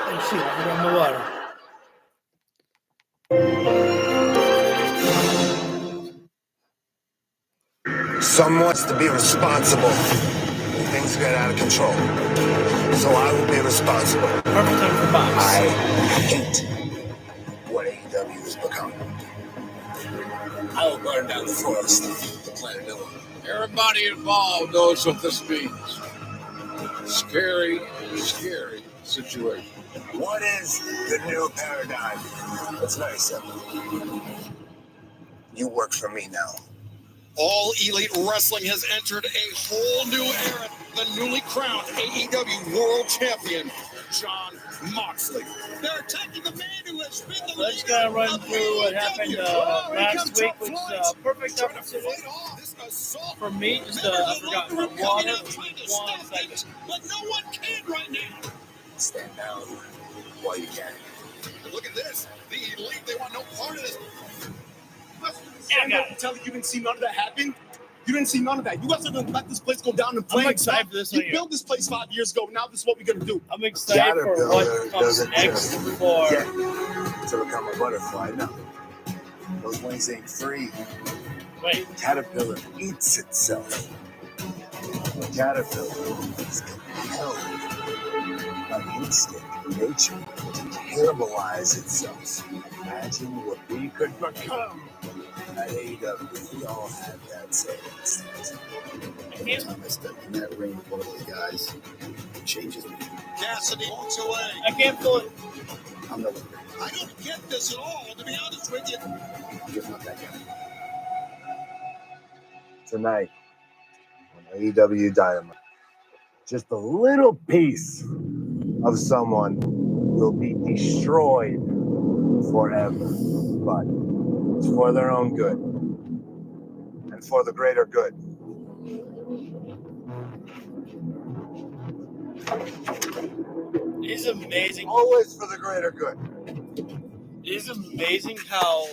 Ay, sí, vamos a water. Someone's to be responsible when things get out of control. So I will be responsible. Perfect time for box. I hate what AEW has become. I will burn down the forest, the planet Nova. Everybody involved knows what this means. Scary, scary situation. What is the new paradigm? It's very simple. You work for me now. All Elite Wrestling has entered a whole new era. The newly crowned AEW World Champion, Jon Moxley. They're attacking the man who has been the Let's kind of run through what happened last week, which is a perfect opportunity for me. Just I forgot my water. 1 second. But no one can right now. Stand down while you can. And look at this. The Elite, they want no part of this. Yeah, I got it. Tell you didn't see none of that happen. You didn't see none of that. You guys are gonna let this place go down in I'm flames. excited for this one You here. built this place 5 years ago. Now this is what we're gonna do. I'm excited for what comes next for. To become a butterfly. No. Those wings ain't free. Wait, Caterpillar eats itself. The caterpillar is compelled by instinct in nature to cannibalize itself. Imagine what we could become at AEW. We all had that same instinct. Every time I step in that ring with one of those guys, it changes me. Cassidy walks away. I can't feel it. I'm no longer. I don't get this at all, to be honest with you. I'm just not that guy. Tonight on AEW Dynamite, just a little piece of someone will be destroyed forever, but it's for their own good and for the greater good. It's amazing. Always for the greater good. It is amazing how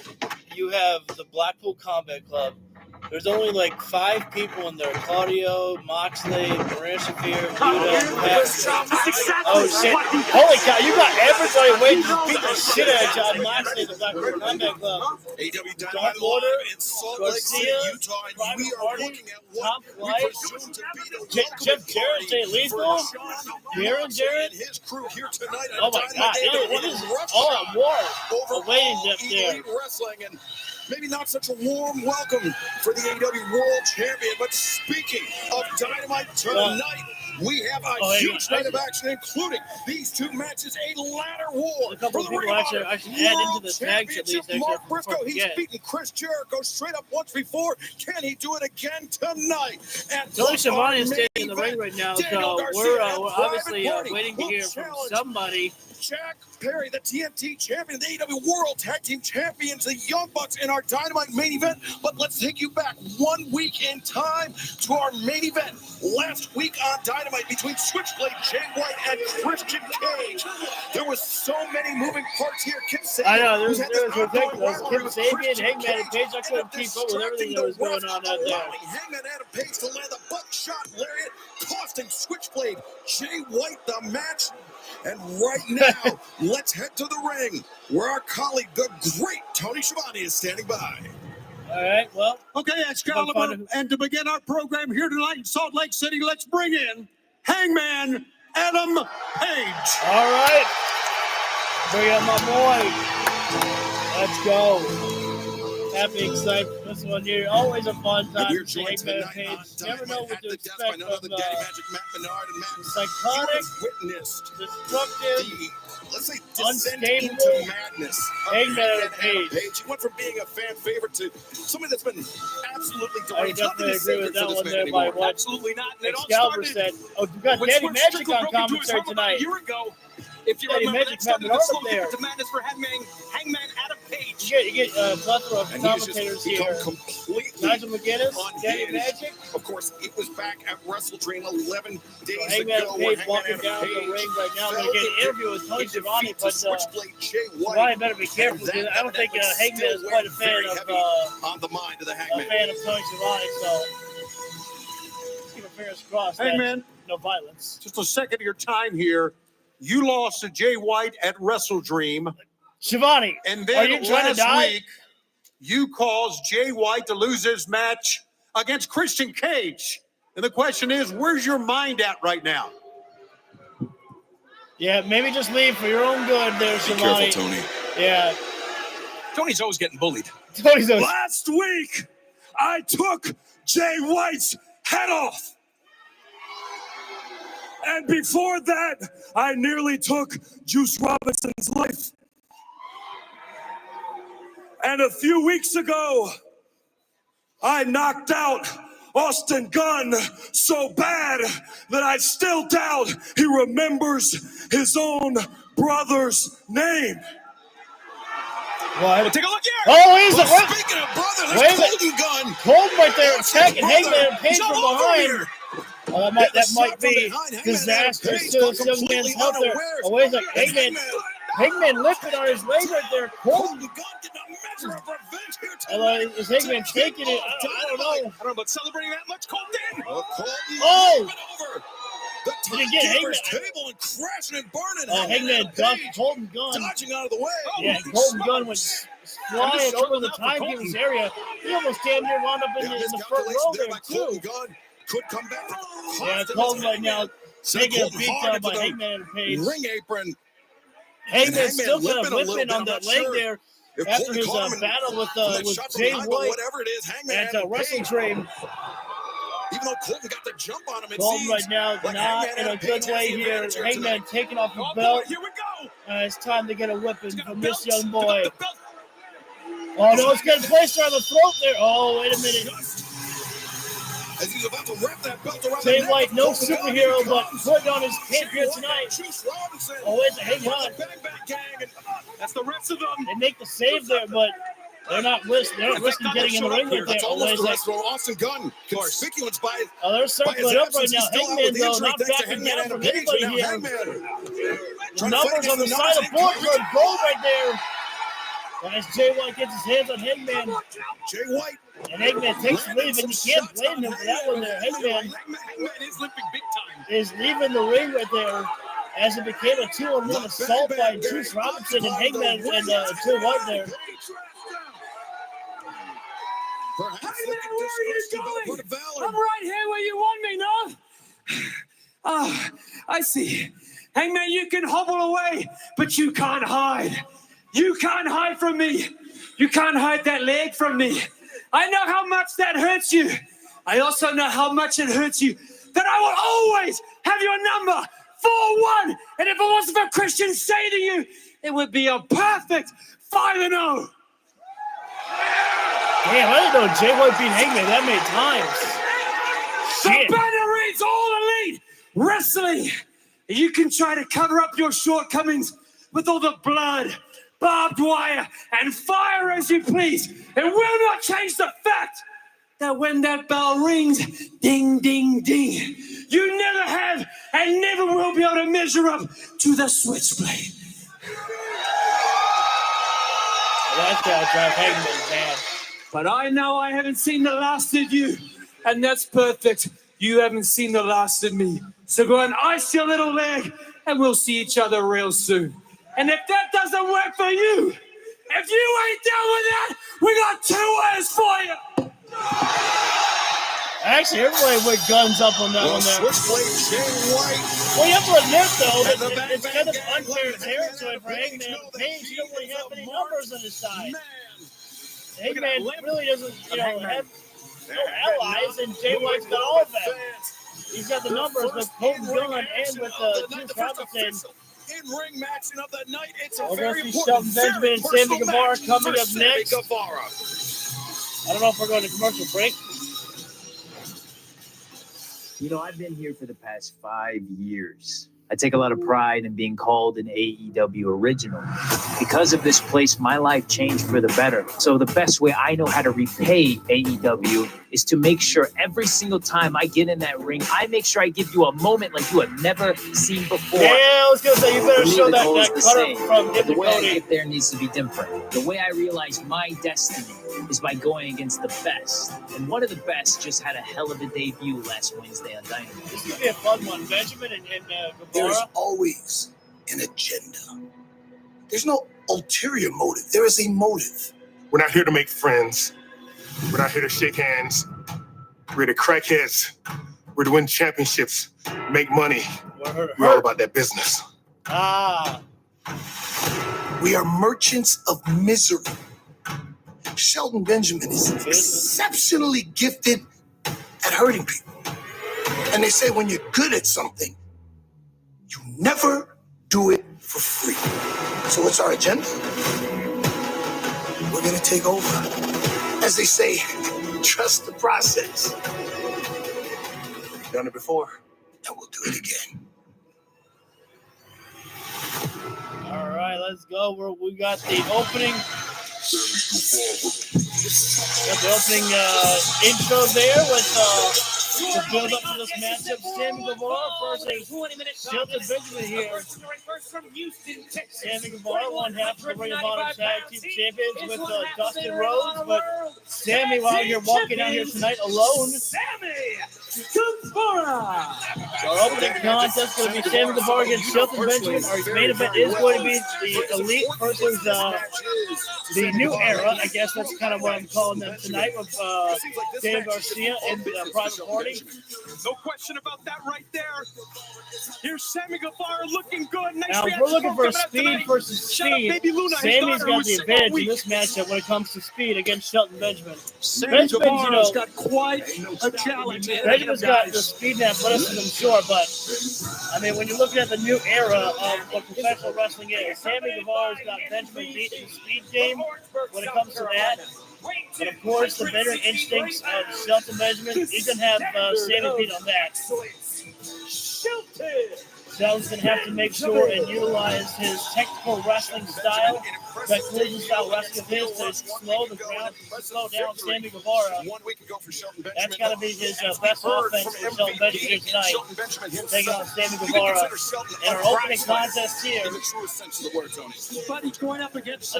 you have the Blackpool Combat Club. There's only like 5 people in there. Claudio, Moxley, Maria Shafir, Yuta, Pat. Oh shit. Holy cow, you got everybody waiting to beat the shit out of Jon Moxley in the Blackpool Combat Club. AEW Dark Dynamite Order, live in Salt Lake City, Garcia, Utah, and Private we are Party, looking at Top what we Flight, presume to be the Jeff Jarrett, Jay Lethal, Darren Jarrett. and his crew here tonight. Oh my god, it is all at war. Awaiting up there. Elite Wrestling, and maybe not such a warm welcome for the AEW World Champion, but speaking of Dynamite tonight, we have a huge night of action, including these 2 matches, a ladder war A couple for of the people Ring of actually Honor I should add into World the tag at Championship. least. Mark Briscoe, he's Yeah. beaten Chris Jericho straight up once before. Can he do it again tonight? And Tony Schiavone is our standing main in the ring right now, Daniel so Garcia we're and obviously Private Party waiting to will hear from challenge somebody. Jack Perry, the TNT champion, the AEW World Tag Team Champions, the Young Bucks in our Dynamite main event. But let's take you back 1 week in time to our main event. Last week on Dynamite between Switchblade, Jay White, and Christian Cage. There was so many moving parts here. Kip Sabian, I know, who's there had this was ongoing ridiculous. rivalry Kip with Sabian, Christian Hangman, and Page, I couldn't ended up keep up with everything that was distracting going on the out there. allowing Hangman Adam Page to land a buckshot lariat, costing Switchblade, Jay White the match. And right now, let's head to the ring, where our colleague, the great Tony Schiavone, is standing by. All right, well, Okay, Excalibur, and to begin our program here tonight in Salt Lake City, let's bring in Hangman Adam Page. all right. Bring up my boy. Let's go. Happy, excited for this one here. Always a fun And time we're to see joined Hangman tonight on Page. Never know Dynamite what at to the desk by expect none other from than Daddy Magic Matt Menard. And Matt, psychotic, you have witnessed destructive, the, let's say, descent unstable into madness of Hangman Adam Page. Page. He went from being a fan favorite to somebody that's been absolutely I deranged. Nothing definitely is agree sacred with that for this one man there by anymore. what Absolutely not. And it all Excalibur started said. Oh, we've got when Daddy Switch Magic Strickland on broke into his commentary home about tonight. a year ago. If you Daddy remember, Magic, that started Matt the slow Menard kick up to madness for Hangman Adam Page. You get a plethora of And he has commentators just become here. completely Nigel McGuinness, Daddy unhinged. Magic. Of course, it was back at Wrestle Train 11 days Hangman ago. where Page walking Hangman down Adam the Page ring right now. I'm fell going to get an into- interview with Tony in Schiavone, defeat to but Switchblade Jay White. Schiavone better be careful And that because I don't think evidently Hangman is still quite a weighs fan very of heavy on the mind of the a Hangman. fan of Tony Schiavone, so let's keep our fingers crossed. that Hangman, no violence. just a second of your time here. you lost to Jay White at Wrestle Dream. Shivani, And are then you trying to die? week, you caused Jay White to lose his match against Christian Cage. And the question is, where's your mind at right now? Yeah, maybe just leave for your own good there, Shivani. Be careful, Tony. Yeah. Tony's always getting bullied. Tony's always... Last week, I took Jay White's head off. And before that, I nearly took Juice Robinson's life. And a few weeks ago, I knocked out Austin Gunn so bad that I still doubt he remembers his own brother's name. What? Take a look here. Oh, he's the Well, speaking of brother, Wait a there's minute. Colton Gunn. Colton right there Austin's attacking brother. Hangman Page He's from all over behind. here. That might shot be from behind. Hangman disastrous Page to got this young man's completely health there. unawares. Oh, wait a second. Hangman lifted on his leg right there. Colton Colton, Gunn getting a measure of revenge here although is Hangman taking it? I don't know. I don't know about celebrating that much. Colton. Colton Oh! moving over the Did he get timekeeper's Hangman? table and crashing and burning. Oh, Hangman ducked Page Colton Gunn. dodging out of the way. Yeah, Colton Gunn was flying over the timekeeper's area. He almost damn near wound up in the front row there, Colton too. Gunn could come back. Yeah, Colton right now taking a beat down by Hangman Page. Ring apron. Hangman still kind limping of a little limping bit. on I'm that not leg sure there if after Colton his caught him battle with that shot from Jay behind, but White whatever it is, Hangman at Wrestle Page, Dream. even though Colton got the jump on him, it Colton seems right now like not Hangman in a and good Page way has the here. advantage Hangman tonight. taking off his Oh, belt. boy, here we go. It's time to get a whipping He's got from the this belt. young boy. He's got the belt. Oh no, it's getting placed on the throat there. Oh, wait a minute. As he's about to wrap that belt around Jay the neck White, of no Colton Gunn, superhero, here but comes putting on his cape Jay here White tonight. and Juice Robinson. Oh, wait, hang on. The Bang Bang Gang, and that's the rest of them. They make the save there, but they're not risking getting in the ring right there. That's Oh, almost wait the a rest second. of Austin Gunn. Conspicuous by Oh, they're by his circling up right absence. now. He's still out Hangman, with the though, injury not thanks to backing Hangman down and from Page, anybody and now here. Hangman The trying to numbers fight on the against side of the board numbers. are gold right there. As Jay White gets his hands on Hangman, Jay White and Hangman takes the lead, and you can't blame him for that one there. Hangman Hangman is limping big time. is leaving the ring right there as it became a 2-on-1 assault by Juice Robinson and Hangman and Jay White there. Hangman, where are you going? I'm right here where you want me, no? Ah, I see. Hangman, you can hobble away, but you can't hide. You can't hide from me. You can't hide that leg from me. I know how much that hurts you. I also know how much it hurts you that I will always have your number 4-1. And if it wasn't for Christian say to you, it would be a perfect 5-0. Damn, I didn't know Jay White beat Hangman that many times. Shit. The banner reads All Elite Wrestling. You can try to cover up your shortcomings with all the blood, barbed wire, and fire as you please. It will not change the fact that when that bell rings, ding, ding, ding, you never have and never will be able to measure up to the switchblade. That's gotta drive Hangman mad. But I know I haven't seen the last of you, and that's perfect. You haven't seen the last of me. So go and ice your little leg, and we'll see each other real soon. And if that doesn't work for you, if you ain't down with that, we got 2 words for you. Actually, everybody went guns up on that one there. Switchblade Jay White. Well, you have to admit, though, And the that it's Bang kind of Bang unfair Gang, territory for Hangman Hangman and Page. He don't really have any numbers on his side. Man. Hangman really doesn't, have no allies, and Jay White's got all of that. He's got the numbers with Colton Gunn and with Juice Robinson. In-ring matching of the night. It's a We're very going to see important, Shelton Benjamin very and Sammy personal Guevara match coming for up Sammy next. Guevara. I don't know if we're going to commercial break. You know, I've been here for the past 5 years. I take a lot of pride in being called an AEW original. Because of this place, my life changed for the better. So the best way I know how to repay AEW is to make sure every single time I get in that ring, I make sure I give you a moment like you have never seen before. Yeah, I was going to say, you better For me, show the that goal is the cutter same, from but the way I Cody. get there needs to be different. The way I realize my destiny is by going against the best. And one of the best just had a hell of a debut last Wednesday on Dynamite. This could be a fun one. Benjamin and There's Guevara. always an agenda. There's no ulterior motive. There is a motive. We're not here to make friends. We're not here to shake hands. We're here to crack heads. We're to win championships, make money. We're all about that business. We are merchants of misery. Shelton Benjamin is exceptionally gifted at hurting people. And they say when you're good at something, you never do it for free. So what's our agenda? We're going to take over. As they say, trust the process. Done it before. And we'll do it again. All right, let's go. We got the opening. Intro there with the build up to this matchup. Sammy Guevara versus Shelton Benjamin here. Sammy Guevara, one half of the Ring of Honor Tag Team Champions with Dustin Rhodes, but Sammy out here walking out here tonight alone. Our opening contest is going to be Sammy Guevara against Shelton Benjamin. Our main event is going to be the Elite versus the New Era. I guess that's kind of what I'm calling them tonight with Dave Garcia and Private Party. No question about that right there. Here's Sammy Guevara looking good. Nice now, if we're looking for speed versus speed, Sammy's got the advantage in this matchup when it comes to speed against Shelton Benjamin. Benjamin's got quite a challenge. Benjamin's got the speed and athleticism, sure, but I mean, when you're looking at the new era of what professional wrestling is, Sammy Guevara's got Benjamin beat in the speed game when it comes to that. And of course, the veteran instincts of Shelton Benjamin, he's going to have Sammy beat on that. Shelton's going to have to make sure and utilize his technical wrestling style, that collision style wrestling of his to slow the ground, slow down Sammy Guevara. That's got to be his best offense for Shelton Benjamin tonight. Taking on Sammy Guevara. In our opening contest here, I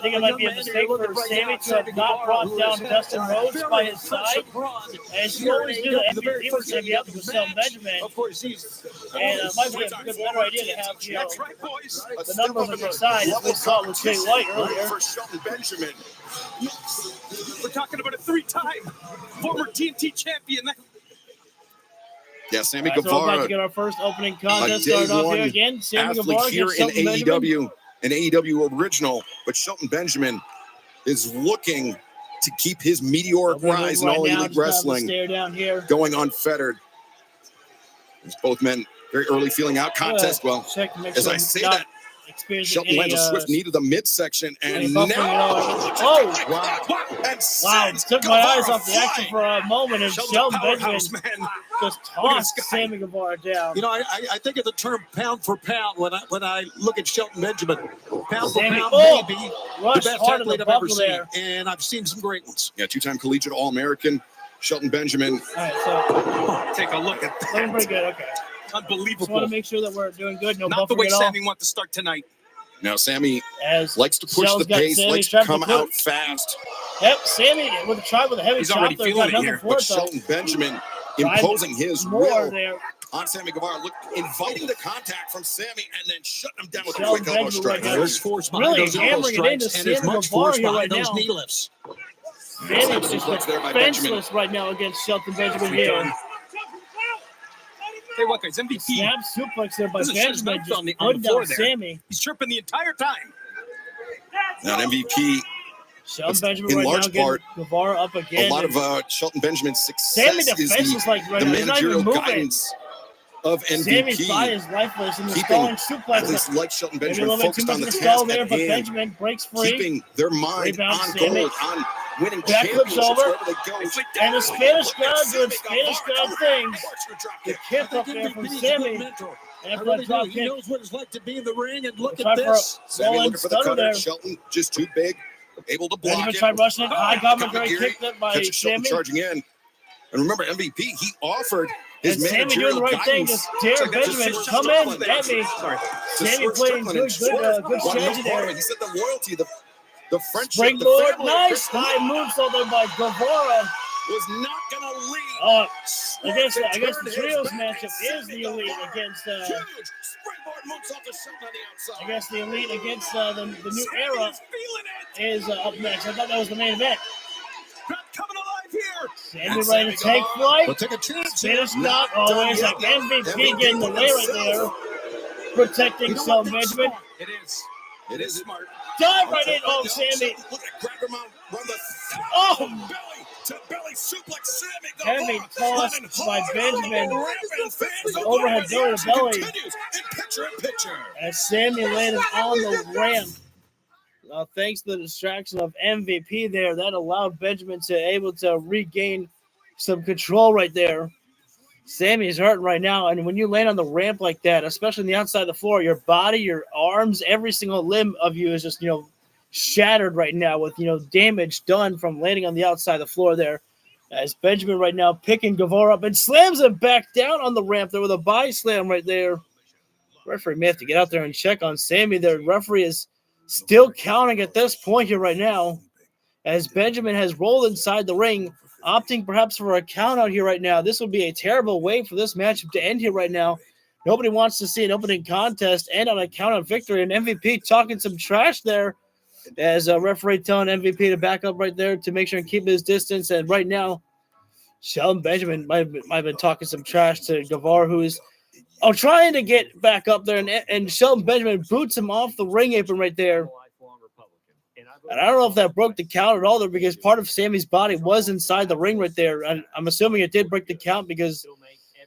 think it might be a mistake for Sammy to have not brought down Dustin Rhodes by his side. As you always do, the MVP was going to be up with Shelton Benjamin. And it might be a better idea to have, you know, the numbers on your side, as we saw with Jay White earlier. We're talking about a three-time former TNT champion. Yeah, Sammy So we're about Guevara, to get our first opening contest day started off one here again. Sammy athlete Guevara here against in Shelton Benjamin. AEW, an AEW original, but Shelton Benjamin is looking to keep his meteoric rise in all elite wrestling Down here. going unfettered. As both men very early feeling out contest. Well, as I say that, Shelton lands a swift knee to the midsection, and now, wow, took my eyes off the action for a moment, and Shelton Benjamin just tossed Sammy Guevara down. You know, I think of the term pound for pound when I look at Shelton Benjamin. Pound for pound, maybe the best athlete I've ever seen, and I've seen some great ones. Yeah, two-time collegiate All-American Shelton Benjamin. All right, so take a look at that. Looking pretty good. Okay. Unbelievable. Just want to make sure that we're doing good. No Not the buffering way at all. Sammy wants to start tonight. Now, Sammy As likes to push Shell's the got pace, Sammy likes to trying come put- out fast. Yep, Sammy with a try with a heavy He's chop already there. feeling Got it nothing here. for But it, though. Shelton Benjamin Tried imposing his more will there. on Sammy Guevara, inviting the contact from Sammy and then shutting him down with a Shelton quick elbow Benjamin strike. right now. There's force behind Really those elbow hammering it into strikes, and there's Sammy much Guevara force here behind right those now. knee lifts. Sammy's just Suplex there by Benjamin. defenseless right now against Shelton Benjamin here. Hey, what guys? MVP. Snap suplex there by Doesn't shut his Benjamin. mouth Just on the putting floor down there. Sammy. He's chirping the entire time. Now, an MVP, Shelton Benjamin in right large now getting part, Guevara up again. a lot of Shelton Benjamin's Sammy success is defenseless like right the now. He's not even managerial moving. guidance of Sammy's body MVP. is lifeless in the Keeping stalling suplex. athletes like Shelton Maybe a Benjamin little bit too focused much on of the a stall task there, at but hand, Benjamin breaks free. keeping their mind Rebound on Sammy. gold, on winning Backflips championships over. wherever they go. And the Spanish God doing Spanish God things. The kick up there from Sammy. And I for really a drop do. He kick. knows what it's like to be in the ring, and look Try at for this. Sammy Roland looking for the Stunner cutter. there. Shelton just too big, able to block Benjamin it. tried rushing it. High commentary Kamagiri kicked it by catches Shelton Sammy. charging in. And remember, MVP, he offered his And Sammy doing managerial the right thing. guidance. Just dare Benjamin. Come in, at me. Sammy playing good strategy there. He said the loyalty, the friendship, the Springboard, family. nice high move so there by Guevara. was not going to lead. I guess the trios matchup is the Elite against. Huge springboard moonsault to Shelton on the outside. I guess the Elite against the New Era is up next. I thought that was the main event. Coming alive here. Sammy ready to take flight. We'll take a chance. Finish not always like MVP getting the way right there. Protecting Shelton Benjamin. It is. It is smart. Dive right in. Oh, Sammy. Look at grab him out. Run the belly to belly suplex. Sammy heavy toss by Benjamin. Overhead belly to belly. Picture in picture. As Sammy landed on the ramp. Thanks to the distraction of MVP there, that allowed Benjamin to able to regain some control right there. Sammy's hurting right now, and when you land on the ramp like that, especially on the outside of the floor, your body, your arms, every single limb of you is just, shattered right now with, damage done from landing on the outside of the floor there. As Benjamin right now picking Guevara up and slams him back down on the ramp there with a body slam right there. Referee may have to get out there and check on Sammy there. Referee is still counting at this point here right now, as Benjamin has rolled inside the ring, opting perhaps for a count out here right now. This would be a terrible way for this matchup to end here right now. Nobody wants to see an opening contest end on a count out victory, and MVP talking some trash there as a referee telling MVP to back up right there to make sure and keep his distance. And right now, Shelton Benjamin might have been talking some trash to Guevara, who is trying to get back up there, and Shelton Benjamin boots him off the ring apron right there. And I don't know if that broke the count at all there, because part of Sammy's body was inside the ring right there. And I'm assuming it did break the count because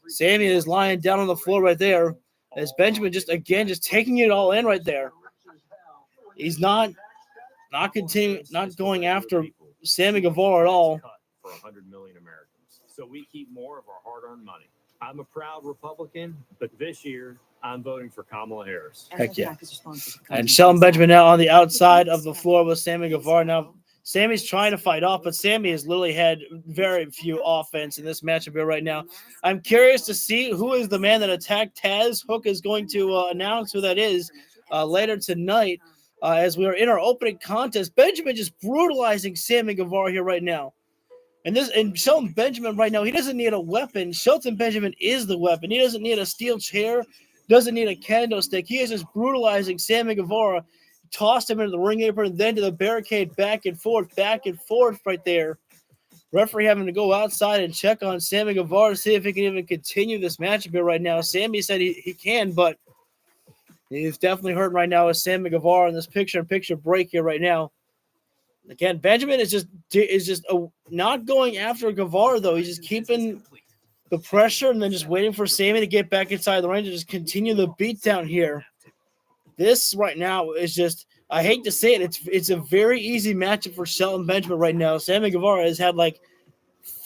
Sammy is lying down on the floor right there, as Benjamin just taking it all in right there. He's not going after Sammy Guevara at all. For 100 million Americans. So we keep more of our hard-earned money. I'm a proud Republican, but this year I'm voting for Kamala Harris. Heck yeah. And Shelton Benjamin now on the outside of the floor with Sammy Guevara. Now, Sammy's trying to fight off, but Sammy has literally had very few offense in this matchup here right now. I'm curious to see who is the man that attacked Taz. Hook is going to announce who that is later tonight as we are in our opening contest. Benjamin just brutalizing Sammy Guevara here right now. And Shelton Benjamin right now, he doesn't need a weapon. Shelton Benjamin is the weapon. He doesn't need a steel chair, doesn't need a kendo stick. He is just brutalizing Sammy Guevara, tossed him into the ring apron, and then to the barricade, back and forth right there. Referee having to go outside and check on Sammy Guevara to see if he can even continue this matchup here right now. Sammy said he can, but he's definitely hurting right now with Sammy Guevara in this picture-in-picture break here right now. Again, Benjamin is just not going after Guevara, though. He's just keeping the pressure and then just waiting for Sammy to get back inside the ring to just continue the beatdown here. This right now is just, I hate to say it, it's a very easy matchup for Shelton Benjamin right now. Sammy Guevara has had like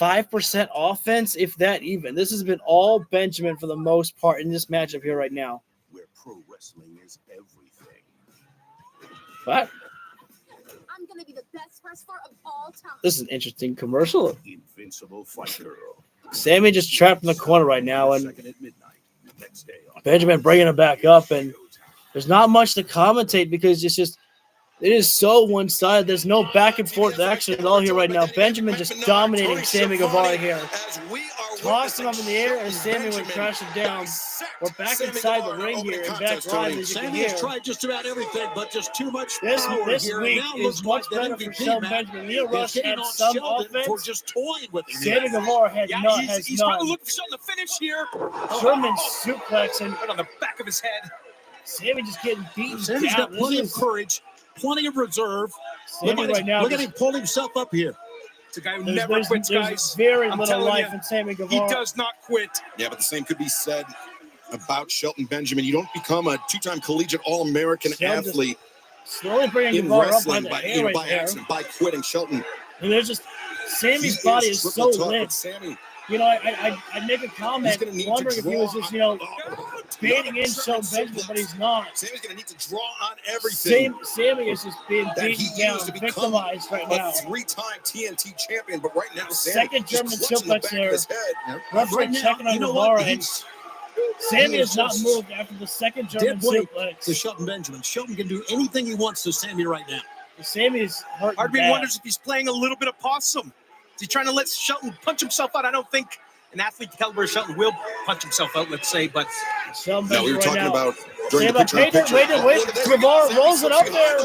5% offense, if that even. This has been all Benjamin for the most part in this matchup here right now. Where pro wrestling is everything. What? I'm gonna be the best wrestler of all time. This is an interesting commercial. Invincible fighter. Sammy just trapped in the corner right now, and Benjamin bringing him back up, and there's not much to commentate because it is so one-sided. There's no back and forth action at all here right now. Benjamin just dominating Sammy Guevara here. Tossed him up in the air as Sammy went crashing down. We're back inside the ring here and back live, as you can hear. Sammy has tried just about everything, but just too much this power this here. week Now is much better for Shelton Benjamin. Neil Rush had some offense. For just toying with him. Sammy Guevara has none. He's probably looking for something to finish here. German suplex and right on the back of his head. Sammy just getting beaten Sammy's down. got plenty of courage, plenty of reserve. Sammy right now, look at him pull himself up here. It's a guy who never quits, guys. There's very I'm little life you, in Sammy Guevara. He does not quit. Yeah, but the same could be said about Shelton Benjamin. You don't become a two-time collegiate All-American athlete slowly bringing in Guevara wrestling up by accident, by quitting. Shelton. And there's just Sammy's body is so lit. Sammy. I'd make a comment wondering if he was just, baiting in Shelton Benjamin, but he's not. Sammy's going to need to draw on everything. Sammy is just being beaten down, victimized right now. A three-time TNT champion, but right now, second German suplex there. Referee checking on Guevara, and Sammy has not moved after the second German suplex. To Shelton Benjamin. Shelton can do anything he wants to Sammy right now. Sammy's hurt. Hardby wonders if he's playing a little bit of possum. Is he trying to let Shelton punch himself out? I don't think an athlete caliber of Shelton will punch himself out, let's say, but No, we were talking about during the Wait, picture. Guevara rolls it up there.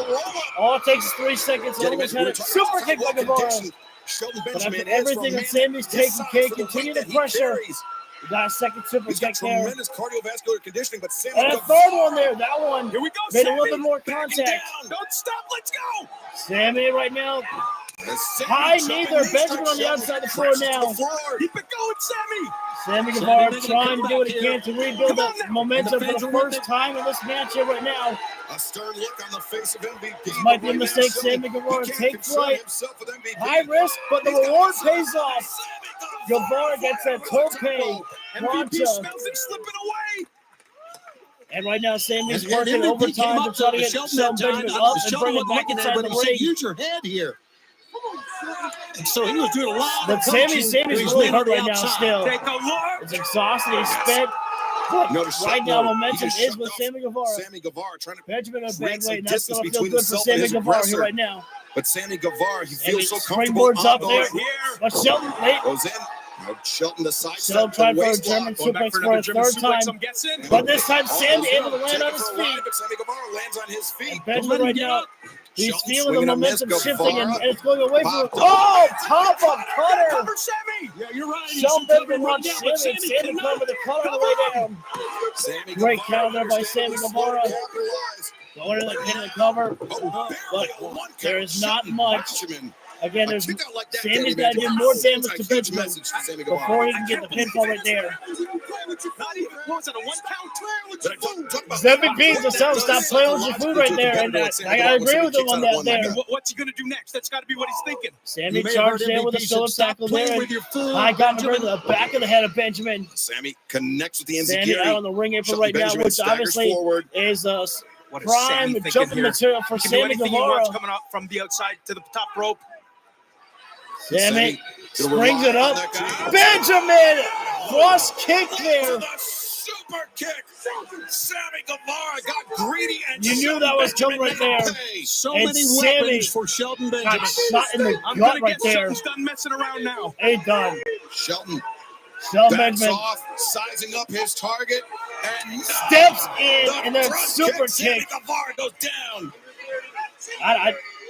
All it takes is 3 seconds. Yeah, Almost we had were it. talking about Super kick by what Guevara. condition Shelton But Benjamin after is everything for a that man Sammy's his taking, size, K for the continue weight to that he pressure. carries. We got a second super He's got kick there. tremendous cardiovascular conditioning, but Sammy And a third one there. That one here we go. made Sammy, a little bit more contact. Don't stop. Let's go. Sammy right now. High knee there. Benjamin on the outside of the floor now. Keep it going, Sammy. Sammy Guevara trying to do what he can to rebuild that momentum for the first time in this match here right now. A stern look on the face of MVP. This might be a mistake. Sammy Guevara take flight. High risk, but the reward pays off. Guevara gets that tope. MVP smells it slipping away. And right now, Sammy's working overtime to try to get Shelton Benjamin up and bring it back inside the ring. Use your head here. So he was doing a lot but of coaching. Sammy's really hurt right now still. Take a look. It's exhausted. He's spent. Right now, momentum is with Sammy Guevara. Sammy Guevara trying to Benjamin on create bad some weight, and that's distance going to feel between good for himself and Sammy his Guevara here aggressor. right now. But Sammy Guevara, he And feels he so comfortable springboards up there. here. But Shelton, late. Goes in. Shelton the side Shelton tried for a German suplex for a third time. But this time, Sammy able to land on his feet. But Sammy Guevara lands on his feet. And Benjamin right now, he's Shelton feeling the swinging a miss. momentum shifting, and Guevara it's going away from him. popped up. Oh, top-up cutter. Cover Sammy. Yeah, you're right. Shelton Benjamin wants Sammy. Sammy covered the cutter on the way down. Sammy Great Guevara counter there by Sammy Guevara. capitalized. Going to the pin and cover. Oh, But one there is not much. Benjamin. Again, there's Kick out like that, Sammy's Danny got to do Benjamin. more Sends damage a to huge Benjamin message to Sammy before Guevara. he can get the pinfall right there. Not even, what was it, a 1 count? But I talk about Seven beats to stop playing with your food right there, and I agree with him on that there. What's he going to do next? That's got to be what he's thinking. Sammy charged there with a shoulder tackle there. I got him right to the back of the head of Benjamin. Sammy connects with the Sammy out on the ring apron right now, which obviously is a What is prime Sammy thinking jumping here? material for He can do Sammy anything he wants Guevara. coming up from the outside to the top rope. Sammy springs it up. Benjamin! Cross kick there. Super kick. Sammy Guevara got greedy and You knew that was coming right there. So And many Sammy weapons for Shelton Benjamin. got shot in the I'm gut going to right get there. Shelton's done messing around now. Hey, done. Shelton Shelton backs Benjamin off, sizing up his target, and steps in, and then front super Sammy kick. Guevara goes down.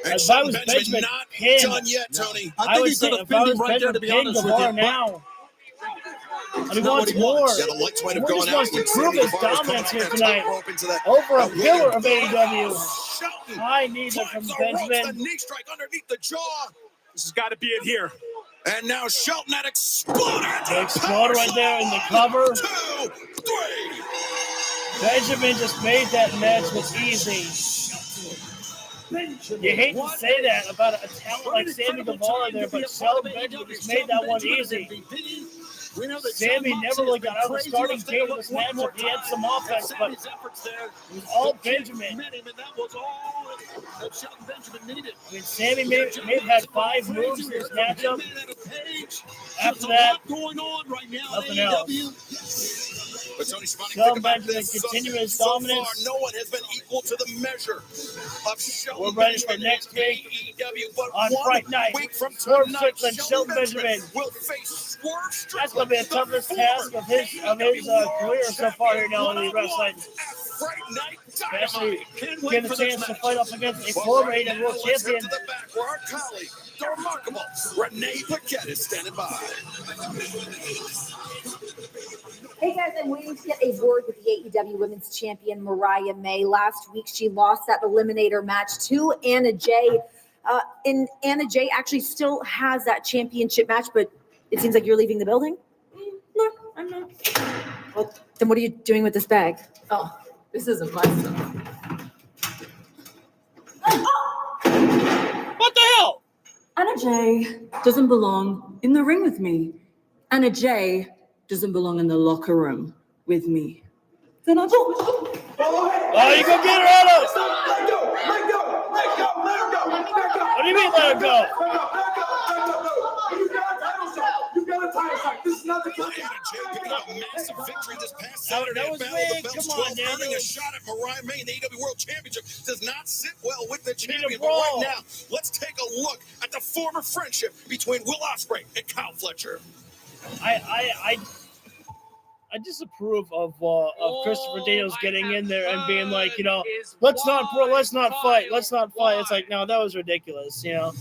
If I was Benjamin, not pin. done yet, Tony. I would say if I was Benjamin, pin Guevara now. And he wants more. Yeah, the lights might have He gone just out wants to when prove Sammy his Guevara's coming dominance up here that top tonight rope into that- over a that pillar winning of AEW. Shelton High knee there from climbs the ropes, the Benjamin. knee strike underneath the jaw. This has got to be it here. And now Shelton at Exploder. The Exploder right there in the cover. 2, 3. Benjamin just made that match look easy. You hate to say that about a talent like Sammy Guevara there, but Shelton Benjamin just made that one easy. Sammy never really got out of the starting gate of this matchup. He had some offense, but it was all Benjamin. I mean, Sammy may have had 5 moves in this matchup. After that, nothing else. But Tony Schiavone, Shelton think about Benjamin this. continue his So far, dominance. no one has been equal to the measure of Shelton We're ready for Benjamin next week AEW, but on 1 Friday night. week from Swerve tonight, Strickland, Shelton Benjamin. will face Swerve Strickland. That's going to be the toughest task of his career so far here now in the wrestling. Friday night Especially Dynamite. getting a chance to fight up against a former AEW world Let's head champion. to the back where our colleague, the remarkable Renee Paquette, is standing by. Hey guys, I'm waiting to get a word with the AEW Women's Champion Mariah May. Last week, she lost that eliminator match to Anna Jay. And Anna Jay actually still has that championship match, but it seems like you're leaving the building? No, I'm not. Well, then what are you doing with this bag? Oh, this isn't my stuff. What the hell? Anna Jay doesn't belong in the ring with me. Anna Jay doesn't belong in the locker room with me. Then I don't. Oh, you go get her out of it. Let go! Let go! Let go! Let her go! Let her go! What do you mean let her go? You got a title shot. You got a title shot. This is not the time. Anna Jay picking up a massive victory this past Oh, Saturday that at was Battle of the big. Belts Come on, 12, earning Daniel. a shot at Mariah May in the AEW World Championship. Does not sit well with the need a champion. But brawl. right now, let's take a look at the the former friendship between Will Ospreay and Kyle Fletcher. I disapprove of Christopher Daniels getting in there and being like, you know, let's not fight. It's like, no, that was ridiculous, you know.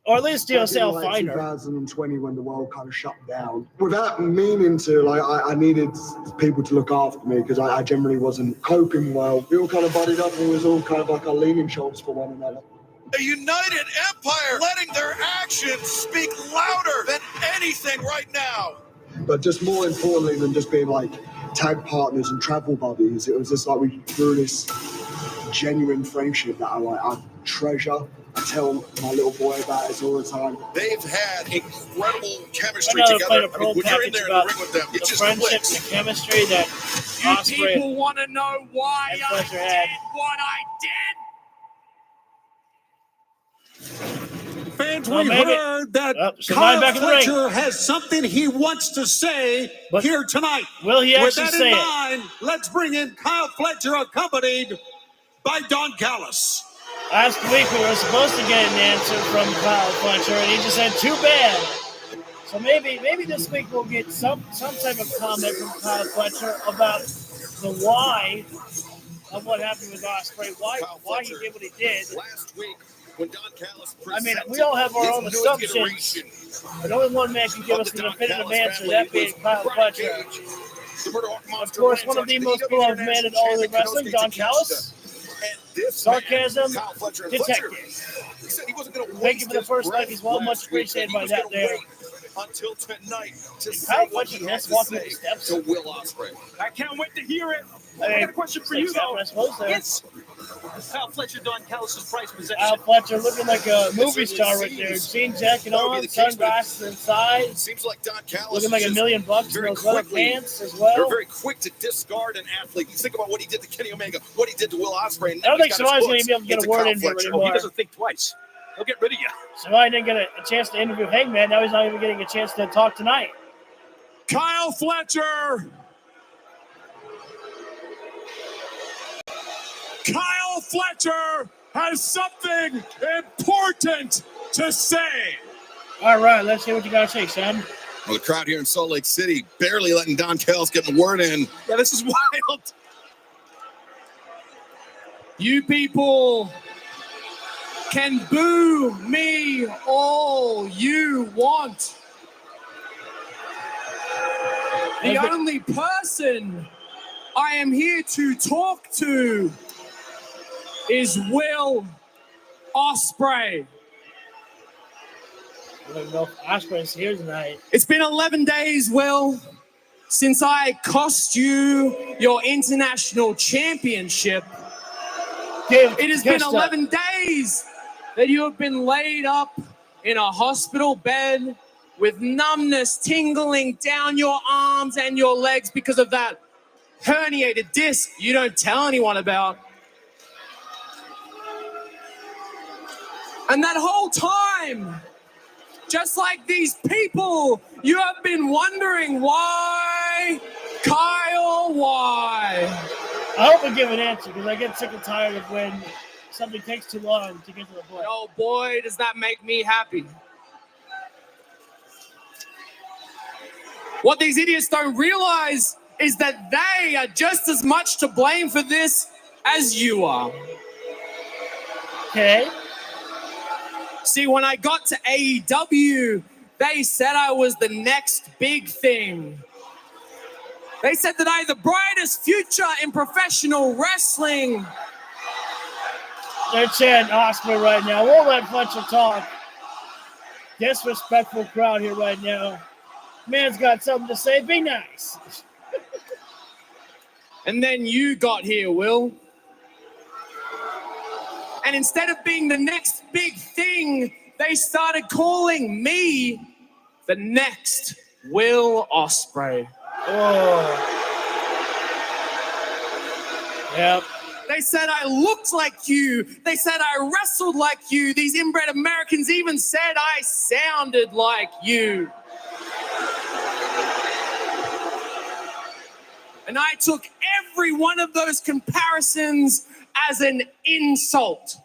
Or at least, you know, say I'll find her. 2020 when the world kind of shut down. Without meaning to, like, I needed people to look after me because I generally wasn't coping well. We all kind of buddied up and it was all kind of like our leaning shoulders for one another. A united empire letting their actions speak louder than anything right now. But just more importantly than just being like tag partners and travel buddies, it was just like we grew this genuine friendship that I treasure. I tell my little boy about it all the time. They've had incredible chemistry together. I mean, when you're in there in the ring with them, it just friendship clicks. and chemistry that You people want to know why I did what I did? Fans, we heard that Kyle Fletcher has something he wants to say here tonight. Will he actually With that say in it? mind, let's bring in Kyle Fletcher, accompanied by Don Callis. Last week we were supposed to get an answer from Kyle Fletcher, and he just said, too bad. So maybe this week we'll get some type of comment from Kyle Fletcher about the why of what happened with Ospreay, why he did what he did. Last week, when Don Callis I mean, we all have our own assumptions, but only one man can give us the definitive answer, that being Kyle Fletcher. Of course, one of the most beloved men in all of wrestling, Don Callis. Sarcasm detected. Thank you for the first like as well. Much appreciated by that there. Until tonight to Kyle Fletcher just walking up the steps. To Will Ospreay. I can't wait to hear it. I got a question for you, though. It's Kyle Fletcher, Don Callis' price possession. Kyle Fletcher looking like a movie star right there. Jean jacket on, sunglasses inside. Seems like Don Callis looking like $1 million in those leather pants as well. They're very quick to discard an athlete. You think about what he did to Kenny Omega, what he did to Will Ospreay. I don't think Samai's going to be able to get a word in here anymore. Oh, he doesn't think twice. He'll get rid of you. Samai didn't get a chance to interview Hangman. Now he's not even getting a chance to talk tonight. Kyle Fletcher. Kyle Fletcher has something important to say. All right, let's hear what you got to say, son. Well, the crowd here in Salt Lake City barely letting Don Callis get the word in. Yeah, this is wild. You people can boo me all you want. The only person I am here to talk to is Will Ospreay. I don't know if Ospreay's here tonight. It's been 11 days, Will, since I cost you your international championship. It has been 11 days that you have been laid up in a hospital bed with numbness tingling down your arms and your legs because of that herniated disc you don't tell anyone about. And that whole time, just like these people, you have been wondering why, Kyle, why? I hope I give an answer because I get sick and tired of when something takes too long to get to the point. Oh boy, does that make me happy. What these idiots don't realize is that they are just as much to blame for this as you are. Okay. See, when I got to AEW, they said I was the next big thing. They said that I had the brightest future in professional wrestling. They're chanting Ospreay right now. We'll let Fletcher talk. Disrespectful crowd here right now. Man's got something to say. Be nice. And then you got here, Will. And instead of being the next big thing, they started calling me the next Will Ospreay. Oh. Yep. They said I looked like you. They said I wrestled like you. These inbred Americans even said I sounded like you. And I took every one of those comparisons as an insult.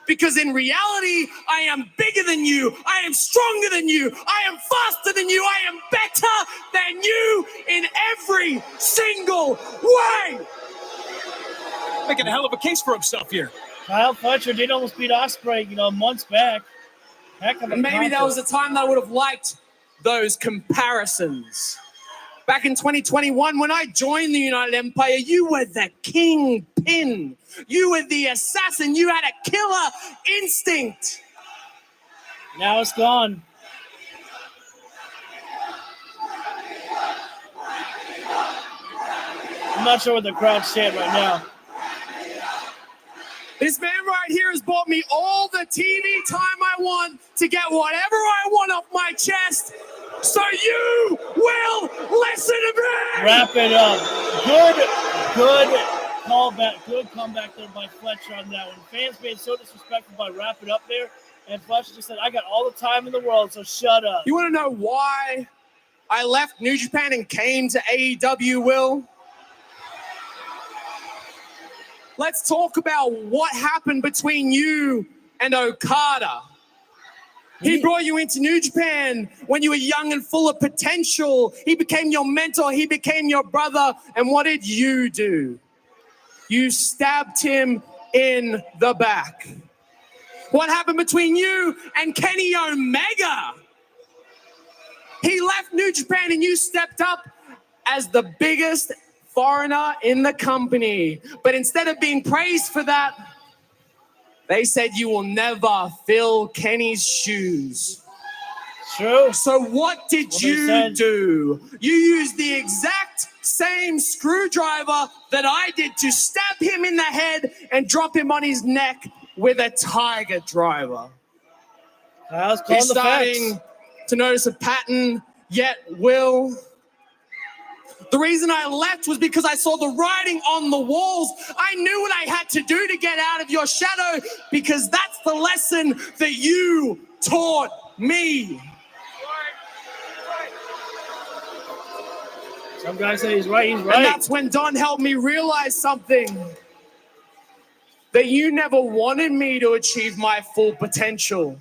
Because in reality, I am bigger than you. I am stronger than you. I am faster than you. I am better than you in every single way. Making a hell of a case for himself here. Kyle Fletcher did almost beat Ospreay, months back. Heck of a And maybe that was the time that I would have liked those comparisons. Back in 2021, when I joined the United Empire, you were the kingpin. You were the assassin. You had a killer instinct. Now it's gone. I'm not sure what the crowd's saying right now. This man right here has bought me all the TV time I want to get whatever I want off my chest. So you will listen to me. Wrap it up. Good comeback there by Fletcher on that one. Fans being so disrespectful by wrap it up there. And Fletcher just said, I got all the time in the world, so shut up. You want to know why I left New Japan and came to AEW, Will? Let's talk about what happened between you and Okada. He brought you into New Japan when you were young and full of potential. He became your mentor. He became your brother. And what did you do? You stabbed him in the back. What happened between you and Kenny Omega? He left New Japan and you stepped up as the biggest foreigner in the company. But instead of being praised for that, they said you will never fill Kenny's shoes. True. So what did you do? You used the exact same screwdriver that I did to stab him in the head and drop him on his neck with a tiger driver. He's starting to notice a pattern, yet Will. The reason I left was because I saw the writing on the walls. I knew what I had to do to get out of your shadow because that's the lesson that you taught me. Some guys say he's right, he's right. And that's when Don helped me realize something. That you never wanted me to achieve my full potential.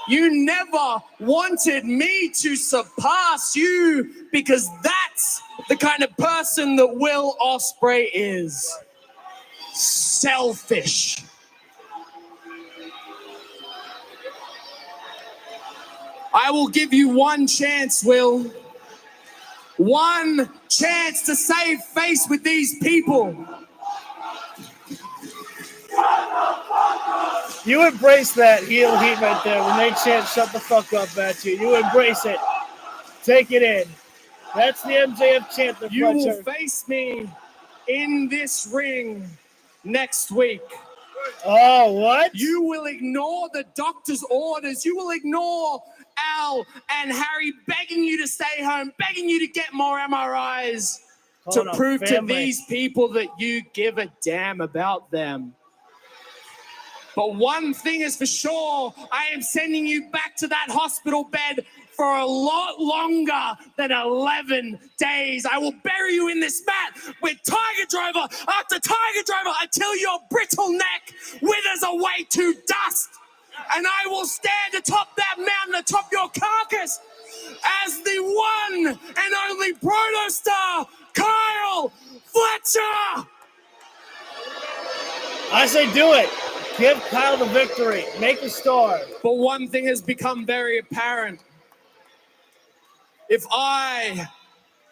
You never wanted me to surpass you because that's the kind of person that Will Ospreay is. Selfish. I will give you one chance, Will. One chance to save face with these people. You embrace that heel heat right there when they chant shut the fuck up at you. You embrace it. Take it in. That's the MJF chant. You will face me in this ring next week. Oh, what? You will ignore the doctor's orders. You will ignore Al and Harry begging you to stay home, begging you to get more MRIs to prove to these people that you give a damn about them. But one thing is for sure, I am sending you back to that hospital bed for a lot longer than 11 days. I will bury you in this mat with tiger driver after tiger driver until your brittle neck withers away to dust. And I will stand atop that mountain, atop your carcass, as the one and only protostar, Kyle Fletcher. I say do it. Give Kyle the victory. Make a star. But one thing has become very apparent. If I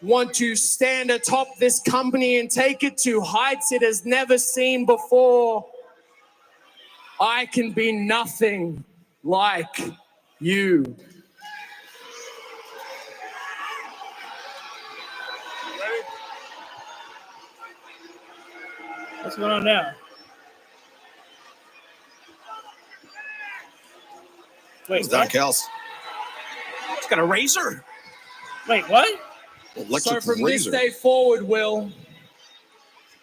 want to stand atop this company and take it to heights it has never seen before, I can be nothing like you. What's going on now? Wait, Don Callis. He's got a razor. Wait, what? So from this day forward, Will,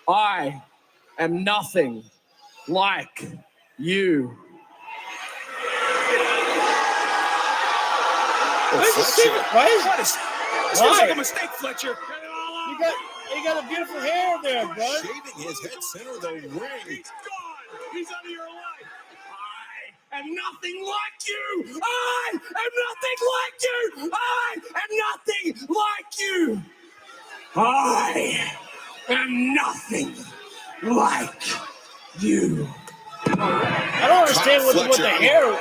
I am nothing like you. What is seems like a mistake, Fletcher. You got a beautiful hair there, bud. Shaving his head center of the ring. He's gone. He's out of your life. am nothing like you. I am nothing like you. I am nothing like you. I am nothing like you. I don't understand what the hair.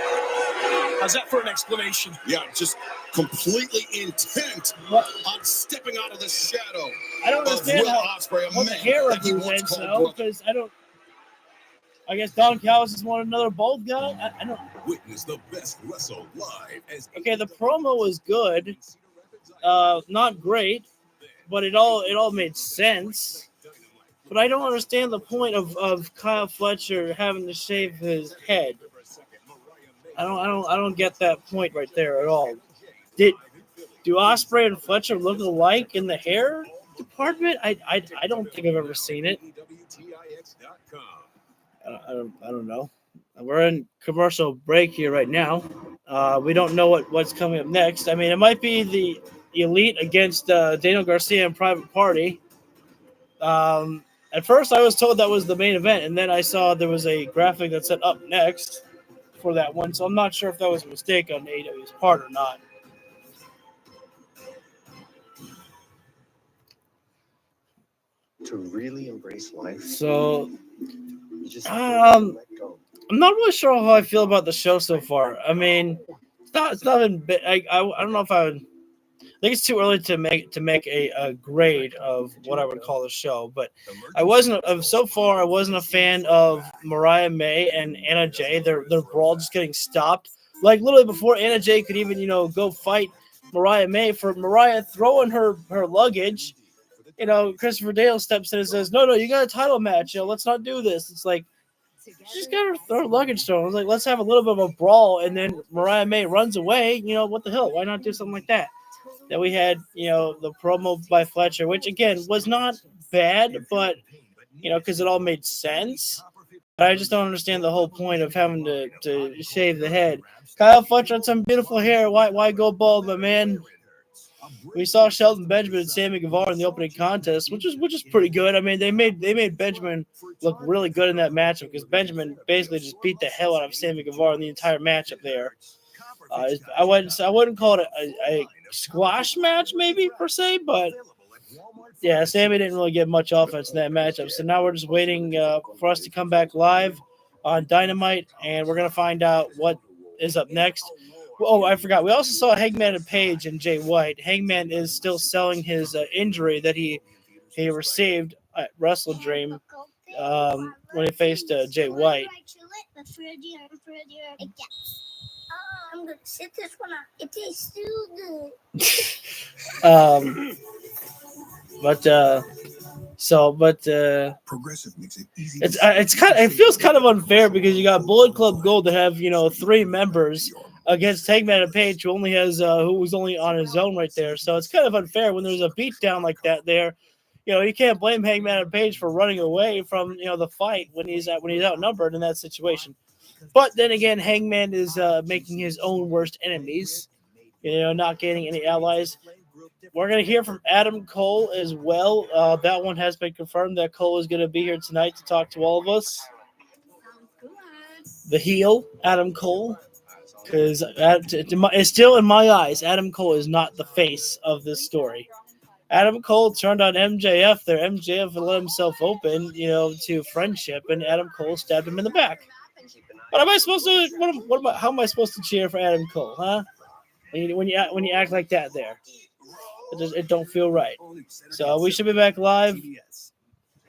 How's that for an explanation? Yeah, just completely intent on stepping out of the shadow. I don't understand what the hair that he once represents, called though, brother. because I guess Don Callis is another bald guy. I don't. Witness the best wrestle live as Okay, the promo was good, not great, but it all made sense. But I don't understand the point of Kyle Fletcher having to shave his head. I don't get that point right there at all. Do Ospreay and Fletcher look alike in the hair department? I don't think I've ever seen it. I don't know. We're in commercial break here right now. We don't know what's coming up next. I mean, it might be the Elite against Daniel Garcia and Private Party. At first, I was told that was the main event, and then I saw there was a graphic that said up next for that one, so I'm not sure if that was a mistake on AEW's part or not. To really embrace life. So, you just I'm not really sure how I feel about the show so far. I mean, it's not been. I don't know if I would. I think it's too early to make a grade of what I would call the show, but I wasn't a fan of Mariah May and Anna Jay. Their brawl just getting stopped, like literally before Anna Jay could even go fight Mariah May, for Mariah throwing her luggage. Christopher Dale steps in and says, "No, you got a title match. Let's not do this." It's like she just got her luggage thrown. I was like, let's have a little bit of a brawl, and then Mariah May runs away. What the hell? Why not do something like that? Then we had, the promo by Fletcher, which again was not bad, but because it all made sense. But I just don't understand the whole point of having to shave the head. Kyle Fletcher had some beautiful hair. Why go bald, my man? We saw Shelton Benjamin and Sammy Guevara in the opening contest, which is pretty good. I mean, they made Benjamin look really good in that matchup, because Benjamin basically just beat the hell out of Sammy Guevara in the entire matchup there. I wouldn't call it a squash match maybe per se, but yeah, Sammy didn't really get much offense in that matchup. So now we're just waiting for us to come back live on Dynamite, and we're gonna find out what is up next. Oh, I forgot. We also saw Hangman and Page and Jay White. Hangman is still selling his injury that he received at Wrestle Dream when he faced Jay White. I'm gonna sit this one out. It tastes so good. Progressive makes it easy. It feels kind of unfair, because you got Bullet Club Gold that have 3 members against Hangman and Page, who was only on his own right there. So it's kind of unfair when there's a beatdown like that there. You can't blame Hangman and Page for running away from the fight when he's outnumbered in that situation. But then again, Hangman is making his own worst enemies, not gaining any allies. We're going to hear from Adam Cole as well. That one has been confirmed that Cole is going to be here tonight to talk to all of us. The heel, Adam Cole, because it's still in my eyes, Adam Cole is not the face of this story. Adam Cole turned on MJF there. MJF let himself open, to friendship, and Adam Cole stabbed him in the back. What am I supposed to? How am I supposed to cheer for Adam Cole, huh? When you act like that, there, it don't feel right. So we should be back live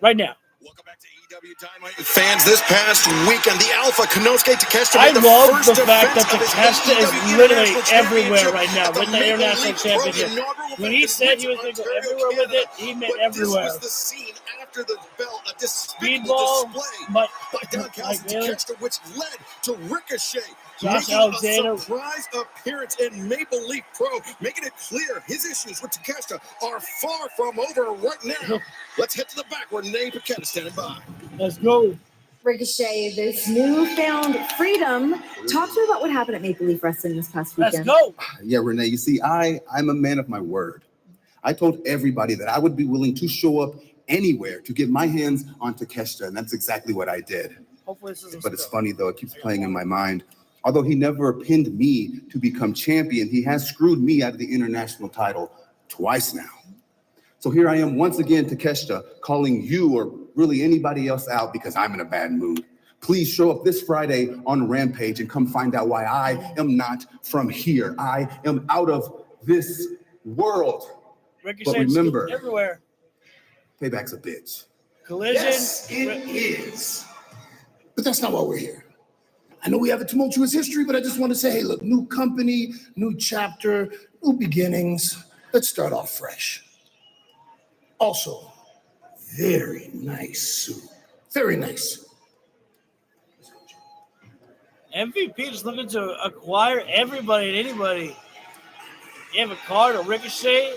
right now. Welcome back to AEW Dynamite fans. This past weekend, the Alpha Konosuke Takeshita. I love the fact that Takeshita is literally everywhere right now with the International Championship. When he said he was going to go everywhere with it, he meant everywhere. This was the scene after the bell, a despicable Speedball, display but by Don Callis and Takeshita, which led to Ricochet Josh making Alexander. a surprise appearance in Maple Leaf Pro, making it clear his issues with Takeshita are far from over right now. Let's head to the back where Nate Paquette is standing by. Let's go. Ricochet, this newfound freedom. Talk to me about what happened at Maple Leaf Wrestling this past weekend. Let's go. Yeah, Renee, you see, I'm a man of my word. I told everybody that I would be willing to show up anywhere to get my hands on Takeshita, and that's exactly what I did. Hopefully this isn't But it's funny, though, it keeps playing in my mind. Although he never pinned me to become champion, he has screwed me out of the international title twice now. So here I am once again, Takeshita, calling you or really anybody else out because I'm in a bad mood. Please show up this Friday on Rampage and come find out why I am not from here. I am out of this world. But remember, everywhere. Payback's a bitch. Collision. Yes, it is. But that's not why we're here. I know we have a tumultuous history, but I just want to say, hey, look, new company, new chapter, new beginnings. Let's start off fresh. Also, very nice suit. Very nice. MVP just looking to acquire everybody and anybody. You have a card, a Ricochet.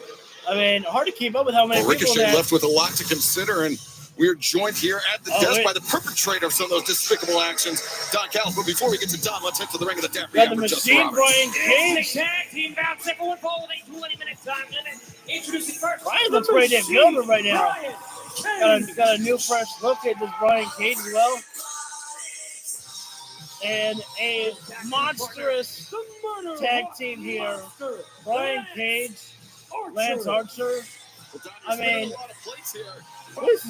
I mean, hard to keep up with how many people Ricochet that. left with a lot to consider, and we're joined here at the desk by the perpetrator of some of those despicable actions, Don Callis. But before we get to Don, let's head to the ring of the Dapper. Got the machine, Brian Cage. Tag team bout, second one followed a 20-minute time limit. Introducing first. Brian looks pretty damn good right now. Got a new fresh look at this Brian Cage as well. And a monstrous tag team here. Brian Cage, Lance Archer. I mean, this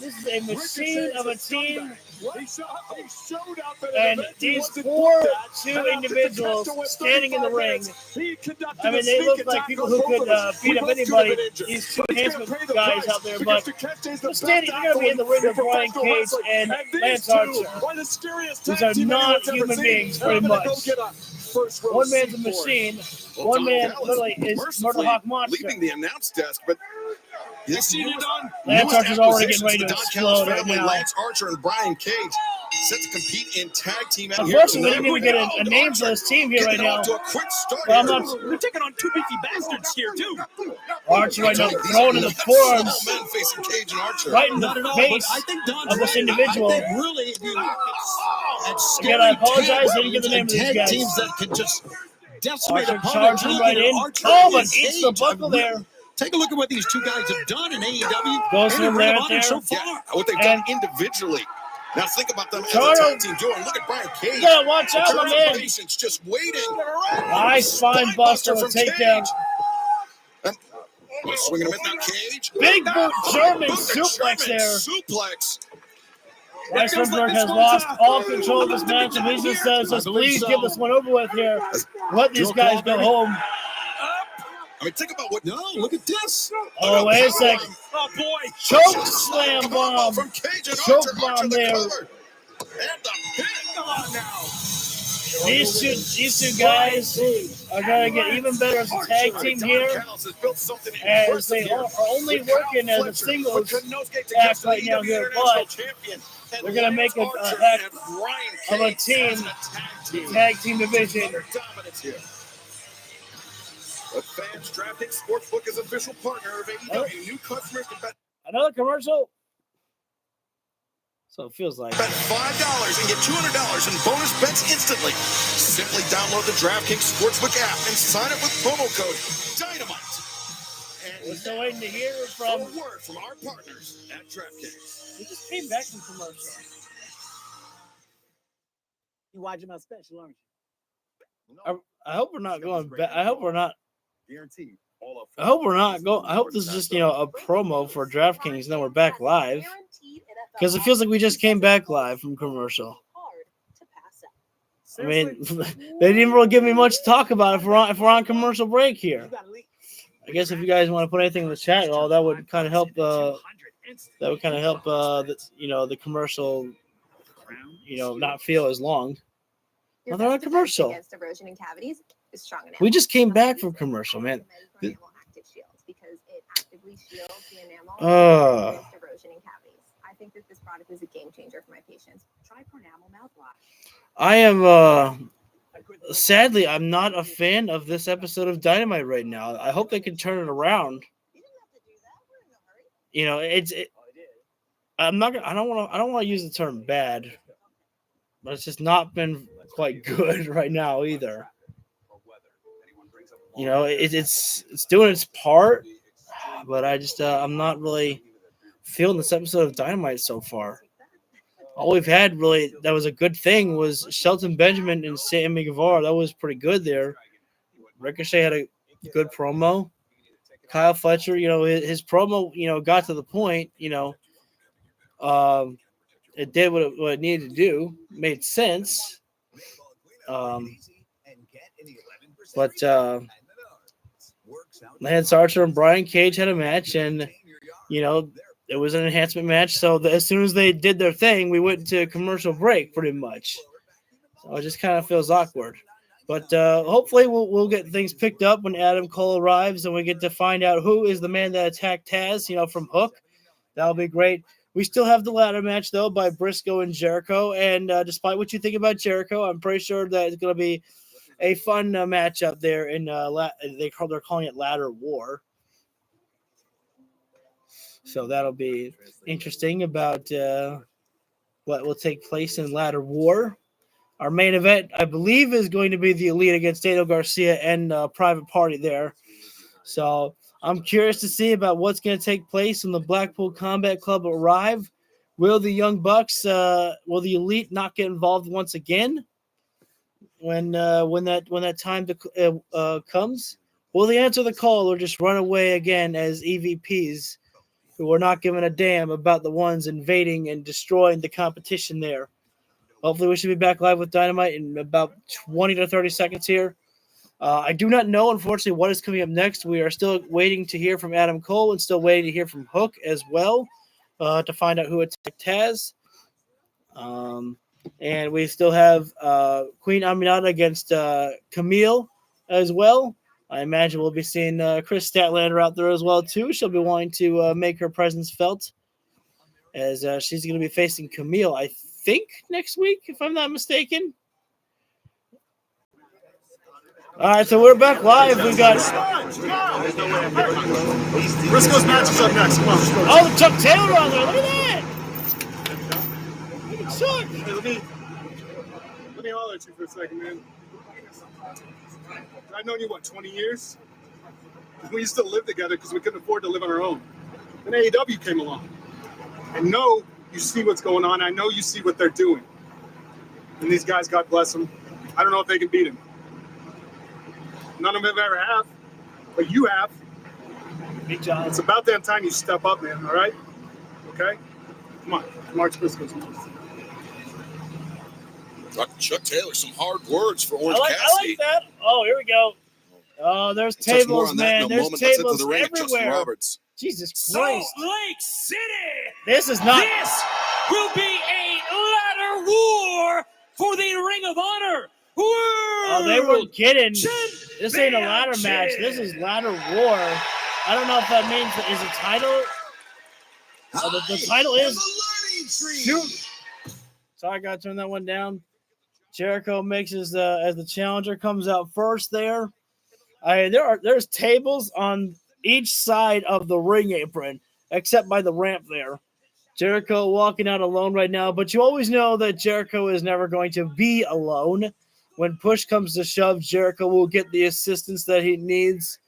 is a machine of a team. And these two individuals standing in the ring, I mean, they look like people who could beat up anybody. These two handsome guys out there, but they're standing, they're going to be in the ring with Brian Cage and Lance Archer. These are not human beings, pretty much. One man's a machine. One man literally is Murder Hawk Monster. Leaving the announce desk, but this Lance Archer's already getting ready to explode right now. Lance Archer and Brian Cage set to compete in tag team. Unfortunately, we didn't even get a name for this team here right now. But I'm not. We're taking on two beefy bastards here, too. Archer right now throwing in the forearms. Men facing Cage and Archer. Right in the face of this individual. Really, Again, I apologize. I didn't get the name of these guys. Teams that can just decimate Archer charging right in. Oh, but eats the buckle there. Take a look at what these two guys have done in AEW. Goes from there. So far. Yeah, what they've done individually. Now think about them as a tag team duo. Look at Brian Cage. You gotta watch out, my man. Patience, just waiting. Nice spine buster with takedown. Swinging him at that Cage. Big boot German suplex there. Suplex. Weissenberg has lost all control of this match, and he just says, please get this one over with here. Let these guys go home. I mean, think about what. No, look at this. Oh, wait a second. Oh, boy. Choke slam bomb. From Cage and Choke Archer, bomb there. And the pin. Come on now. These two guys are going to get even better as a tag team here, as they are only working as a singles act right now here, but they're going to make a heck of a team, tag team division. But fans, DraftKings Sportsbook is official partner of AEW. New customers can bet. Another commercial? So it feels like. Bet $5 and get $200 in bonus bets instantly. Simply download the DraftKings Sportsbook app and sign up with promo code Dynamite. And we're still waiting to hear from a word from our partners at DraftKings. We just came back from commercial. You watching my special, aren't you? I hope we're not going back. I hope we're not. Guaranteed. I hope we're not going. I hope this is just a promo for DraftKings. Then we're back live, because it feels like we just came back live from commercial. I mean, they didn't even really give me much to talk about if we're on commercial break here. I guess if you guys want to put anything in the chat, all that would kind of help. The commercial, not feel as long. Well, they're on commercial. Against erosion and cavities is strong enough. We just came back from commercial, man. Active shields because it actively shields the enamel against erosion and cavities. I think that this product is a game changer for my patients. Try Pronamel mouthwash. I am sadly, I'm not a fan of this episode of Dynamite right now. I hope they can turn it around. I'm not. I don't want to use the term bad, but it's just not been quite good right now either. It's doing its part, but I'm not really feeling this episode of Dynamite so far. All we've had really that was a good thing was Shelton Benjamin and Sammy Guevara. That was pretty good there. Ricochet had a good promo. Kyle Fletcher, his promo, got to the point, it did what it needed to do, made sense. But Lance Archer and Brian Cage had a match, and it was an enhancement match. So as soon as they did their thing, we went to commercial break, pretty much. So it just kind of feels awkward. But hopefully we'll get things picked up when Adam Cole arrives, and we get to find out who is the man that attacked Taz, from Hook. That'll be great. We still have the ladder match, though, by Briscoe and Jericho. And despite what you think about Jericho, I'm pretty sure that it's going to be a fun matchup there. They're calling it Ladder War. So that'll be interesting about what will take place in Ladder War. Our main event, I believe, is going to be the Elite against Daniel Garcia and Private Party there. So I'm curious to see about what's going to take place when the Blackpool Combat Club arrive. Will the Young Bucks, will the Elite not get involved once again when that time comes? Will they answer the call or just run away again as EVPs who are not giving a damn about the ones invading and destroying the competition there? Hopefully we should be back live with Dynamite in about 20 to 30 seconds here. I do not know, unfortunately, what is coming up next. We are still waiting to hear from Adam Cole and still waiting to hear from Hook as well to find out who attacked Taz. And we still have Queen Aminata against Camille as well. I imagine we'll be seeing Chris Statlander out there as well, too. She'll be wanting to make her presence felt as she's going to be facing Camille, I think, next week, if I'm not mistaken. All right, so we're back live. We got Briscoe's match is up next. Come on. Oh, Chuck Taylor on there. Look at that. Look at Chuck. Hey, let me holler at you for a second, man. I've known you, 20 years? We used to live together because we couldn't afford to live on our own. Then AEW came along. I know you see what's going on. I know you see what they're doing. And these guys, God bless them, I don't know if they can beat him. None of them ever have, but you have. Big job. It's about that time you step up, man, all right? Okay? Come on. March Briscoe's. Chuck Taylor, some hard words for Orange Cassidy. I like that. Oh, here we go. Oh, there's tables, man. There's tables the ring everywhere. Roberts. Jesus Christ. Salt Lake City. This is not. This will be a ladder war for the Ring of Honor. Oh, they were kidding. This ain't a ladder match. This is ladder war. I don't know if that means is a title. The title is. Shoot. Sorry, I got to turn that one down. Jericho makes his as the challenger comes out first there. There's tables on each side of the ring apron, except by the ramp there. Jericho walking out alone right now, but you always know that Jericho is never going to be alone. When push comes to shove, Jericho will get the assistance that he needs.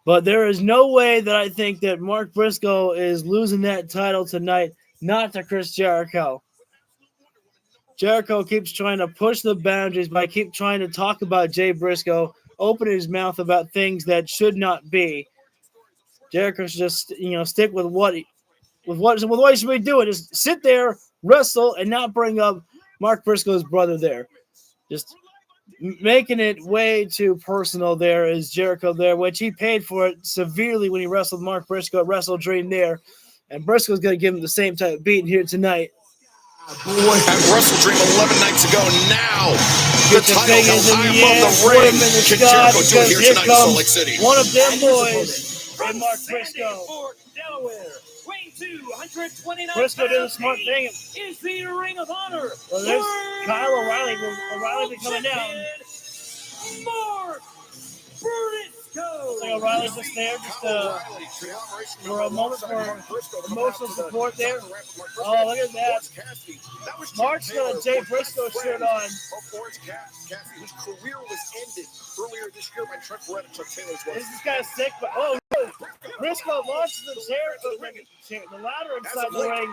But there is no way that I think that Mark Briscoe is losing that title tonight, not to Chris Jericho. Jericho keeps trying to push the boundaries by keep trying to talk about Jay Briscoe, open his mouth about things that should not be. Jericho should just, stick with what he should be doing. Just sit there, wrestle, and not bring up Mark Briscoe's brother there. Just making it way too personal there is Jericho there, which he paid for it severely when he wrestled Mark Briscoe at Wrestle Dream there. And Briscoe's going to give him the same type of beating here tonight. Boy, at Wrestle Dream 11 nights ago, now the title held high above the ring. Can Jericho do it here tonight in Salt Lake City? One of them boys, and Mark Briscoe. Delaware, weighing 229 Briscoe did a smart thing. Is the Ring of Honor. Well, there's Kyle O'Reilly. O'Reilly coming down. Mark Briscoe. O'Reilly's just there, for a moment for emotional support there. Oh, look at that. Mark's got a Jay Briscoe shirt on. Whose career was ended earlier this year by Trent Barrett and Chuck Taylor's wife. This is kind of sick, but Briscoe launches the chair, the ladder inside the ring.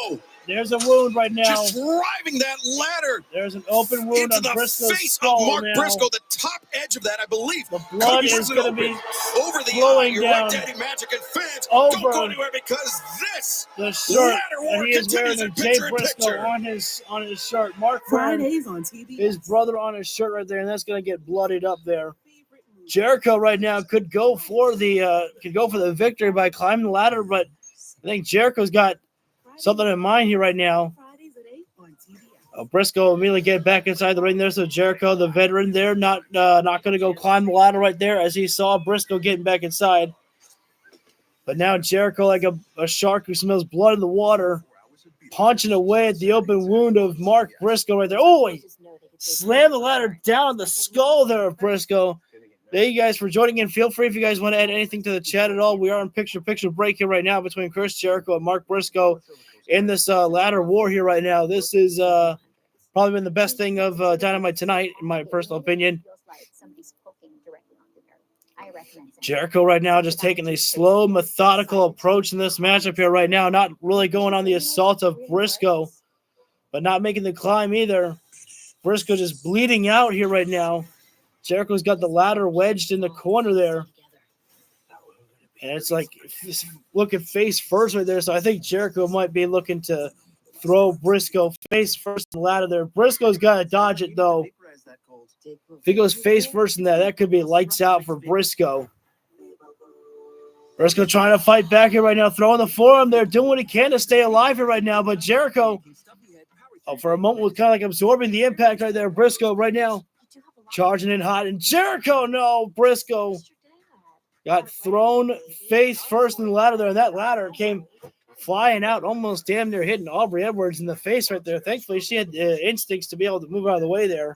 There's a wound right now. Just driving that ladder. There's an open wound into on the Briscoe's face skull of Mark now. Briscoe. The top edge of that, I believe. The blood is going to be over the flowing eye. You're down right, Daddy Magic and fans. over Don't go anywhere because this the shirt ladder war that he is wearing. continues in Jay picture in Briscoe picture. on his shirt. Mark wearing Fridays on TV. his brother on his shirt right there, and that's going to get bloodied up there. Jericho right now could go for the victory by climbing the ladder, but I think Jericho's got something in mind here right now. Briscoe immediately get back inside the ring there. So Jericho, the veteran there, not going to go climb the ladder right there as he saw Briscoe getting back inside. But now Jericho, like a shark who smells blood in the water, punching away at the open wound of Mark Briscoe right there. Oh, he slammed the ladder down on the skull there of Briscoe. Thank you guys for joining in. Feel free if you guys want to add anything to the chat at all. We are in picture break here right now between Chris Jericho and Mark Briscoe in this ladder war here right now. This is probably been the best thing of Dynamite tonight, in my personal opinion. Jericho right now just taking a slow, methodical approach in this matchup here right now. Not really going on the assault of Briscoe, but not making the climb either. Briscoe just bleeding out here right now. Jericho's got the ladder wedged in the corner there. And it's like looking face first right there. So I think Jericho might be looking to throw Briscoe face first in the ladder there. Briscoe's got to dodge it, though. If he goes face first in that could be lights out for Briscoe. Briscoe trying to fight back here right now, throwing the forearm there, doing what he can to stay alive here right now. But Jericho, for a moment, was kind of like absorbing the impact right there. Briscoe right now charging in hot. And Jericho, no, Briscoe got thrown face first in the ladder there. And that ladder came flying out, almost damn near hitting Aubrey Edwards in the face right there. Thankfully, she had instincts to be able to move out of the way there.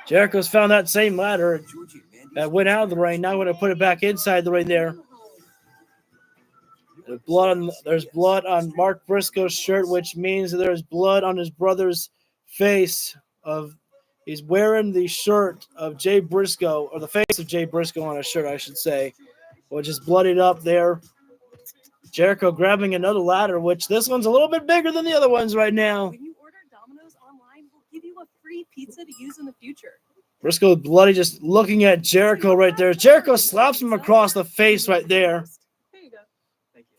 Jericho's found that same ladder that went out of the ring. Now going to put it back inside the ring there. There's blood on Mark Briscoe's shirt, which means that there's blood on his brother's face. He's wearing the shirt of Jay Briscoe, or the face of Jay Briscoe on his shirt, I should say, which is bloodied up there. Jericho grabbing another ladder, which this one's a little bit bigger than the other ones right now. When you order Domino's online, we'll give you a free pizza to use in the future. Briscoe bloody, just looking at Jericho right there. Jericho slaps him across the face right there. There you go.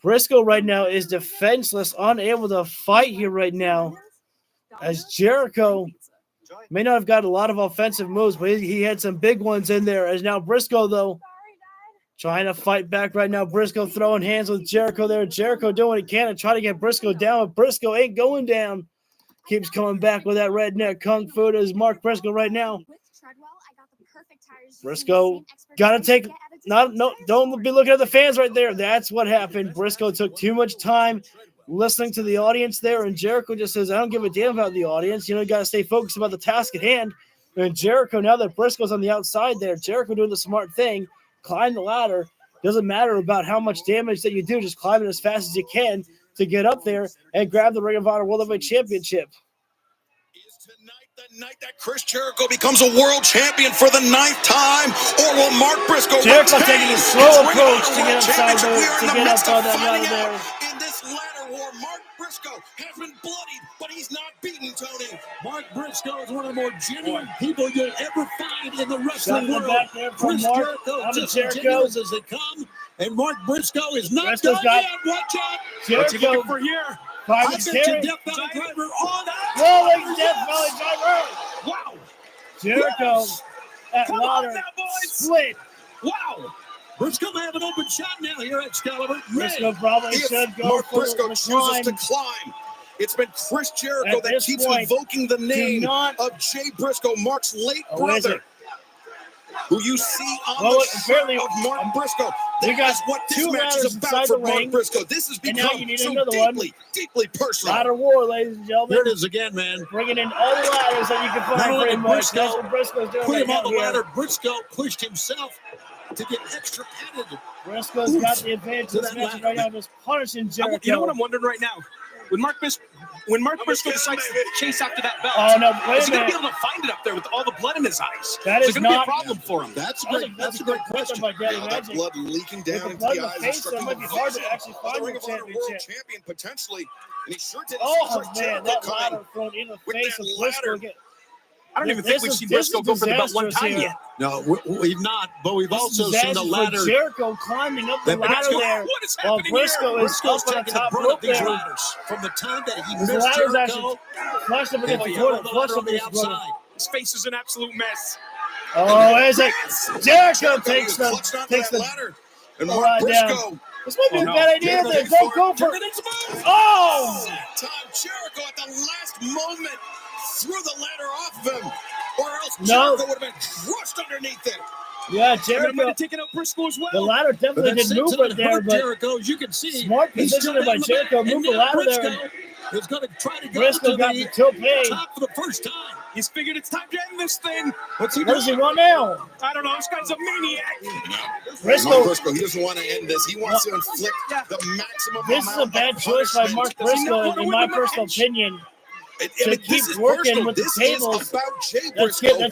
Briscoe right now is defenseless, unable to fight here right now. As Jericho may not have got a lot of offensive moves, but he had some big ones in there. As now Briscoe, though, trying to fight back right now. Briscoe throwing hands with Jericho there. Jericho doing what he can to try to get Briscoe down, but Briscoe ain't going down. Keeps coming back with that redneck kung fu as Mark Briscoe right now. Briscoe got to take don't be looking at the fans right there. That's what happened. Briscoe took too much time listening to the audience there, and Jericho just says, I don't give a damn about the audience. You got to stay focused about the task at hand. And Jericho, now that Briscoe's on the outside there, Jericho doing the smart thing, climb the ladder. Doesn't matter about how much damage that you do, just climb it as fast as you can to get up there and grab the Ring of Honor World Heavyweight Championship. The night that Chris Jericho becomes a world champion for the 9th time, or will Mark Briscoe Jericho taking a slow approach to get upside that ladder there. In this ladder war, Mark Briscoe has been bloodied, but he's not beaten, Tony. Mark Briscoe is one of the more genuine people you'll ever find in the wrestling world. Back there from Chris Mark, Jericho just continues as they come, and Mark Briscoe is not Briscoe's done got yet. Watch out! Jericho. What you looking for here? I bet you Death Valley Driver on rolling Death Valley Driver. Wow. Jericho Yes. at Come ladder on now, boys. split. Wow. Briscoe may have an open shot now here at Excalibur. Briscoe probably should go Mark for Briscoe the chooses to climb. climb. It's been Chris Jericho At that this keeps point, invoking the name not- of Jay Briscoe, Mark's late Oh, is brother, it? who you see on Well, the shirt apparently, of Mark Briscoe. we got That's what this two match ladders is about inside for the Mark ring, Briscoe. This has and now become you need so another one. deeply personal. Ladder war, ladies and gentlemen. There it is again, man. Bringing in all the ladders that you can Not find only pretty did much. That's Briscoe what Briscoe's doing put right him on now the here. ladder. Briscoe pushed himself to get extra padded. Briscoe's got the advantage in this match right now, just punishing Jericho. You know what I'm wondering right now? When Mark Briscoe decides to chase after that belt, Oh, no, wait is he a going to be minute. able to find it up there with all the blood in his eyes? That is is it going to be a not- problem for him? That's a great question by Daddy That Magic. blood leaking With down the into blood the in the eyes, face, so it instructing might be the hard to vision actually of find the the Ring of Honor World championship. Champion potentially, and he sure did. Oh, Chris man, Jericho that coming ladder thrown in the with face that of Briscoe. ladder. I don't even think we've This seen is Briscoe go for the belt one disastrous time here. yet. No, we've not, but we've This also is seen the disastrous ladder. for Jericho climbing up the That ladder Briscoe- there, What is while happening here? Briscoe is Briscoe's up on the taking the top brunt rope of these there. ladders from the time that he The missed ladder's Jericho. actually flushed up And against we the have corner. the Flushed ladder up on the against the corner. outside. His face is an absolute mess. Oh, is it? Jericho Jericho takes clutched onto the that ladder. And the Mark line down. Briscoe This might be a bad idea. There, don't go for it. Oh! That time Jericho at the last moment threw the ladder off of him, or else Jericho would have been crushed underneath it. Yeah, Jericho might have taken out Briscoe as well. The ladder definitely didn't move it there, but Jericho, as you can see, smart positioning by Jericho. Move the ladder there. He's going to try to go Briscoe to got the tope. top for the first time. He's figured it's time to end this thing. What does he want now? I don't know. This guy's a maniac. Briscoe, he doesn't want to end this. He wants to inflict the maximum. This is a bad choice by Mark Briscoe, in my personal opinion. To keep working with the tables. That's giving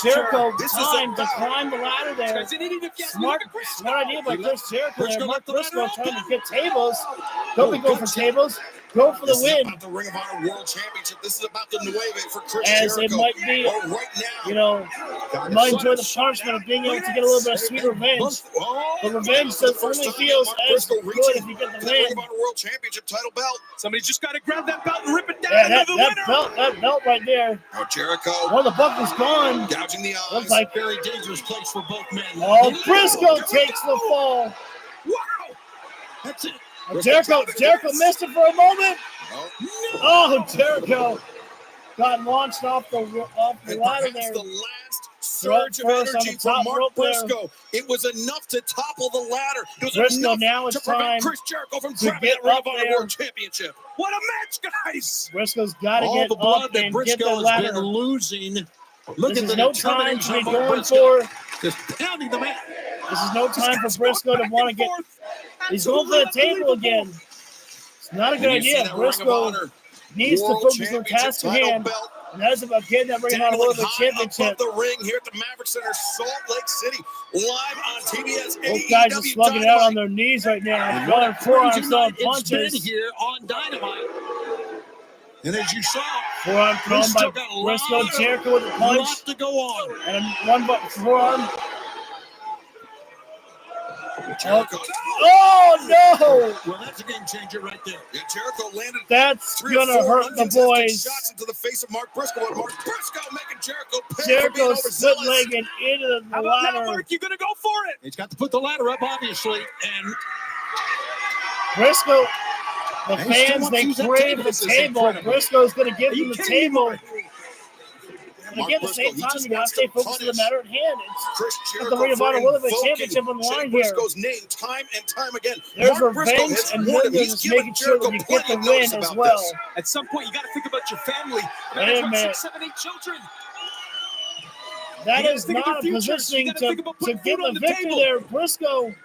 Jericho time to climb the ladder there. Smart idea by Chris Jericho there. Mark Briscoe trying to get tables. Don't be going for tables. Go for the win. About the Ring of Honor World Championship. This is about the Nueve for Chris As Jericho. it might be, you might enjoy the punishment of being able to get a little bit of sweet revenge. The revenge only feels as good if you get the win. Ring of Honor World Championship title belt. Somebody's just got to grab that belt and rip it down. Yeah, that belt right there. Now Jericho. Well, the buckle's gone. Gouging the eyes. Looks like very dangerous place for both men. Oh, Briscoe takes the fall. Wow. That's it. Jericho missed it for a moment. Oh, Jericho got launched off the ladder there. The last surge of energy from Mark Briscoe. It was enough to topple the ladder. It was Briscoe, enough now it's to prevent time Chris Jericho from to grabbing get that Ring up of Honor there. World Championship. What a match, guys! Briscoe's got to All get the blood up that and get the Briscoe has ladder. been losing. Look This at is the no time to be determination of going Briscoe. for. Just pounding the man. This is no time for Briscoe to want to get. He's going for the table again. It's not a good idea. Briscoe needs to focus on the task at hand. And that is about getting that Ring of Honor World Championship. The ring here at the Maverick Center, Salt Lake City, live on TBS. Both guys are slugging out on their knees right now. Throwing forearms, throwing It's been punches. here on Dynamite. And as you saw, Forearm thrown by Briscoe. Jericho with a punch. lot to go on. And one forearm. Oh, no! Well, that's a game changer right there. Yeah, Jericho landed. That's 3 or going to 4 hurt the uncontested boys. shots into the face of Mark Briscoe. And Mark Briscoe making Jericho pay for being Jericho overzealous. split-legged into the How about now, ladder. Mark? You're going to go for it. He's got to put the ladder up, obviously. And Briscoe, the And he still fans, wants they to use that crave table. the This is table. incredible. Briscoe's going to give Are them you the kidding me, table. Mark? And again, at the same Briscoe, he time, just you got to wants stay to focused on the punish matter at hand. Chris It's Jericho the Ring of for Honor World invoking Championship on the Jay line here. Briscoe's name time and time again. There's Mark Briscoe revenge has and warned him. then He's there's given making sure Jericho that you get the plenty of notice win as about well. this. At some point, you got to think about your family. Wait a minute. 6, 7, 8 children. That You is gotta think of not a your future. positioning You gotta think to about putting get food the on the victory table. there. Briscoe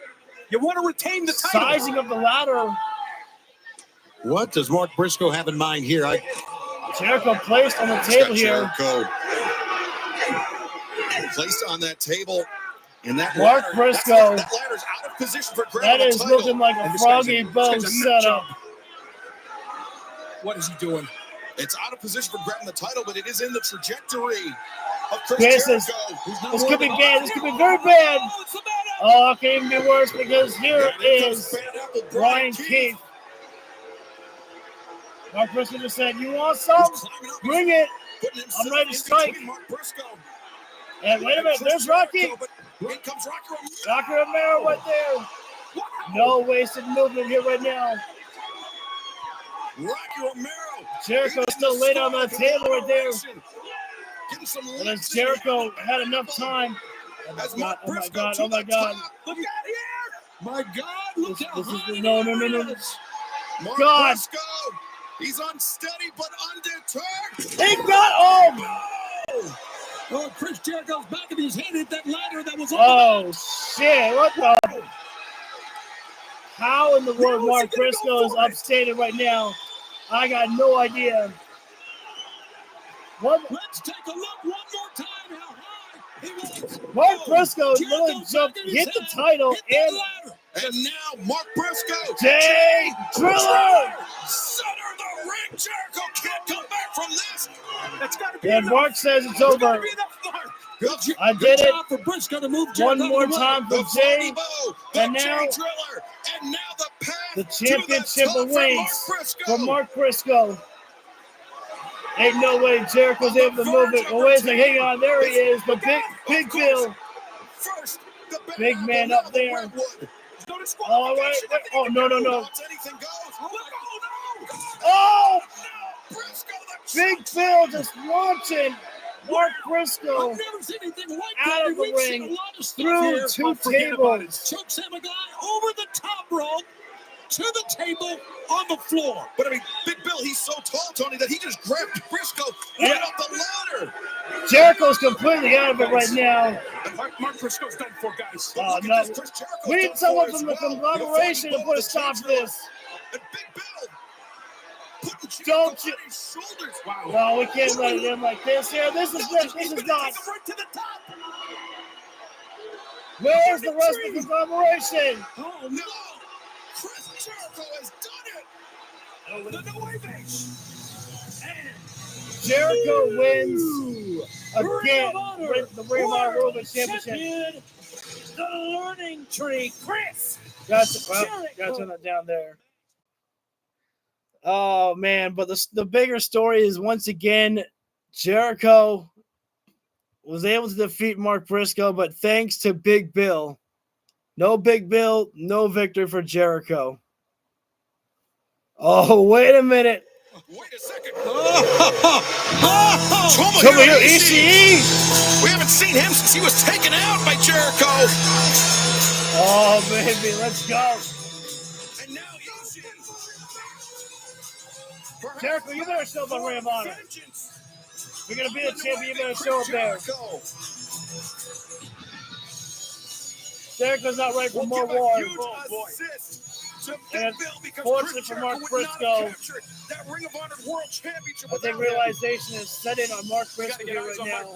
You want to retain the title. sizing of the ladder. What does Mark Briscoe have in mind here? Jericho placed on the He's table got here. Jericho placed on that table. And that Mark ladder, Briscoe. that ladder's out of position for That grabbing is the title. looking like a And this Froggy guy's Bow a nut setup. job. What is he doing? It's out of position for grabbing the title, but it is in the trajectory of Chris This is Jericho. this could be bad. This could be very bad. Oh, it can even be worse because here is Brian Keith. Mark Briscoe just said, "You want some? Bring it. I'm ready to strike." And wait a minute, there's Rocky. In comes Rocky Romero. Rocky Romero right there. No wasted movement here right now. Rocky Romero. Jericho still laid on that table right there. Getting some And as Jericho had enough time. Oh my God, oh my God, oh my God. Look out here! My God, look how This is high no. it is. Mark God. Briscoe. He's unsteady but undeterred. He got Oh, Chris Jericho's back of his head hit that ladder that was on Oh shit, what the? How in the world Mark Briscoe is upstated right now? I got no idea. What? Let's take a look one more time how high he was. Mark Briscoe literally jumped, hit the title, and And now Mark Briscoe. Jay Driller. Center of the ring. Jericho can't come back from this. That's got to be And Mark says it's over. I did it. For Briscoe to move One Jericho more to the time for The Jay. Funny Bow, And the now Jay Driller, and now the path the to championship the top for awaits Mark Briscoe. for Mark Briscoe. Ain't no way Jericho's able to move it. Oh, wait a second, hang on, there he is. The big Bill. First, the Big man up there. Oh, wait. Oh, no. Anything goes. Oh! Big Bill just launching Mark Briscoe I've never seen anything like out that. of the We've seen ring a lot of stuff through here, two but forget about it. tables. Chokes him a guy over the top rope to the table on the floor. But I mean, Big Bill, he's so tall, Tony, that he just grabbed Briscoe right up the ladder. Jericho's completely out of it right now. Mark Briscoe's done for, guys. Oh, no. We need someone from the conglomeration to put a stop to this. Don't you? Wow. No, we can't let it in like this here. This is not. Where's the rest of the conglomeration? Oh, no. Chris Jericho has done it. Over the no-way base. And Jericho wins again. The Ring of Honor World Championship. The learning tree, Chris. Gotta turn that down there. Oh man, but the bigger story is once again Jericho was able to defeat Mark Briscoe, but thanks to Big Bill. No Big Bill, no victory for Jericho. Oh, wait a minute. Wait a second. Tomohiro Ishii. We haven't seen him since he was taken out by Jericho. Oh, baby, let's go. And now Ishii. Jericho, you better show up on Ring of Honor. You're going to be the champion, you better show up there. Jericho's not ready for more war. And fortunately for Mark Briscoe, that Ring of Honor World Championship. I think realization is setting on Mark Briscoe here right now.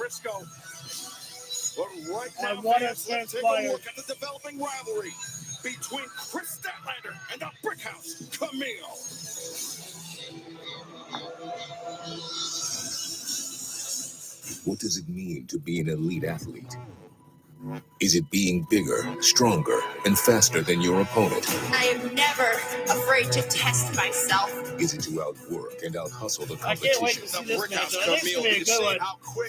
But right I now, want to fans, let's take a transpire. look at the developing rivalry between Chris Statlander and the Brickhouse, Camille. What does it mean to be an elite athlete? Is it being bigger, stronger, and faster than your opponent? I am never afraid to test myself. Is it to outwork and out-hustle the I can't wait competition? to see this match. I think it's going to be a good one.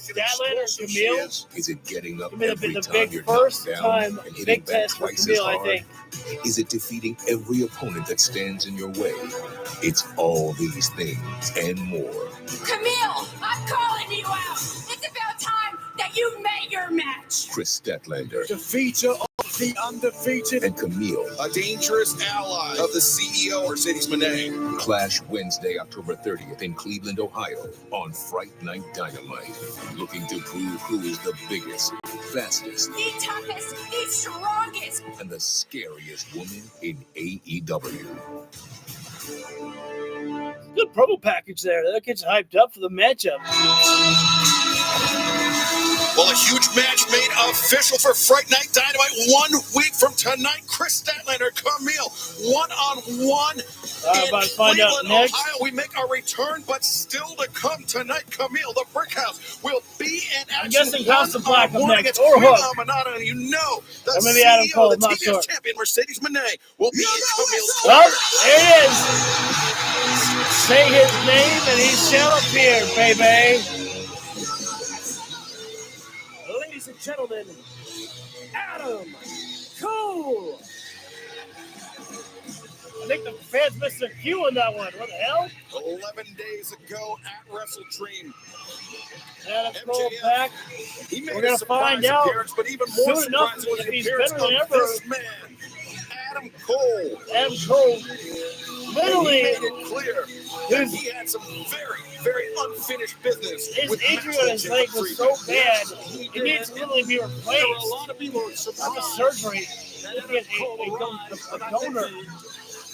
Statlander and Camille. Is it getting up It's going to every be the time big you're first knocked time down and hitting big back test for twice as Camille, I hard? think. Is it defeating every opponent that stands in your way? It's all these things and more. Camille, I'm calling you out. It's about time that you made your match. Chris Statlander. Defeater of the undefeated. And Camille. A dangerous ally of the CEO, Mercedes Moné. Clash Wednesday, October 30th in Cleveland, Ohio on Fright Night Dynamite. Looking to prove who is the biggest, fastest, The toughest, the strongest. and the scariest woman in AEW. Good promo package there. That gets hyped up for the matchup. Well, a huge match made official for Fright Night Dynamite 1 week from tonight. Chris Statlander, Camille, one-on-one in About to find out Cleveland, next. Ohio. We make our return, but still to come tonight. Camille, the Brickhouse, will be in action. I'm guessing House of Black up one-on-one next, against or Queen Hook. Amanada, and you know the Or maybe Adam CEO, Cole, the I'm not TBS sure. champion, Mercedes Moné, will be in Camille's Well, there he is. Say his name and he shall appear, baby. Ladies and gentlemen, Adam Cole. I think the fans missed a cue on that one. What the hell? 11 days ago at Wrestle Dream. Adam Cole back. He made We're a going to surprise find out appearance, but even more soon enough surprising was if the he's appearance better than of ever. this man, Adam Cole. Adam Cole. Literally. He made it clear that he had some very, very unfinished business. His with injury Maxwell on his leg was so Freeman. bad, it needs to literally be replaced. There were a lot of people Not the surprised surgery. that Just Adam get Cole a arrived. donor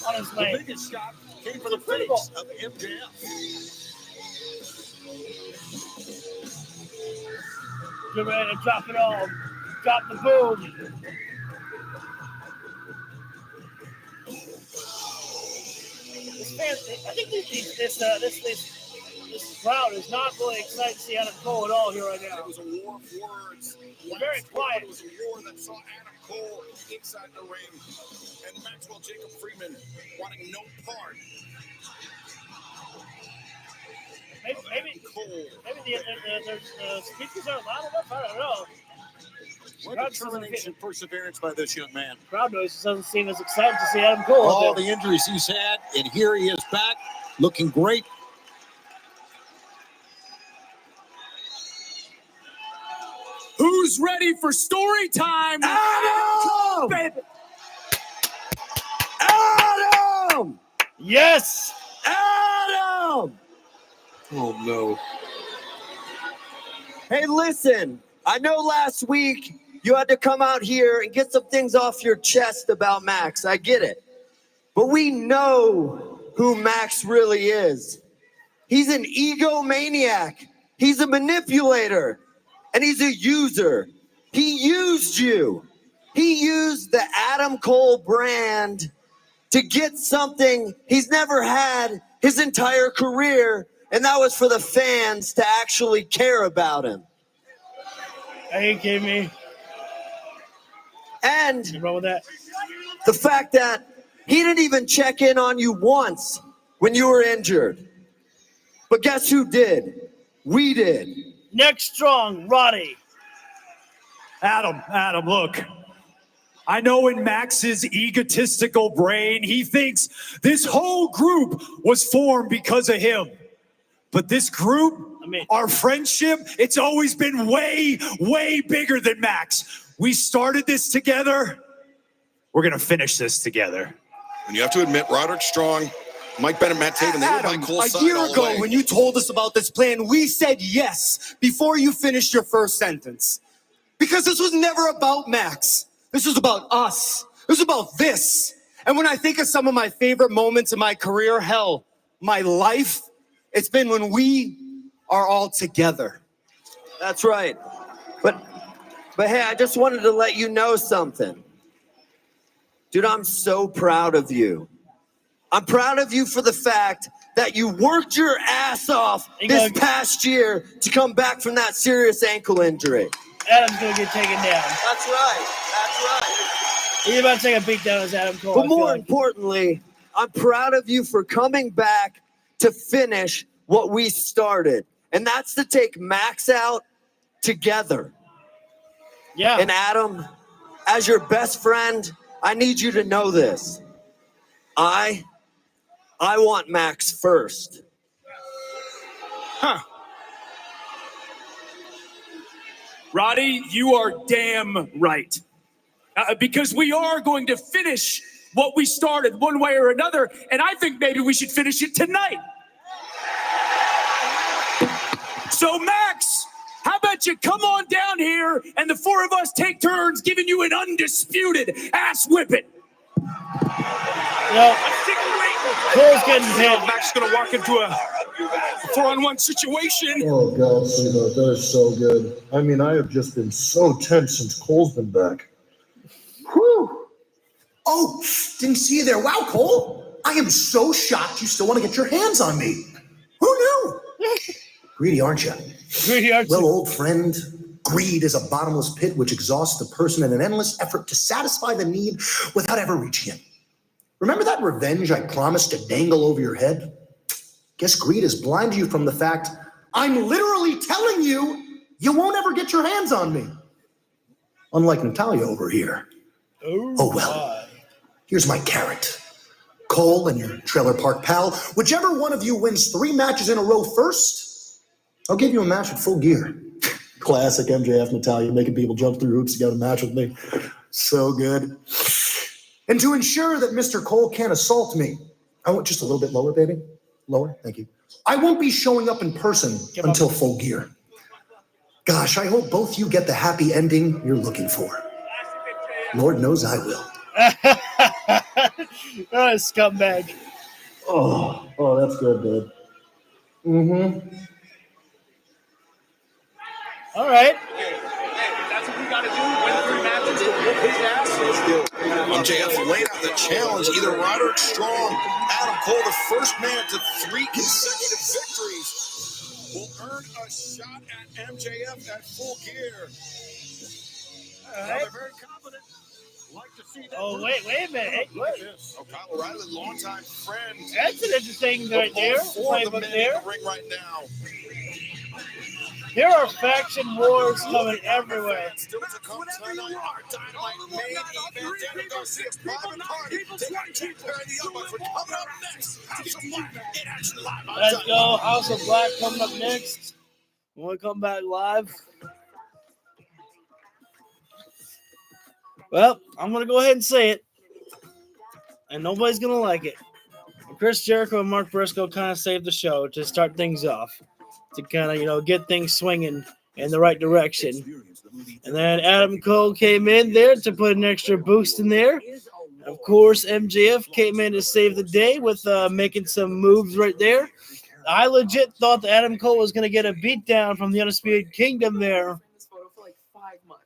on his The leg. biggest shock came from the Incredible. face of MJF. Get ready to drop it all. Drop the boom. I think this crowd is not really excited to see Adam Cole at all here right now. It was a war of words. They're very quiet. It was a war that saw Adam Cole inside the ring and Maxwell Jacob Freeman wanting no part. Maybe the speakers aren't loud enough. I don't know. What determination and perseverance by this young man. Crowd noise doesn't seem as excited to see Adam Cole. All the injuries he's had, and here he is back, looking great. Who's ready for story time? Adam! Baby. Adam! Yes! Adam! Oh, no. Hey, listen, I know last week you had to come out here and get some things off your chest about Max. I get it. But we know who Max really is. He's an egomaniac. He's a manipulator. And he's a user. He used you. He used the Adam Cole brand to get something he's never had his entire career, and that was for the fans to actually care about him. Are you kidding me? And what's wrong with that? The fact that he didn't even check in on you once when you were injured. But guess who did? We did. Next strong, Roddy. Adam, look. I know in Max's egotistical brain, he thinks this whole group was formed because of him. But this group, our friendship, it's always been way, way bigger than Max. We started this together. We're going to finish this together. And you have to admit, Roderick Strong, Mike Bennett, Matt Taven, they were by Cole's side all the way. A year ago, when you told us about this plan, we said yes before you finished your first sentence. Because this was never about Max. This was about us. This was about this. And when I think of some of my favorite moments in my career, hell, my life, it's been when we are all together. That's right. But hey, I just wanted to let you know something. Dude, I'm so proud of you. I'm proud of you for the fact that you worked your ass off this past year to come back from that serious ankle injury. Adam's going to get taken down. That's right. That's right. He's about to take a beat down as Adam Cole. But more importantly, I'm proud of you for coming back to finish what we started. And that's to take Max out together. Yeah. And Adam, as your best friend, I need you to know this. I want Max first. Huh. Roddy, you are damn right. Because we are going to finish what we started one way or another, and I think maybe we should finish it tonight. So, Max, how about you come on down here and the four of us take turns giving you an undisputed ass whipping? Well, Cole's getting hit. Max is going to walk into a 4-on-1 situation. Oh, God, sweetheart, that is so good. I mean, I have just been so tense since Cole's been back. Whew. Oh, didn't see you there. Wow, Cole. I am so shocked you still want to get your hands on me. Who knew? Greedy, aren't you? Greedy, aren't you? Well, old friend, greed is a bottomless pit which exhausts the person in an endless effort to satisfy the need without ever reaching it. Remember that revenge I promised to dangle over your head? Guess greed has blinded you from the fact I'm literally telling you you won't ever get your hands on me. Unlike Natalia over here. Oh well, here's my carrot. Cole and your trailer park pal, whichever one of you wins 3 matches in a row first, I'll give you a match with Full Gear. Classic MJF Natalia, making people jump through hoops to get a match with me. So good. And to ensure that Mr. Cole can't assault me, I want just a little bit lower, baby. Lower, thank you. I won't be showing up in person until Full Gear. Gosh, I hope both you get the happy ending you're looking for. Lord knows I will. Oh, scumbag. Oh, that's good, dude. Mm-hmm. All right. That's what we got to do. Win 3 matches to whoop his ass. MJF laid out the challenge. Either Roderick Strong, Adam Cole, the first man to 3 consecutive victories, will earn a shot at MJF at Full Gear. All right. They're very confident. Like to see that. Oh, wait a minute. Hey, what? Oh, Kyle O'Reilly, longtime friend. That's an interesting right there. Four of the men in the ring right now. There are faction wars coming everywhere. Still to come tonight, our Dynamite main event. Daniel Garcia, private party. Taking on Jack Perry and the Young Bucks. We're coming up next. House of Black in action live on Let's Dynamite. go. House of Black coming up next. When we come back live. Well, I'm going to go ahead and say it. And nobody's going to like it. Chris Jericho and Mark Briscoe kind of saved the show to start things off. To kind of, get things swinging in the right direction. And then Adam Cole came in there to put an extra boost in there. Of course, MJF came in to save the day with making some moves right there. I legit thought that Adam Cole was going to get a beatdown from the Undisputed Kingdom there.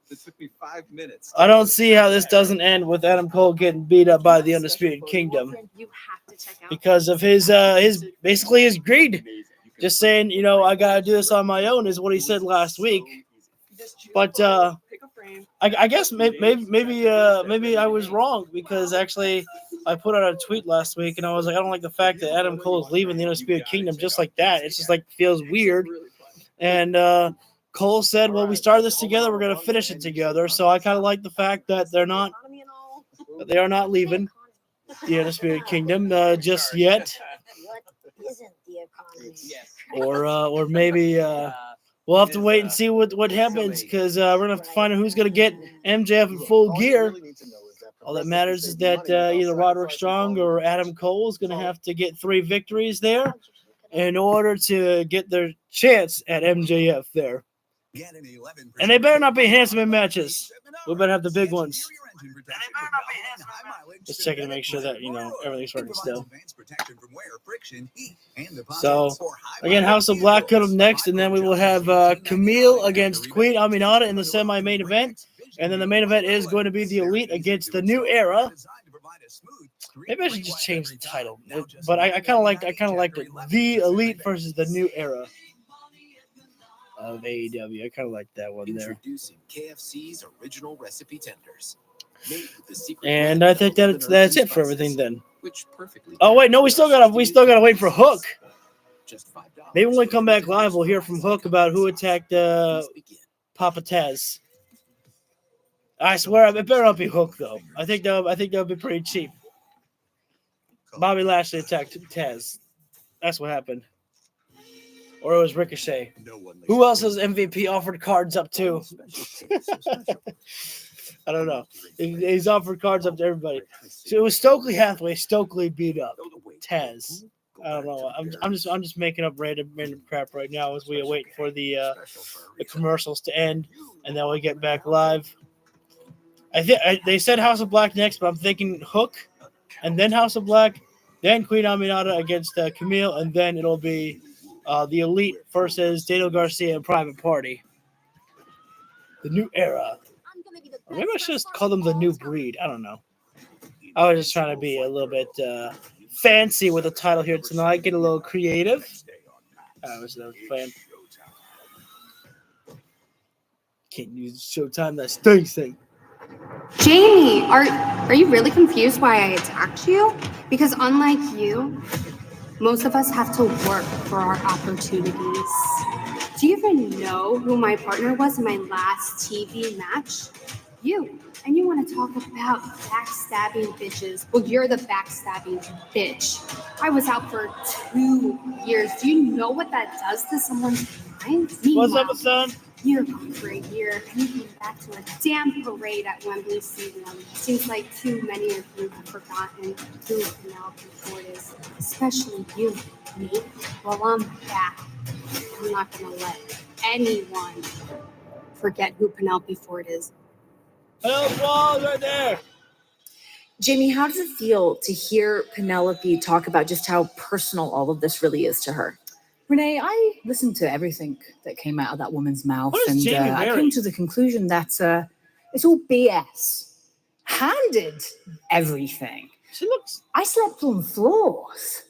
It took me 5 minutes. I don't see how this doesn't end with Adam Cole getting beat up by the Undisputed Kingdom because of his basically his greed. Just saying, I gotta do this on my own is what he said last week. But I guess maybe I was wrong because actually I put out a tweet last week and I was like, I don't like the fact that Adam Cole is leaving the Undisputed Kingdom just like that. It's just like feels weird. And Cole said, well, we started this together, we're gonna finish it together. So I kind of like the fact that they are not leaving the Undisputed Kingdom just yet. Isn't the economy? Or maybe we'll have to wait and see what happens because we're gonna have to find out who's gonna get MJF in full gear. All that matters is that either Roderick Strong or Adam Cole is gonna have to get 3 victories there in order to get their chance at MJF there. And they better not be handsome in matches. We better have the big ones. Just checking to make sure that everything's working still. So again, House of Black coming up next, and then we will have Camille against Queen Aminata in the semi-main event, and then the main event is going to be the Elite against the New Era. Maybe I should just change the title, but I kind of liked it. The Elite versus the New Era of AEW. I kind of like that one there. Introducing KFC's original recipe tenders. And I think that's it for everything then. Oh wait, no, we still gotta wait for Hook. Maybe when we come back live, we'll hear from Hook about who attacked Papa Taz. I swear, it better not be Hook though. I think that would be pretty cheap. Bobby Lashley attacked Taz. That's what happened. Or it was Ricochet. Who else has MVP offered cards up to? I don't know. He's offered cards up to everybody. So it was Stokely Hathaway. Stokely beat up Taz. I don't know. I'm just making up random crap right now as we await for the commercials to end, and then we get back live. They said House of Black next, but I'm thinking Hook, and then House of Black, then Queen Aminata against Camille, and then it'll be the Elite versus Daniel Garcia and Private Party. The New Era. Or maybe I should just call them the New Breed. I don't know. I was just trying to be a little bit fancy with the title here tonight. Get a little creative. I was a fan. Can't use Showtime. That stinks thing. Jamie, are you really confused why I attacked you? Because unlike you, most of us have to work for our opportunities. Do you even know who my partner was in my last TV match? You. And you want to talk about backstabbing bitches. Well, you're the backstabbing bitch. I was out for 2 years. Do you know what that does to someone's mind? What's up, son? You're gone for a year, and you came back to a damn parade at Wembley Stadium. Seems like too many of you have forgotten who Penelope Ford is, especially you, me. Well, I'm back. I'm not going to let anyone forget who Penelope Ford is. Help Wall right there. Jamie, how does it feel to hear Penelope talk about just how personal all of this really is to her? Renee, I listened to everything that came out of that woman's mouth, and I came to the conclusion that it's all BS. Handed everything. I slept on floors.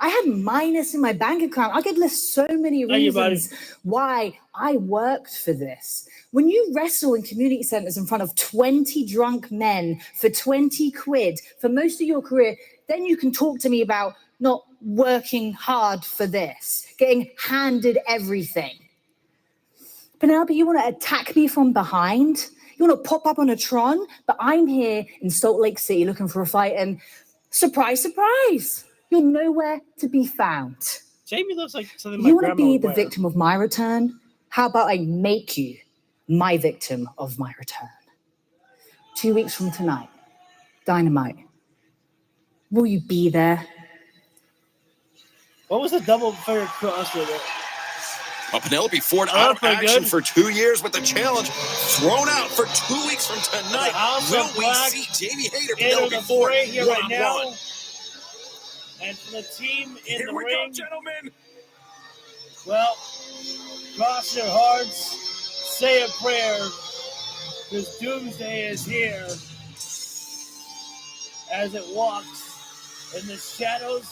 I had minus in my bank account. I could list so many reasons why I worked for this. When you wrestle in community centers in front of 20 drunk men for 20 quid for most of your career, then you can talk to me about not working hard for this, getting handed everything. Penelope, you want to attack me from behind? You want to pop up on a Tron? But I'm here in Salt Lake City looking for a fight, and surprise, surprise, you're nowhere to be found. Jamie looks like something my You want to grandma be would the wear. victim of my return? How about I make you my victim of my return? 2 weeks from tonight, Dynamite. Will you be there? What was the double figure crossover there? Penelope Ford Oh, out of pretty action good. for 2 years, but the challenge thrown out for 2 weeks from tonight. House Will of we Black see Jamie Hayter, Enter Penelope the Ford fray here right now. one-on-one? And for the team in Here the we ring, go, gentlemen. well, cross your hearts, say a prayer, because Doomsday is here as it walks in the shadows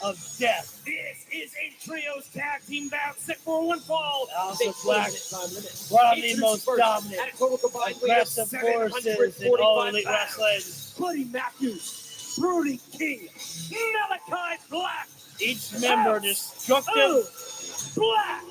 of death. This is a trios tag team bout set for one fall. House of Black, one of the most dominant, aggressive forces in all elite wrestling. Buddy Matthews, Brody King, Malachi Black. Each member destructive Black.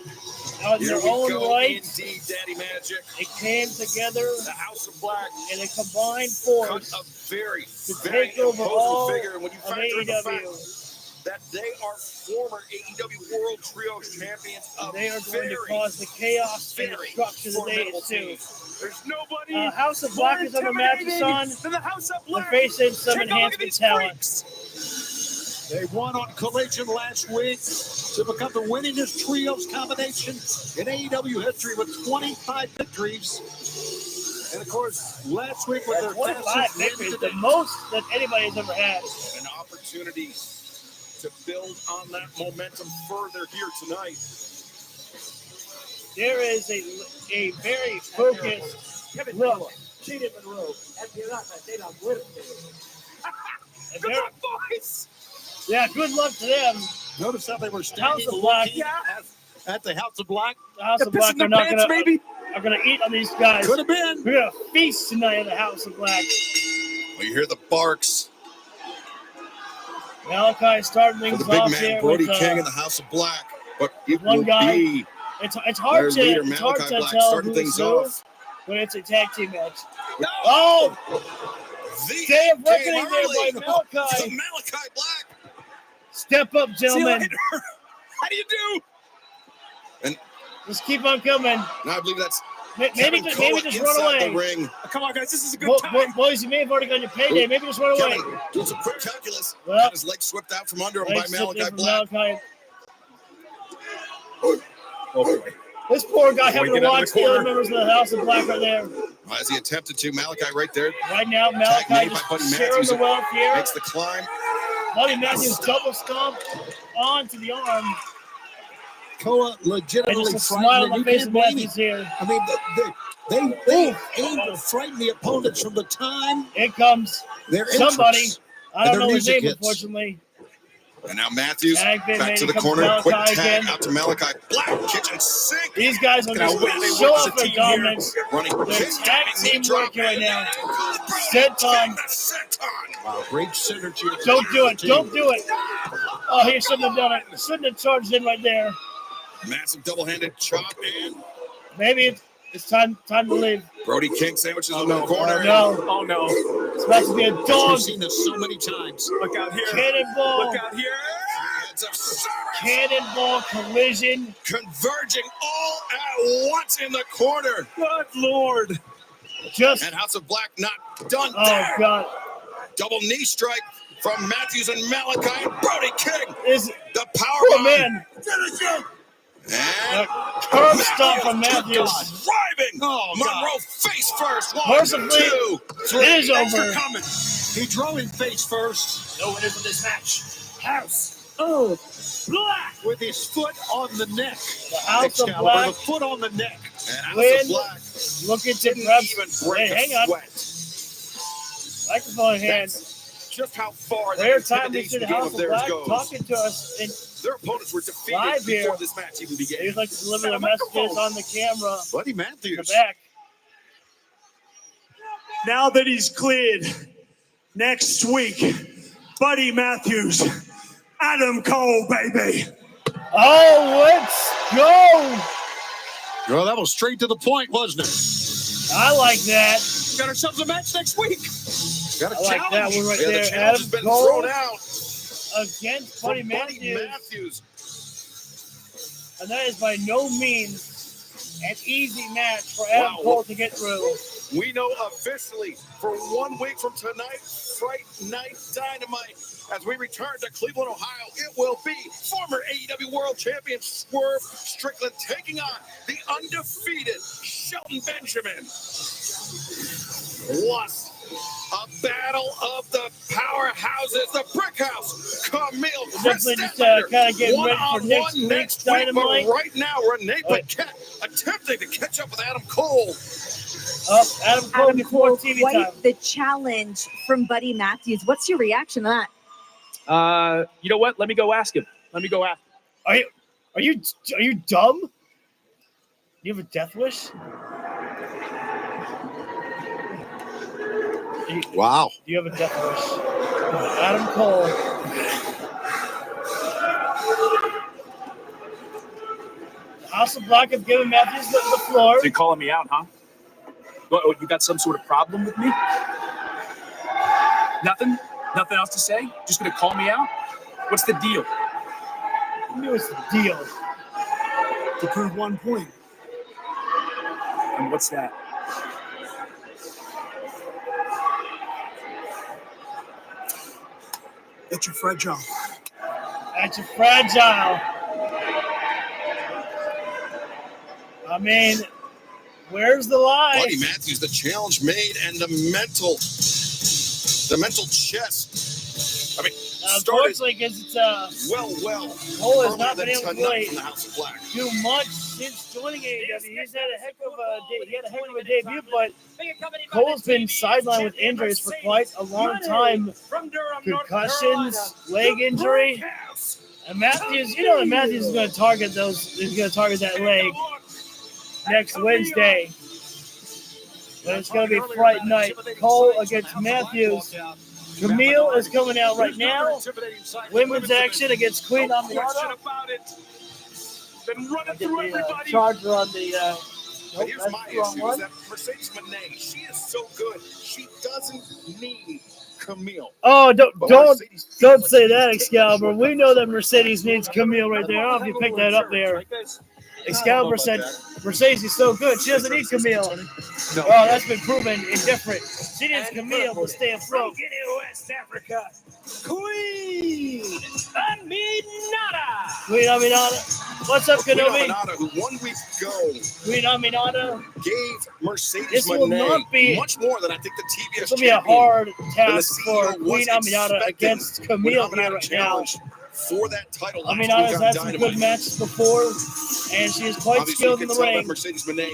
on Here their we own go, right. indeed, Daddy Magic. It came together The House of Black in a combined cut force a very, to very take over all imposing figure. And when you of factor in the fact AEW. that they are former AEW World Trios champions, They are going to cause the chaos and destruction that they ensue. There's nobody. House of Black is on the match, son. than the House of They're Black. facing some Take a look at enhancement these talent. freaks. They won on Collision last week to become the winningest trios combination in AEW history with 25 victories. And of course, last week with their 25 fastest win victories, today. the most that anybody's ever had. an opportunity to build on that momentum further here tonight. There is a very focused look. Cheated Monroe. Good luck, boys. Yeah, good luck to them. Notice how they were House standing of Black. looking at the House of Black. The House of Black are not gonna eat on these guys. Could have been. We're gonna feast tonight in the House of Black. Well, you hear the barks Malachi starting for things the big off man, here Brody with King in the House of Black. But it one will guy. be It's their hard leader, to Malachi Black, tell starting who's things who off. when it's a tag team match. No! Oh, The day of reckoning came there early. by Malachi. Malachi Black. Step up, gentlemen. How do you do? And Just keep on coming. now I believe that's Maybe Kevin just Koa run inside the away. ring. Come on, guys. This is a good time. Boys, you may have already got your payday. Maybe just run away. Kevin doing some quick calculus. Well, Got his leg swept out from under him by Legs slipped in Malachi from Black. Malachi. Oh, boy. This poor guy Boy, having get to out of watch the the other corner. members of the House of Black right there. Well, as he attempted to, Malachi right there. Right now, Tag Malachi made by just Buddy sharing Matthews. the wealth here. Makes the climb. Buddy Matthews double stomp onto the arm. Koa And legitimately just a smile on frightened. the You face can't of blame Matthews him. here. I mean, they aim to frighten the opponents from the time It comes their somebody. entrance I and don't their know his music name, hits. unfortunately. And now Matthews Tag been back made. to Here the comes corner. Malachi Quick tag again. out to Malachi Black. Kitchen sink. These guys will Now, just when they show work off as a their team here, dominance. running They're kick, tag knee team drop, work here right and now. down goes Brody Senton. King, the senton. Wow, great synergy. Don't do it. Don't do it. Oh, he shouldn't have done it. Shouldn't have charged in right there. Massive double-handed chop and Maybe it's time to leave. Brody King sandwiches in the corner. Oh, no. It's about to be a dog. We've seen this so many times. Look out here. Cannonball. Look out here. Heads of service. Cannonball collision. Converging all at once in the corner. Good Lord. Just. And House of Black not done Oh, there. God. Double knee strike from Matthews and Malachi. And Brody King. Is the power oh, man. And curb stomp from Matthews. Driving. Oh, Monroe face first. 1, Mercifully, 2, 3. it is Thanks over. for coming. He drove him face first. No winners in this match. House of Black. With his foot on the neck. The House of Excalibur, Black. the foot on the neck. And House Win. of Black Looking to didn't grab. even break Hey, hang a on. sweat. Microphone in hand. That's just how far that Rare time we see intimidation the game House of of theirs Black goes. talking to us. And Their opponents were defeated Live here. before this match even began. they'd like to deliver their messages on the camera. Buddy In the Matthews. back. Now that he's cleared, next week, Buddy Matthews, Adam Cole, baby. Oh, let's go. Well, that was straight to the point, wasn't it? I like that. We got ourselves a match next week. Got a I like challenge. that one right Yeah, there. the challenge has been thrown out against Buddy Matthews. Matthews. And that is by no means an easy match for Adam Cole to get through. We know officially for 1 week from tonight, Fright Night Dynamite, as we return to Cleveland, Ohio, it will be former AEW World Champion Swerve Strickland taking on the undefeated Shelton Benjamin. Plus, a battle of the powerhouses, the Brick House, Camille, Chris Definitely just Statlander, kind of getting ready for next one-on-one week's week, Dynamite. but right now, Renee Paquette attempting to catch up with Adam Cole. Adam Cole before TV quite time. the challenge from Buddy Matthews. What's your reaction to that? You know what? Let me go ask him. Let me go ask him. Are you dumb? Do you have a death wish? Wow. Do you have a death wish? Adam Cole. House of Black have given Matthews the floor. So you're calling me out, huh? What, you got some sort of problem with me? Nothing? Nothing else to say? Just gonna call me out? What's the deal? What's the deal? To prove 1 point. And what's that? That you're fragile. That's a fragile. I mean, where's the lie? Buddy Matthews, the challenge made, and the mental chess. I mean, started unfortunately, because it's well. Cole has earlier not been than able to tonight play from the House of Black. too much since joining AEW. He's had a heck of a debut, but Cole's been sidelined with injuries for quite a long time. Concussions, leg injury, and Matthews. You know that Matthews is going to target those. He's going to target that leg next Wednesday. But it's going to be Fright Night. Cole against Matthews. Camille is coming out right now. Women's action against Queen Aminata. Been running Get through the everybody. charger on the. But here's my that's the wrong issue: one. is that Mercedes Moné, she is so good, she doesn't need Camille. Oh, don't say that, Excalibur. We know that Mercedes needs Camille right there. I don't know if you picked that up there. Excalibur said Mercedes is so good, she doesn't need Camille. No. Oh, that's been proven indifferent. She needs Camille to stay afloat. Guinea, West Africa, Queen Aminata. Queen Aminata. What's up, Queen Kenobi? Aminata, who 1 week ago Queen Aminata. gave Mercedes This will not Moné be much more than I think the TBS This will be a champion hard than the task CEO for was Queen Aminata expecting against when Camille Aminata here right now. challenged for that title last week Aminata's on had some Dynamite. good matches before, and she is quite Obviously, skilled you in the can tell that ring. Mercedes Moné I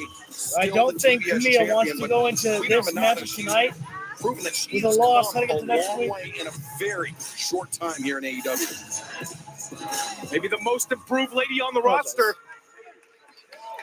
still don't the think TBS Camille champion, wants to but go into Queen this Aminata, match she's tonight proven that she's with a loss come heading into a next long week. way in a very short time here in AEW. Maybe the most improved lady on the roster.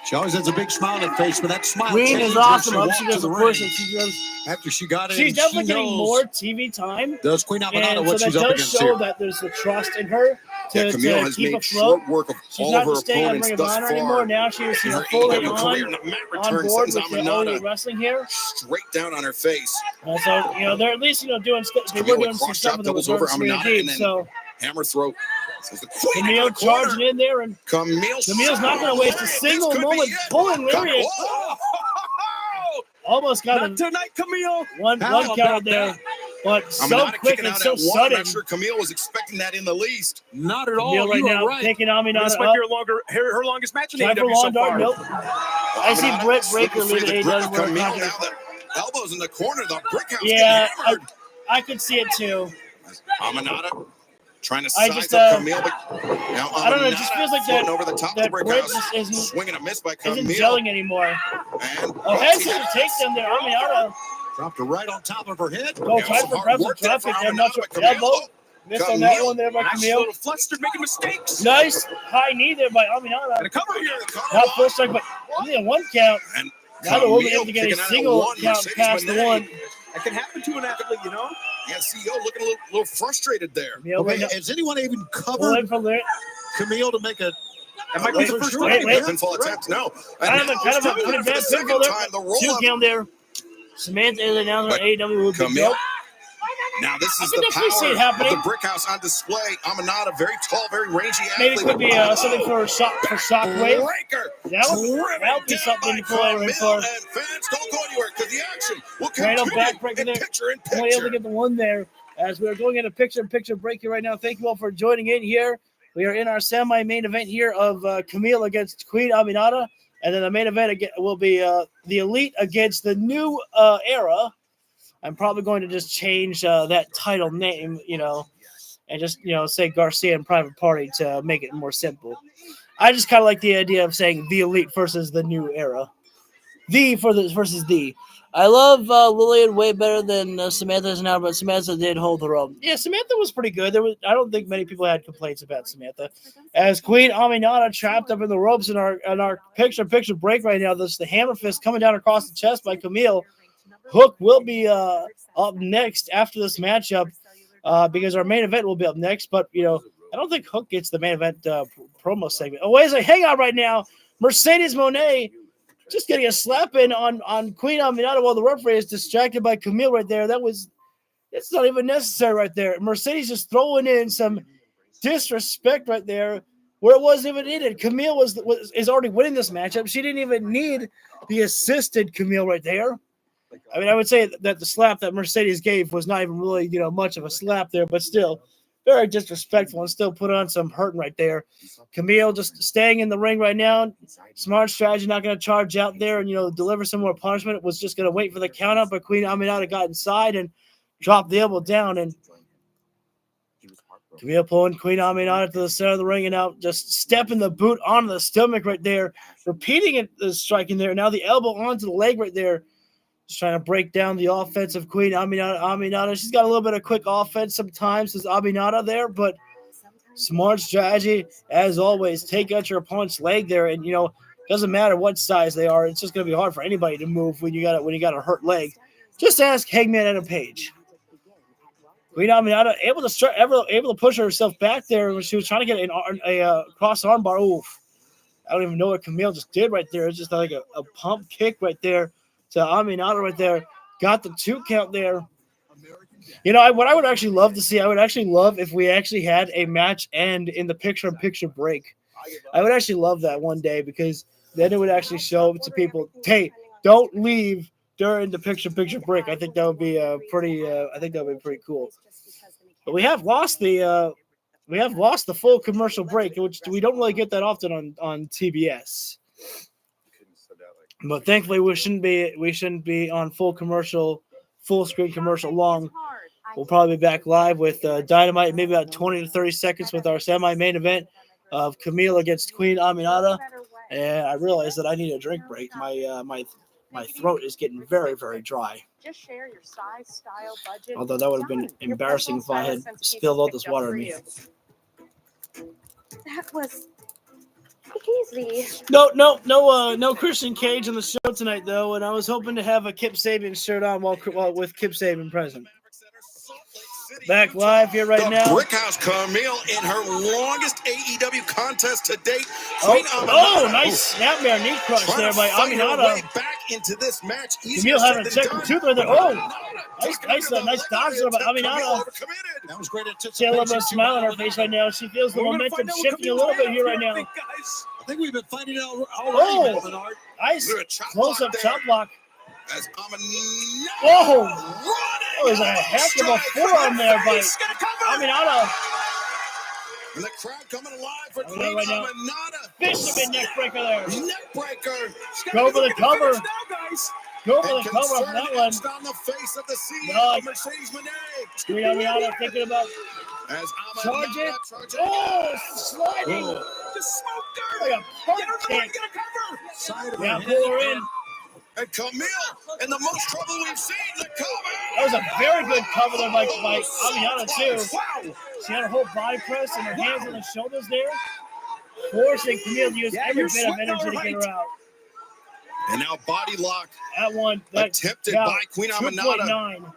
She always has a big smile on her face, but that smile Queen changed is when awesome. she Hope walked she to does, the of course, ring. and she does. After she got in, She's definitely she getting knows, more TV time. does Queen Aminata And what so she's that up does against show here. that there's a trust in her Yeah, to Camille has keep made afloat. short work of She's all not of her just staying on opponents Ring of thus Honor far anymore. Now she's in her fully AEW career, and the mat on return board sends with the All Elite Aminata Wrestling here. straight down on her face. And so, they're at least, doing stuff. They were Camille doing with some cross stuff chop with the doubles over reverse Aminata, deep. and then So hammer throw. Says the Queen Camille into the corner. charging in there, and Camille's not going to waste a single moment pulling Lariat. Almost got Not tonight, Camille. one count there, but so Aminata quick kicking and out so at one. I'm sudden. not sure Camille was expecting that in the least. Not at all. Camille right You now are right. taking Aminata This up. might be her longest match in Try for AEW so long dart, far. nope. I see Aminata Britt slipping Breaker free leaving the grip of AEW. Camille. Now the elbows in the corner. The Brick House Yeah, getting hammered. I could see it too. Aminata trying to I size just, up Camille, but now I don't know. It just Aminata feels like floating that, over the top of the that Brick Britt House, just isn't swinging a miss by Camille. gelling anymore. And Oh, hesitant to take them there. Aminata. Dropped her right on top of her head. Go try for perhaps a drop kick. Elbow. Missed on that one there by Max a Camille. little flustered, making mistakes. Nice high knee there by Aminata. And a cover here. Not full strike, but only a one count. And Now the woman Camille able to get a kicking out at single one. count Mercedes past the Moné. one. That can happen to an athlete, Yeah, CEO looking a little frustrated there. Camille Okay, right now. has anyone even Pulling covered from there. Camille to make a That might be the first time. Pinfall attempt. No. Kind of a pretty bad pinfall there. Two count there. Samantha is announcing AEW will be Camille. dope. Now this is I the can definitely see it power of happening. the brick house on display. Amanada, very tall, very rangy Maybe athlete. it could be something for Shockwave. Breaker. That would be something to pull in for. And fans don't go anywhere because the action will Right continue on backbreaker there. Only able to get the one there as we're going into picture-in-picture break here right now. Thank you all for joining in here. We are in our semi-main event here of Camille against Queen Aminata. And then the main event will be the Elite against the New Era. I'm probably going to just change that title name, and just, say Garcia and Private Party to make it more simple. I just kind of like the idea of saying the Elite versus the New Era. Versus the. I love Lillian way better than Samantha's now, but Samantha did hold her own. Yeah, Samantha was pretty good. I don't think many people had complaints about Samantha. As Queen Aminata trapped up in the ropes in our picture break right now, this the hammer fist coming down across the chest by Camille. Hook will be up next after this matchup because our main event will be up next. But, I don't think Hook gets the main event promo segment. Oh, wait a second. Hang on right now. Mercedes Moné just getting a slap in on Queen Aminata while the referee is distracted by Camille right there. It's not even necessary right there. Mercedes just throwing in some disrespect right there where it wasn't even needed. Camille is already winning this matchup. She didn't even need the assisted Camille right there. I mean, I would say that the slap that Mercedes gave was not even really, much of a slap there, but still very disrespectful and still put on some hurting right there. Camille just staying in the ring right now. Smart strategy, not going to charge out there and, deliver some more punishment. Was just going to wait for the count up, but Queen Aminata got inside and dropped the elbow down. And Camille pulling Queen Aminata to the center of the ring and now just stepping the boot onto the stomach right there. Repeating it, the striking there. Now the elbow onto the leg right there. Just trying to break down the offense of Queen Aminata. She's got a little bit of quick offense sometimes as Aminata there, but smart strategy as always. Take out your opponent's leg there, and doesn't matter what size they are. It's just going to be hard for anybody to move when you got a hurt leg. Just ask Hangman Adam Page. Queen Aminata able to push herself back there when she was trying to get a cross arm bar. Oof. I don't even know what Camille just did right there. It's just like a pump kick right there. To Aminata right there, got the 2 count there. What I would actually love to see, I would actually love if we actually had a match end in the picture-in-picture break. I would actually love that one day because then it would actually show to people, hey, don't leave during the picture-in-picture break. I think that would be pretty cool. But we have lost the full commercial break, which we don't really get that often on TBS. But thankfully, we shouldn't be on full screen commercial long. We'll probably be back live with Dynamite, maybe about 20 to 30 seconds with our semi-main event of Camille against Queen Aminata. And I realized that I need a drink break. My throat is getting very, very dry. Just share your size, style, budget. Although that would have been embarrassing if I had spilled all this water on me. That was easy. No Christian Cage on the show tonight, though, and I was hoping to have a Kip Sabian shirt on while with Kip Sabian present. Back live here right now. Brickhouse Camille in her longest AEW contest to date. Nice snapmare knee crush there by Aminata. Back into this match. Camille having a second tooth right there. Oh, nice dodge there by Aminata. That was great. See a little bit of smile on her face right now. She feels the momentum shifting a little bit here right now. I think we've been finding out already, Bernard. Nice close-up chop block. As There's a heck of a forearm there by Aminata. And the crowd coming alive for Queen Aminata. Fisherman neck breaker there. Neck breaker. Go for the cover. Go for the cover on that one. On the face of the CEO, Mercedes Moné. Queen Aminata thinking about charging. Sliding. Just smoked her. Like a pump kick. Yeah, pull her in. And Camille in the most trouble we've seen. The cover. That was a very good cover there by Aminata too. She had her whole body press and her hands on the shoulders there, forcing Camille to use every bit of energy to get her out. And now body lock. That one attempted by Queen Aminata.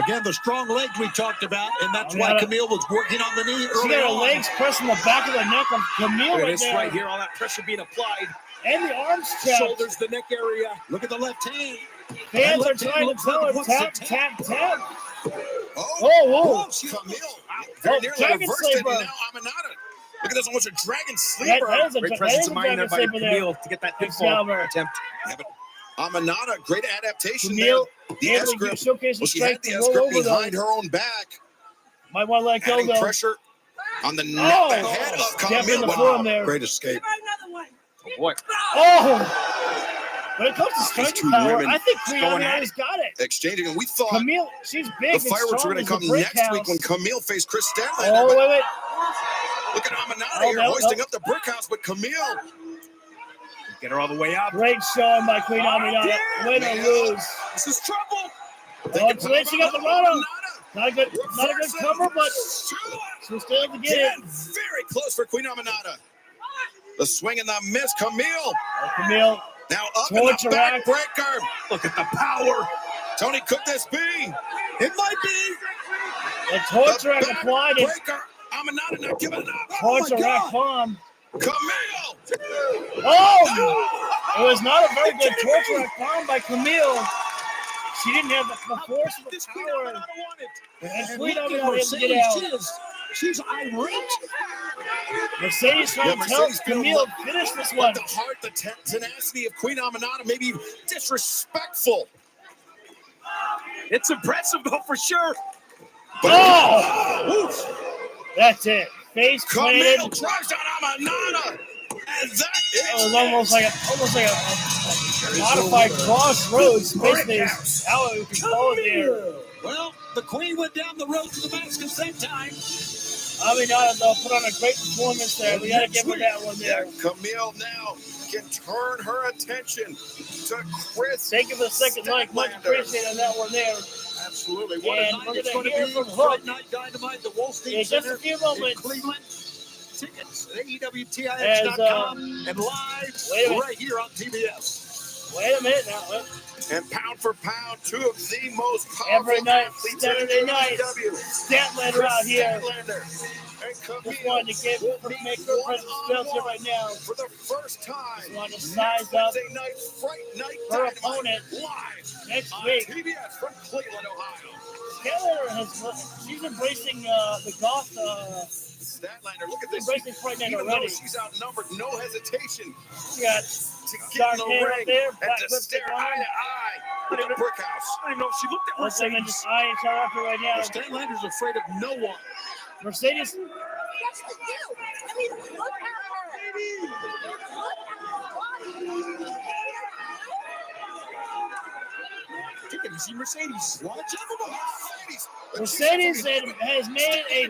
Again, the strong legs we talked about, and that's why Camille was working on the knee She early got her on. legs pressing the back of the neck of Camille Look at right this there. right here, all that pressure being applied. And the arms trapped. Shoulders, the neck area. Look at the left hand. Fans are Left hand trying to looks tell like her, it wants tap, to tap, tap. Oh, Camille. Very nearly Dragon reversed it, Sleeper. and now Amanada. Look at this, almost a dragon That sleeper. is a Great that presence is of a mind there dragon by sleeper there. Camille to get that Big pinfall Salver. attempt. Yeah, but Amanada, great adaptation Camille there. The able to S-grip. showcase her Well, she had strength the to roll S-grip over behind those. her own back. Might want to let go Adding though. pressure on the Oh, neck, the head of step in Camille. the Wow, form there. great escape. Oh, boy. Oh! When it comes to These strength two power, women I think going Camille at has got it. Exchanging, and we thought Camille, she's big the and fireworks strong were going as to a come brick next week house. when Camille faced Chris Stanley. Oh, but wait, wait. look at Amanada Oh, here no, hoisting no. up the brick house, but Camille. Get her all the way up. Great showing by Queen Aminata. Win or lose. This is trouble. Oh, it's lancing up the bottom. Not a good cover, but she'll still have to get it. Again, very close for Queen Amanada. The swing and the miss, Camille. Oh, Camille. Now up in Torch the rack. backbreaker. Look at the power. Tony, could this be? It might be. The torch rack applied it. Backbreaker. Amanada not giving it up. Torch rack bomb. Camille. Oh! It was not a very good torch rack bomb by Camille. She didn't have the force of the power. And Queen Aminata able to get out. She's irate. Mercedes trying to tell Camille finish this one. The heart, the tenacity of Queen Amanada, maybe disrespectful. It's impressive, though, for sure. Oh! That's it. Face planted. Camille drives down Amanada. And that is It was almost like a modified crossroads. Basically, is how we can call it there. Well, the queen went down the road to the mask at that time. Aminata, though, put on a great performance there. We got to give her that one there. Camille now can turn her attention to Chris. Thank you for the second like. Much appreciated on that one there. Absolutely. What And a night we're it's going going to to hear be. from Hook Friday Night Dynamite, the Wolfstein in just a Center few in moments. Cleveland. Tickets at AEWTIX.com and live right here on TBS. Wait a minute now. Wait. And pound for pound, two of the most powerful Every night, athletes Saturday in night, AEW. Statlander out here. Statlander and Camille Just wanted to make her presence felt here right now. for the first time. Just wanted to size up Wednesday night, Fright Night her Dynamite opponent live next on week. TBS from Cleveland, Ohio. Statlander she's embracing the goth. Statlander, look at this. Embracing Fright Night Even already. though she's outnumbered, no hesitation She got to get dark in the hair up ring there, and black to lipstick stare on. eye to eye with the brick house. I don't even know if she looked at Let's Mercedes. just eyeing each other up here right now. Statlander's afraid of no one. Mercedes. Take it easy, Mercedes. Watch out. Mercedes has made a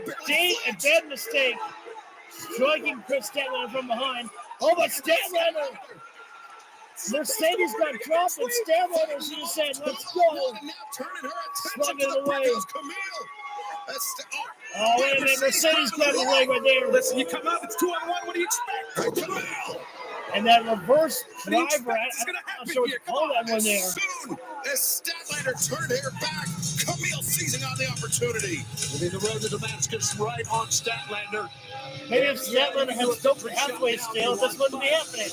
bad mistake, striking Chris Statlander from behind. Oh, but Statlander! Mercedes got dropped, and Statlander should have said, "Let's go." Slung it away. Oh, wait a minute. Mercedes grabbed the leg right there. Listen, you come out, it's 2-on-1. What do you expect? And that reverse driver, I'm not sure what to call that one there. Soon as Statlander turned her back, Camille seizing on the opportunity. Moving the road to Damascus right on Statlander. Maybe if Statlander had stopped the halfway still, this wouldn't be happening.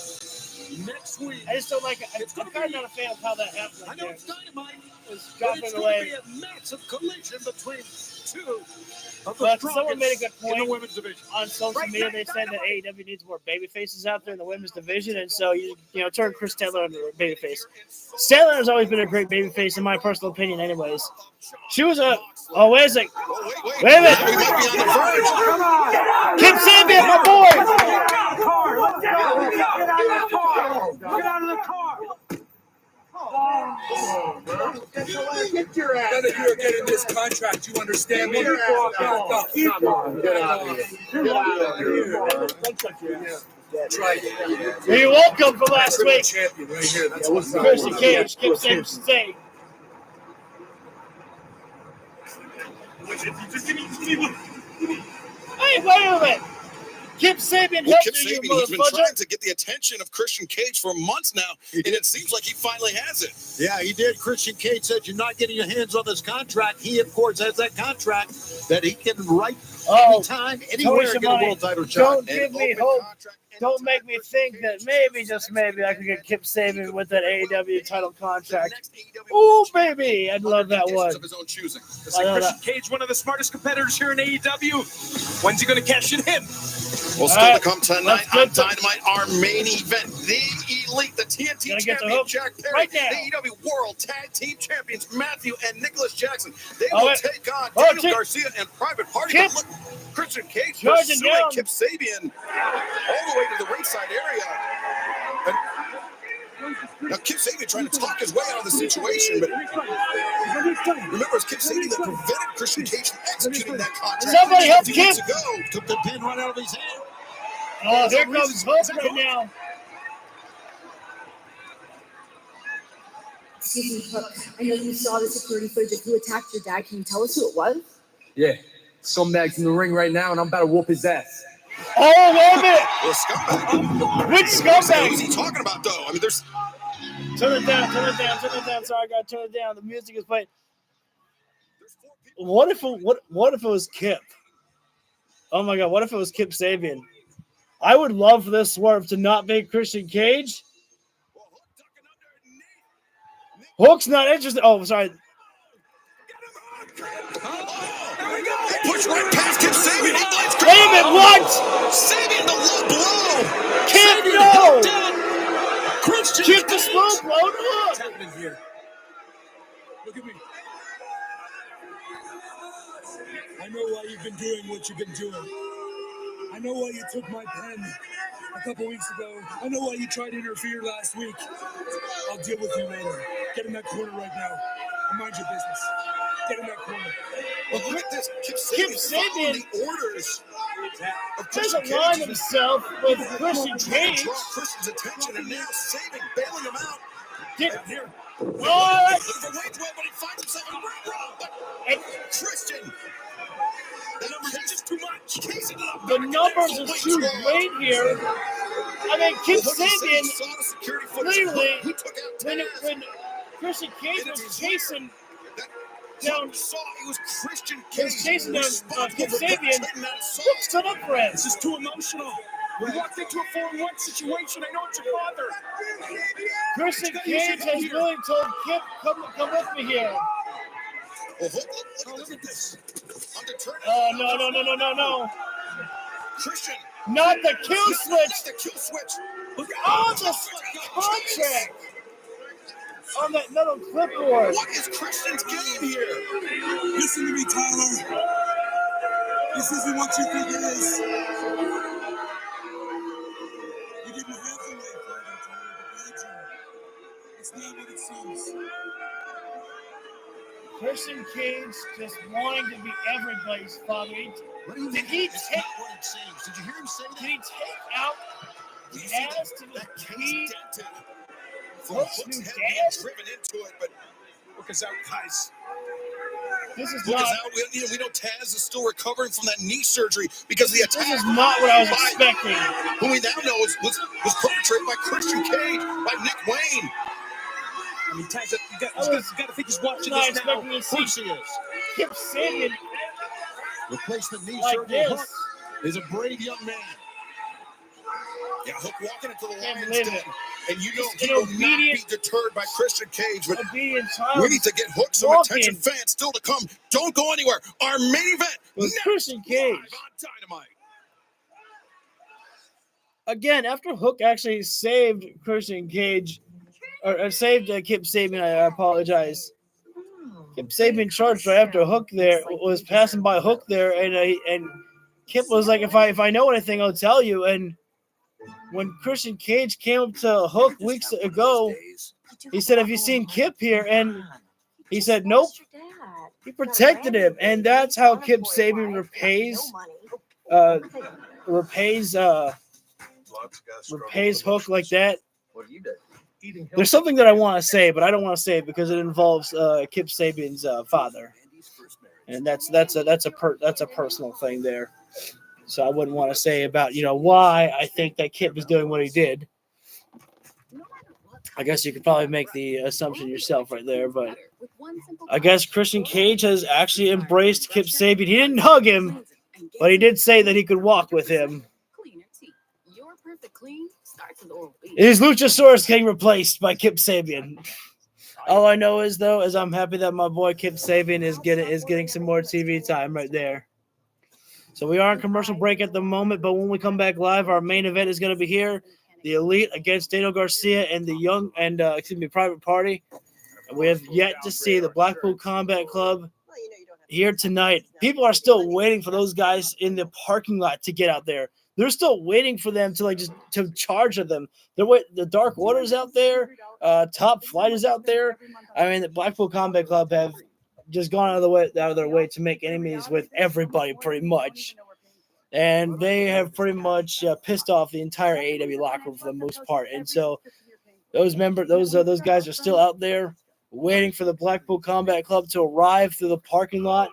Next week. I just don't like it. I'm kind of not a fan of how that happened. I know it's Dynamite. It's But dropping it's away. going to be a massive collision between two of the But someone made a good strongest in the point women's division. on social media. They said that AEW needs more baby faces out there in the women's division, and so you turn Chris Taylor into a baby face. Statlander has always been a great baby face, in my personal opinion. Anyways, she was a. Oh, wait a sec. Wait a minute. Keep Sabian, my boy. Get out of the car. Get out of the car. Get your ass. None of you are getting this contract. You understand me? Get out of here. Get out of here. That's right. You're welcome for last week. Champion right here. That's what's up. Christian Cage, Skip Sabian, stay. Hey, wait a minute. Kip Sabian Well, helped Kip you, Sabian, he's been motherfucker. trying to get the attention of Christian Cage for months now, and it seems like he finally has it. Yeah, he did. Christian Cage said, you're not getting your hands on this contract. He, of course, has that contract that he can write anytime, anywhere, get a world title shot. Don't give me hope. Don't make me think that maybe, just maybe, I could get Kip Sabian with that AEW title contract. Oh, baby. I'd love that one. Of his own choosing. Christian Cage, one of the smartest competitors here in AEW. When's he going to cash it in? Well, still to come tonight on Dynamite, our main event, the Elite, the TNT champion, Jack Perry, the AEW World Tag Team Champions, Matthew and Nicholas Jackson. They will take on Daniel Garcia and Private Party. But look, Christian Cage pursuing Kip Sabian all the way to the ringside area. Now, Kip Sabian trying to talk his way out of the situation, but remember, it's Kip Sabian that prevented Christian Cage from executing that contract. Somebody help Kip! Took the pin right out of his hand. Oh, here comes Hook right now. Excuse me, Hook. I know you saw the security footage of who attacked your dad. Can you tell us who it was? Yeah, scumbag's in the ring right now, and I'm about to whoop his ass. Oh, wait a minute! Well, scumbag. Which scumbag? Who's he talking about, though? I mean, there's... Turn it down. Sorry, I gotta turn it down. The music is playing. What if it was Kip? Oh my God, what if it was Kip Sabian? I would love for this swerve to not be Christian Cage. Hook's not interested. Oh, sorry. Push right past Kip Sabian. Wait a minute, what? Sabian, the low blow. Kip, no. Christian Kip the slow blow. What's happening here? Look at me. I know why you've been doing what you've been doing. I know why you took my pen a couple weeks ago. I know why you tried to interfere last week. I'll deal with you later. Get in that corner right now. And mind your business. Get in that corner. Well, look at this. Kip Sabian the orders of doesn't align himself with Christian Cage. Draw Christian's attention, and now Sabian bailing him out. Here. But he finds himself in the wrong. But Christian. The numbers are just too much. The numbers are too great here. I mean, Kip Sabian, literally, when Christian Cage was chasing down, it was Christian Cage chasing down Kip Sabian, stood up for him. This is too emotional. We walked into a 4-on-1 situation. I know it's your father. Christian Cage has really told Kip, come with me here. Look at this. Oh, no. Christian. Not the kill switch. The kill switch. On the contract. On that metal clipboard. What is Christian's game here? Listen to me, Tyler. This isn't what you think it is. You didn't have to wait for it, Tyler. It's not what it seems. Christian Cage just wanting to be everybody's father. Did he take? Did you hear him say that? Did he take out Taz to be Hook's new dad? Driven into it, but Hook is out, guys. This is Hook not. is out. We know Taz is still recovering from that knee surgery because of the attack. This is not what I was expecting. Who we now know was perpetrated by Christian Cage, by Nick Wayne. I mean, Taz, you got to think he's watching Not this now. expecting to see Kip Sabian Replacement knee like surgery. this. Hook is a brave young man. Yeah, Hook walking into the Can't Lions believe Den, it. and you know An he will not be obedient- deterred by Christian Cage, but Obedient we child need to get Hook some walking attention. Fans still to come. Don't go anywhere. Our main event with Christian Cage. on Dynamite. Again, after Hook actually saved Christian Cage, or saved Kip Sabian, I apologize. Kip Sabian charged right after Hook there, was passing by Hook there, and Kip was like, if I know anything, I'll tell you. And when Christian Cage came up to Hook weeks ago, he said, have you seen Kip here? And he said, nope. He protected him, and that's how Kip Sabian repays Hook like that. There's something that I want to say, but I don't want to say it because it involves Kip Sabian's father, and that's a personal thing there. So I wouldn't want to say about, why I think that Kip is doing what he did. I guess you could probably make the assumption yourself right there, but I guess Christian Cage has actually embraced Kip Sabian. He didn't hug him, but he did say that he could walk with him. Is Luchasaurus getting replaced by Kip Sabian? All I know is I'm happy that my boy Kip Sabian is getting some more TV time right there. So we are on commercial break at the moment, but when we come back live, our main event is going to be here. The Elite against Daniel Garcia and the Private Party. And we have yet to see the Blackpool Combat Club here tonight. People are still waiting for those guys in the parking lot to get out there. They're still waiting for them to to charge at them. The Dark Order's out there. Top Flight is out there. I mean, the Blackpool Combat Club have just gone out of their way to make enemies with everybody pretty much. And they have pretty much pissed off the entire AEW locker room for the most part. And so those guys are still out there waiting for the Blackpool Combat Club to arrive through the parking lot.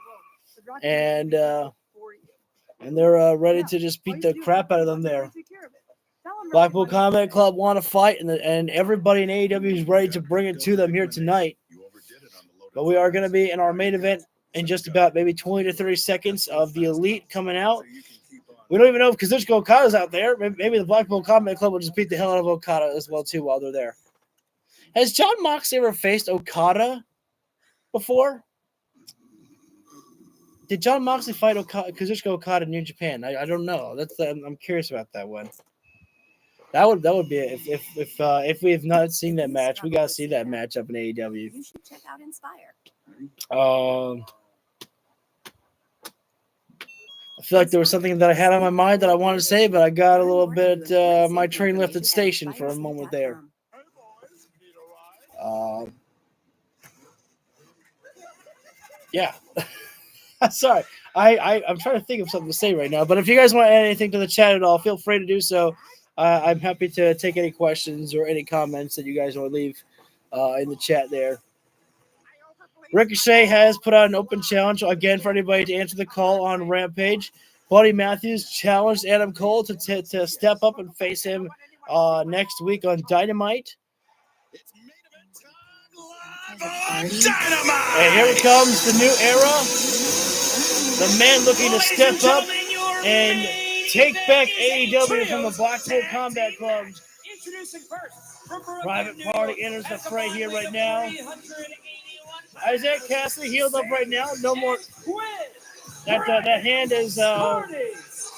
And they're ready to just beat the crap out of them there. Blackpool Combat Club want to fight, and everybody in AEW is ready to bring it to them here tonight. But we are going to be in our main event in just about maybe 20 to 30 seconds of the Elite coming out. We don't even know if Kazuchika Okada's out there. Maybe the Blackpool Combat Club will just beat the hell out of Okada as well, too, while they're there. Has John Moxley ever faced Okada before? Did John Moxley fight Kazuchika Okada in New Japan? I don't know. I'm curious about that one. That would be it. If we have not seen that match, we gotta see that match up in AEW. You should check out Inspire. I feel like there was something that I had on my mind that I wanted to say, but I got a little bit my train left at station for a moment there. Yeah. Sorry. I'm trying to think of something to say right now, but if you guys want to add anything to the chat at all, feel free to do so. I'm happy to take any questions or any comments that you guys want to leave in the chat there. Ricochet has put out an open challenge again for anybody to answer the call on Rampage. Buddy Matthews challenged Adam Cole to step up and face him next week on Dynamite. And here comes the new era. The man looking to step up and take back AEW from the Blackpool Combat Club. Private Party enters the fray here right now. Isaac Cassidy healed up right now. No more. That hand is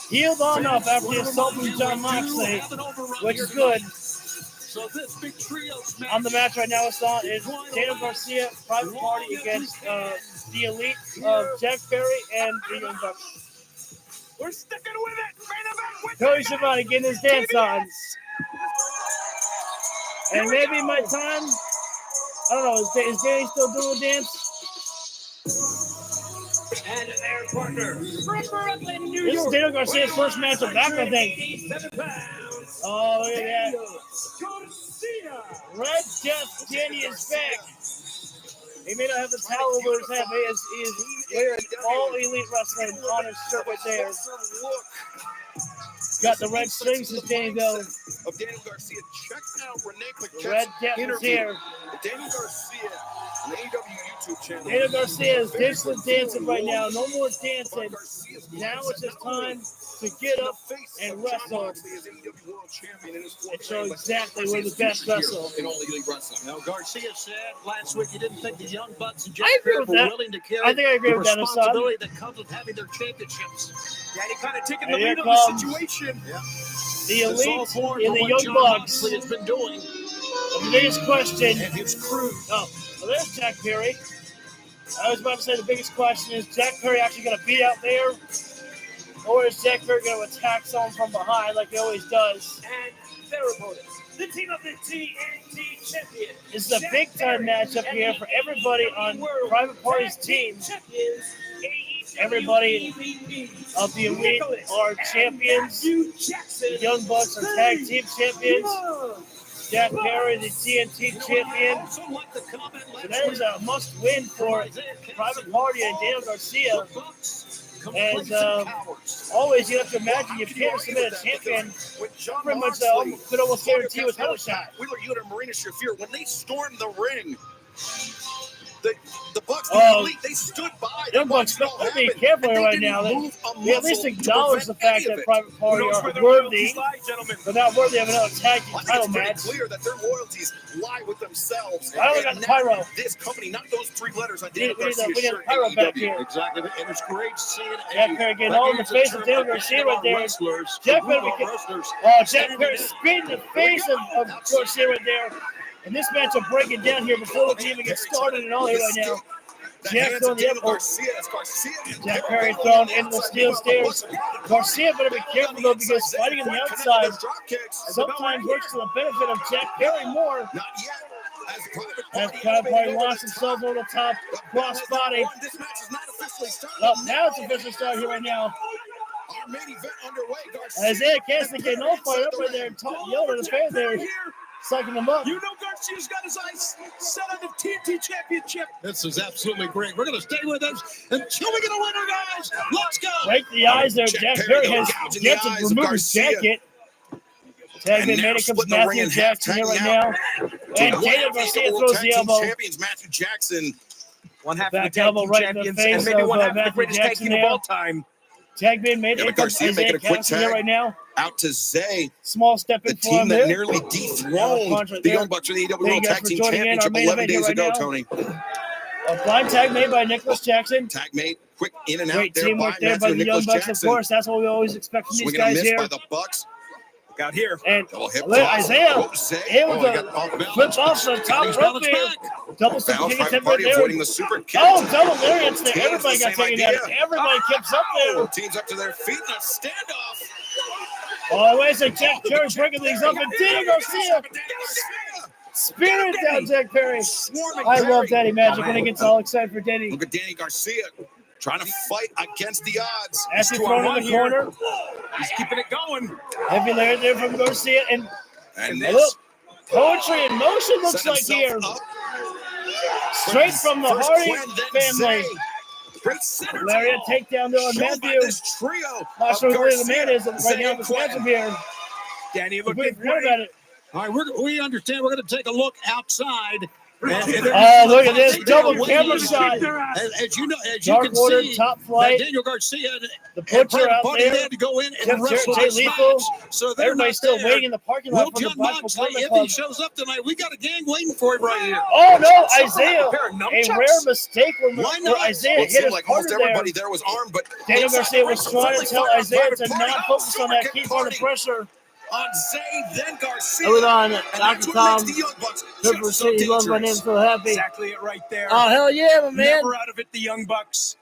healed on up after the assault from John Moxley, which is good. On the match right now, it's Daniel Garcia, Private Party against the Elite of Jack Perry and the Young Bucks. We're sticking with it. Cody Schiavone getting his dance on. And maybe my time, I don't know, is Danny still doing the dance? And their partner from Brooklyn, New This York. is Daniel Garcia's first match of back, I think. Oh, look at that. Red Death Danny is back. He may not have the towel over his head, but he is wearing all Elite Wrestling on his shirt right there. Got the red strings as Danny goes. Of Daniel Garcia, check out Renee Paquette's Red Death is here. Daniel Garcia on the AEW YouTube channel. Daniel Garcia is dancing right now. No more dancing. Now it's just time to get up and wrestle and show exactly where the best wrestle. In all Elite Wrestling. Now, Garcia said last week he didn't think the Young Bucks and I Jack agree Perry with were that. willing to carry I think I agree the with that, Hassan. responsibility that comes with having their championships. Danny kind of taking And the here lead of the comes situation. The It's all Elite forward and for the what Young John Bucks. Moxley has been doing. The biggest question. And his crew. Oh, well, there's Jack Perry. I was about to say the biggest question is Jack Perry actually going to be out there? Or is Jack Perry going to attack someone from behind like he always does? And their opponents, the team of the TNT champion. This is a big-time matchup here for everybody on Private Party's team. Everybody of the Elite are champions. The Young Bucks are tag team champions. Jack Perry, the TNT champion. So there's a must-win for Private Party and Daniel Garcia. As always, you have to imagine you can't submit a champion. Pretty much could almost guarantee with title shot. Wheeler Yuta and Marina Shafir, when they stormed the ring, the Bucks, the Elite, they stood by. Young Bucks better be careful right now. They at least acknowledge the fact that Private Party are worthy, but not worthy of another tag team title match. It's clear that their loyalties lie with themselves. I only got the pyro. This company, not those 3 letters on We Daniel need Garcia's the shirt. pyro back here. Exactly, and it's great seeing Jack Perry getting all in the face of Daniel Garcia right there. Jack Perry spit in the face of Garcia right there. And this match will break it down here before we can even get started and all here right now. Jack throwing the elbow. Jack Perry thrown into the steel stairs. Garcia better be careful though, because fighting on the outside sometimes works to the benefit of Jack Perry more. As Private Party launched himself over the top, cross body. Well, now it's officially started here right now. Isaiah Cassidy getting all fired up right there and yelling at the fan there, sucking them up. You know Garcia's got his eyes set on the TNT Championship. This is absolutely great. We're going to stay with us until we get a winner, guys. Let's go. Break the eyes there. Jack Perry has yet to remove his jacket. Tag in Manny comes Matthew Jackson here right now. And Daniel Garcia throws the elbow. Champions Matthew Jackson. One half Back of the tag elbow team right in the champions, face and maybe of one half of the Matthew greatest tag Jackson team of all time. Tag being made. Yeah, Garcia making a quick tag right now. Out to Zay. Small step in the for him team that there. nearly dethroned the Young Bucks for the AEW World Tag Team Championship 11 days ago, Tony. A blind tag made by Nicholas Jackson. Tag made, quick in and out Great there teamwork by there by the Young Bucks, Jackson. of course. That's what we always expect from these Swinging a guys miss here. by the Bucks. Look out here. And Oh, Isaiah able to flip off the top rope here. Double superkick Party there. avoiding the super kick. Oh, double lariats there. Teams Everybody the got same taken idea. down. Everybody keeps up there. Teams up to their feet in a standoff. Oh, wait a second. Jack Perry breaking things up. And Daniel Garcia spearing down Jack Perry. I love Danny Magic when he gets all excited for Danny. Look at Danny Garcia trying to fight against the odds. As he thrown in the corner. He's keeping it going. Heavy layer there from Garcia. And this. look, poetry in motion looks like here. Straight from the Hardy family. Lariat takedown there on Matthew. Not sure where the man is right now in this matchup here. Danny looking great about it. All right, we understand. We're going to take a look outside. Oh, look at this double camera shot. As you know, as Dark you can Order, see, top flight. Daniel Garcia, the Butcher out Party there. had to go in and wrestle Jay this Lethal. match, so they're Everybody's not still there. waiting in the parking lot Will for the John Blackpool Moxley, Combat if Club. he shows up tonight, we got a gang waiting for him right here. Oh no, Isaiah! A rare mistake where not? Isaiah Well, it hit seemed his like partner almost there. everybody there was armed, but Daniel Garcia was trying to tell Isaiah to not focus on that, keep under pressure. On Zay, then Garcia. Hold on, And Dr. that's what Tom. makes the Young Bucks Super just so City loves my name, dangerous. so happy. Exactly it right there. Oh, hell yeah, my man. Never out of it, the Young Bucks.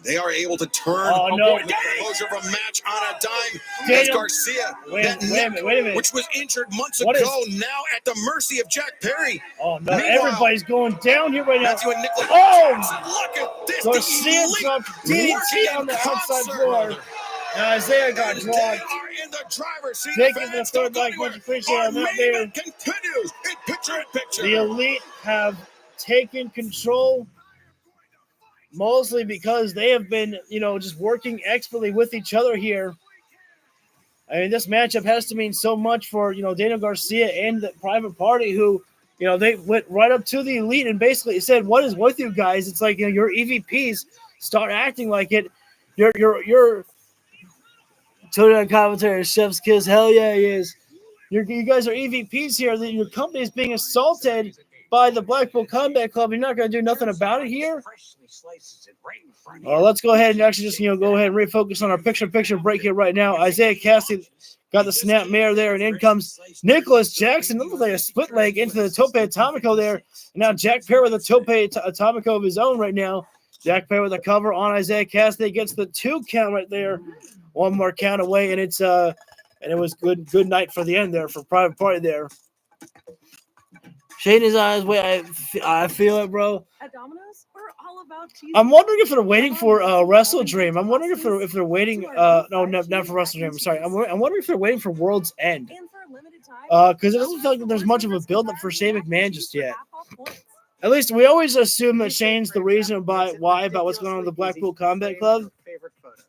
They are able to turn the closure of a match on a dime. As Garcia, wait a minute. which was injured months What ago, now at the mercy of Jack Perry. Oh, no, Meanwhile, everybody's going down here right now. Matthew and Nicholas Oh! look at this. Garcia dropped DDT on the outside floor. And Isaiah got drawn. They are in the driver's seat. Thank you for the third like, much appreciated on that there. Continues in picture-in-picture. The Elite have taken control mostly because they have been, just working expertly with each other here. I mean, this matchup has to mean so much for, Daniel Garcia and the Private Party who, they went right up to the Elite and basically said, what is with you guys? It's like, your EVPs start acting like it. You're Tony on commentary, Chef's Kiss. Hell yeah, he is. You guys are EVPs here. Your company is being assaulted by the Blackpool Combat Club. You're not going to do nothing about it here. Let's go ahead and actually just go ahead and refocus on our picture-in-picture break here right now. Isaiah Cassidy got the snap mare there, and in comes Nicholas Jackson. Looks like a split leg into the Tope Atomico there. And now Jack Perry with a Tope Atomico of his own right now. Jack Perry with a cover on Isaiah Cassidy gets the 2 count right there. One more count away, and it was good night for the end there for Private Party there. Shading his eyes, I feel it, bro. At Domino's, we're all about cheese. I'm wondering if they're waiting for Wrestle Dream. I'm wondering if they're waiting. No, not for Wrestle Dream. I'm sorry. I'm wondering if they're waiting for World's End. Because it doesn't feel like there's much of a build up for Shane McMahon just yet. At least we always assume that Shane's the reason why about what's going on with the Blackpool Combat Club. Favorite photos.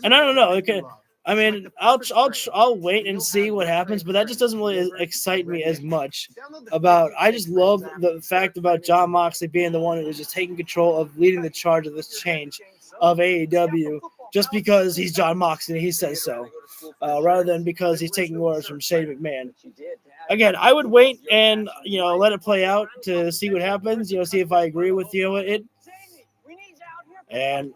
And I don't know. Okay, I mean, I'll wait and see what happens, but that just doesn't really excite me as much. I just love the fact about Jon Moxley being the one who was just taking control of leading the charge of this change of AEW, just because he's Jon Moxley and he says so, rather than because he's taking orders from Shane McMahon. Again, I would wait and let it play out to see what happens. See if I agree with it. And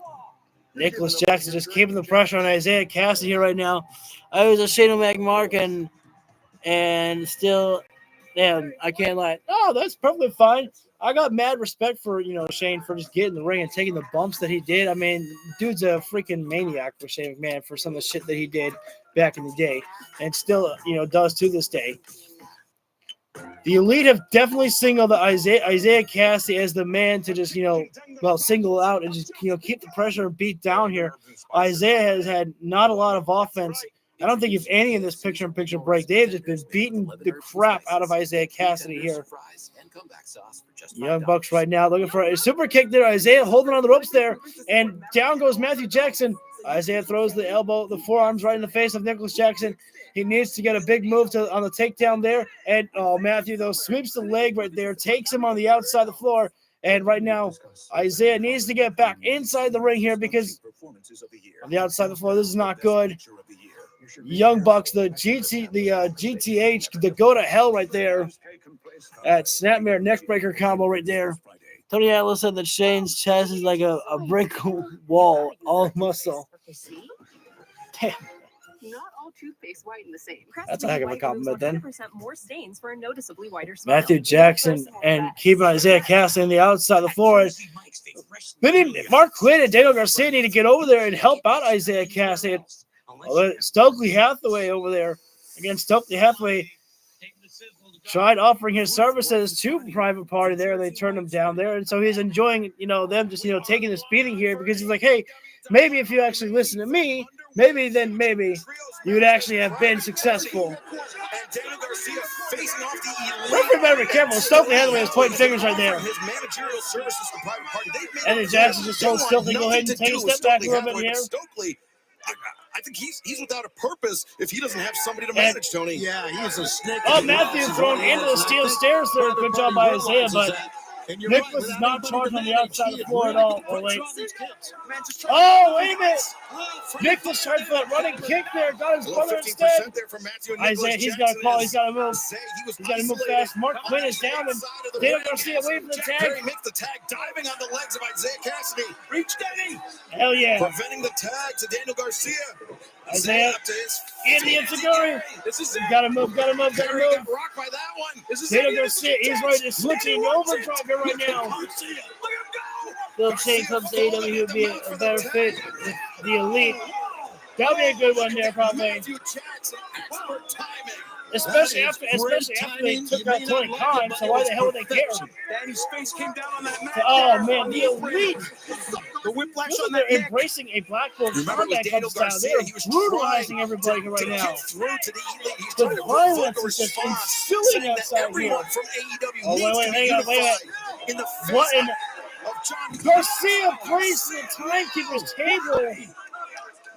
Nicholas Jackson just keeping the pressure on Isaiah Cassidy here right now. I was a Shane Mark and still, damn, I can't lie. Oh, that's perfectly fine. I got mad respect for Shane for just getting in the ring and taking the bumps that he did. I mean, dude's a freaking maniac for Shane McMahon for some of the shit that he did back in the day, and still does to this day. The Elite have definitely singled Isaiah Cassidy as the man to just, single out and just, keep the pressure and beat down here. Isaiah has had not a lot of offense. I don't think if any in this picture-in-picture break, they've just been beating the crap out of Isaiah Cassidy here. Young Bucks right now looking for a super kick there. Isaiah holding on the ropes there, and down goes Matthew Jackson. Isaiah throws the forearms right in the face of Nicholas Jackson. He needs to get a big move on the takedown there. And, Matthew, though, sweeps the leg right there, takes him on the outside of the floor. And right now, Isaiah needs to get back inside the ring here because on the outside of the floor, this is not good. Young Bucks, the GTH, the go to hell right there. At Snapmare neckbreaker combo right there. Tony Atlas said that Shane's chest is like a brick wall, all muscle. Damn. Not all toothpaste whiten the same. That's a heck of a compliment then. More stains for a noticeably whiter smile. Matthew Jackson and keeping Isaiah Cassidy on the outside of the floor. Mark Quinn and Daniel Garcia need to get over there and help out Isaiah Cassidy. Stokely Hathaway over there. Again, Stokely Hathaway tried offering his services to Private Party there. They turned him down there. And so he's enjoying, them just, taking this beating here because he's like, hey, maybe if you actually listen to me, maybe you would actually have been successful. Referee better be careful. Stokely Hathaway is pointing fingers right there. And then Jackson just told Stokely go ahead and take a step back a little bit here. I think he's without a purpose if he doesn't have somebody to manage, Tony. Yeah, he's a snake. Oh, Matthew thrown into the steel stairs there. Good job by Isaiah, but Nicholas is not charged on the outside of the floor at all. Oh, wait. Oh, wait a minute. Nicholas tried for that running kick there. Got his brother instead. Isaiah, he's got to call. He's got to move. He's got to move fast. Mark Quinn is down, and Daniel Garcia away from the tag. Perry makes the tag, diving on the legs of Isaiah Cassidy. Reach, Danny. Hell yeah. Preventing the tag to Daniel Garcia. Isaiah, Indian Seguri. Got to move. Got rocked by that one. Daniel Garcia, he's ready to switch in overdrive here right now. Phil Shane comes to AEW, who would be a better fit with the Elite. That'll be a good one there, probably. Especially after they took out Tony Khan, so why the hell would they care? Danny's face came down on that match. Oh man, the Elite! The whiplash on They're that embracing a Blackpool combat comes down. They are brutalizing everybody right now. The violence is just ensuing outside here. Oh wait, hang on. What in? Garcia placed the timekeeper's table.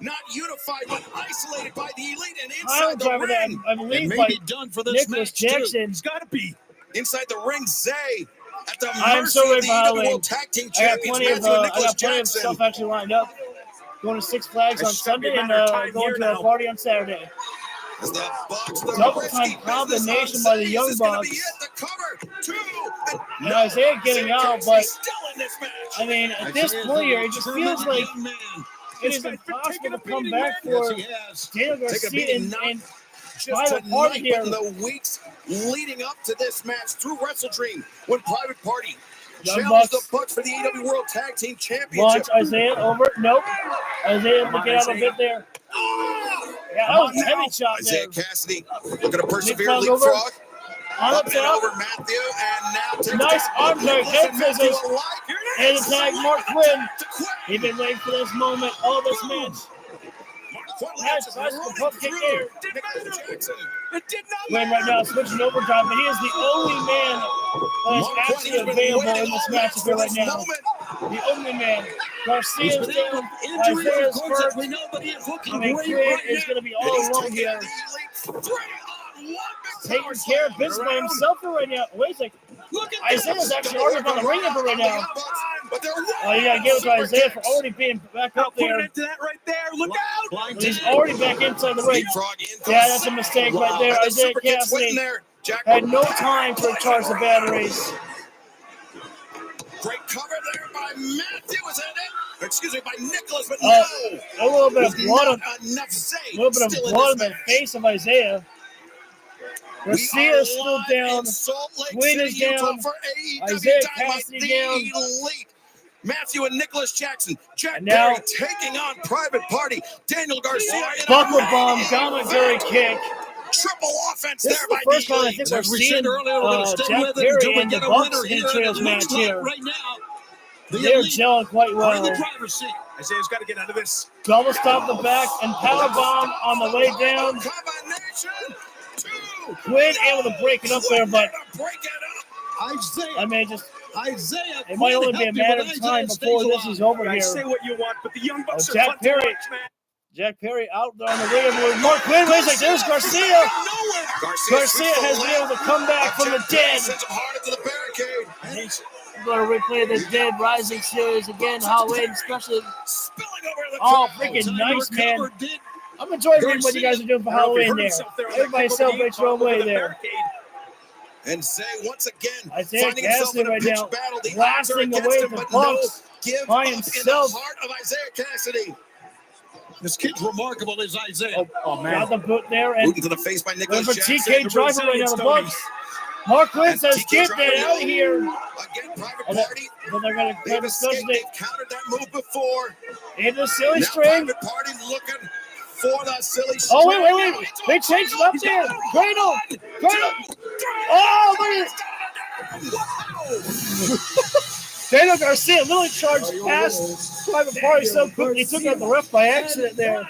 Not unified, but isolated by the Elite and inside the ring. I believe by done for this Nicholas Jackson. It's got to be inside the ring. Zay at the I'm so mercy of the World Tag Team Champions. I got plenty of stuff actually lined up. Going to Six Flags on Sunday and going to a party on Saturday. Double time combination by the Young Bucks. And Isaiah getting out, but I mean, at this point here, it just feels like it is impossible to come back for Daniel Garcia and Private Party here. In the weeks leading up to this match through WrestleDream, when Private Party challenged the Bucks for the AEW World Tag Team Championship. Launch Isaiah over. Nope. Isaiah able to get out a bit there. Yeah, that was a heavy shot there. Isaiah Cassidy looking to persevere, leapfrog. On up and over Matthew, and now nice arm drag, head scissors, and attack Mark Quinn. He's been waiting for this moment all this match. Nice pump kick there. It did not Wayne right now switching overdrive, but he is the only man that is actually available in this match here right now. The only man. Garcia's down. Isaiah's hurt. I mean, Quinn is going to be all alone here. Taking care of business by himself right now. Wait a second. Isaiah's actually already on the ring apron right now. Oh, you got to give it to Isaiah for already being back up there. He's already back inside the ring. Yeah, that's a mistake right there. Isaiah Cassidy had no time to recharge the batteries. Great cover there by Matthew. Is that it? Excuse me, by Nicholas, but no. A little bit of blood on the face of Isaiah. Garcia is still down. Quinn is down. Isaiah Cassidy down. Matthew and Nicholas Jackson. Jack Perry taking on Private Party. Daniel Garcia. Buckle bomb, commentary kick. Triple offense this there by first time I think we're seeing Jack Perry and the Bucks in Trails match here. They're gelling quite well. Isaiah's got to get out of this. Double stop the back and power bomb on the way down. Quinn able to break it up there, but I mean, it might only be a matter of time before this is over here. Say what you want, but the Young Bucks are Jack fun Perry. to watch, man. Jack Perry out there on the ring with Mark Quinn. Wait a second, there's Garcia. Garcia has been able to come back from the dead. We're going to replay the Dead Rising series again, Halloween, especially. Oh, freaking nice, man. I'm enjoying what you guys are doing for Halloween there. Everybody celebrate your own way there. And Zay once again Isaiah finding himself in a right pitch now, battle. The blasting away the Bucks by himself. In the heart of Isaiah Cassidy. This kid's remarkable as Isaiah. Oh man. Got the boot there and booting to the face by Nicholas Jackson. Jackson. TK driver right now, the Bucks. Mark Quinn says, get that out of here. Again, Private Party. But they're going to They've countered that move before. Into the silly now string. Private Party looking for the silly string. Oh, wait. They changed it up there. Cradle. Oh, look at it. Daniel Garcia literally charged past Private Party so quickly. He took out the ref by accident there.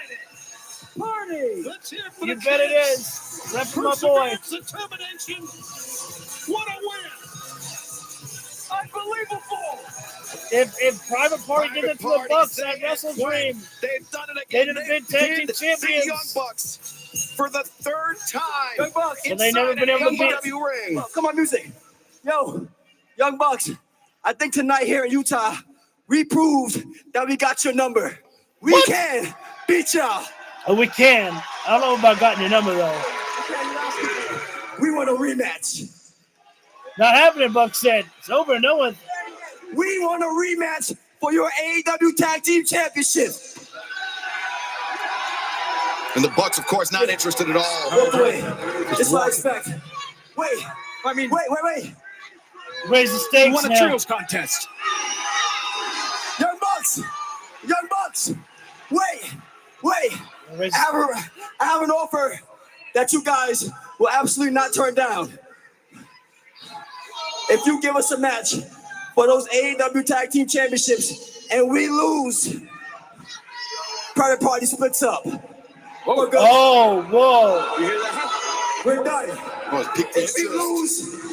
Party. Let's hear for You the bet it kids. is. Ref for my boy. Determination. What a win. Unbelievable. If Private Party did it to the Bucks at Wrestle Dream, they've done it again. They'd have been tag team champions. The Young Bucks for the third time. Young Bucks. So they never been able to beat. Oh, come on, music. Yo, Young Bucks. I think tonight here in Utah, we proved that we got your number. We can beat y'all. Oh, we can. I don't know about gotten your number though. We want a rematch. Not happening, Buck said. It's over. No one. We want a rematch for your AEW Tag Team Championship. And the Bucks, of course, not interested at all. Wait. This is what I expect. Wait. Raise the stakes. We won a now. trios contest. Young Bucks. Wait. I have an offer that you guys will absolutely not turn down. If you give us a match for those AEW Tag Team Championships and we lose, Private Party splits up. We're good. Oh, whoa. You hear that? We're done. If we lose,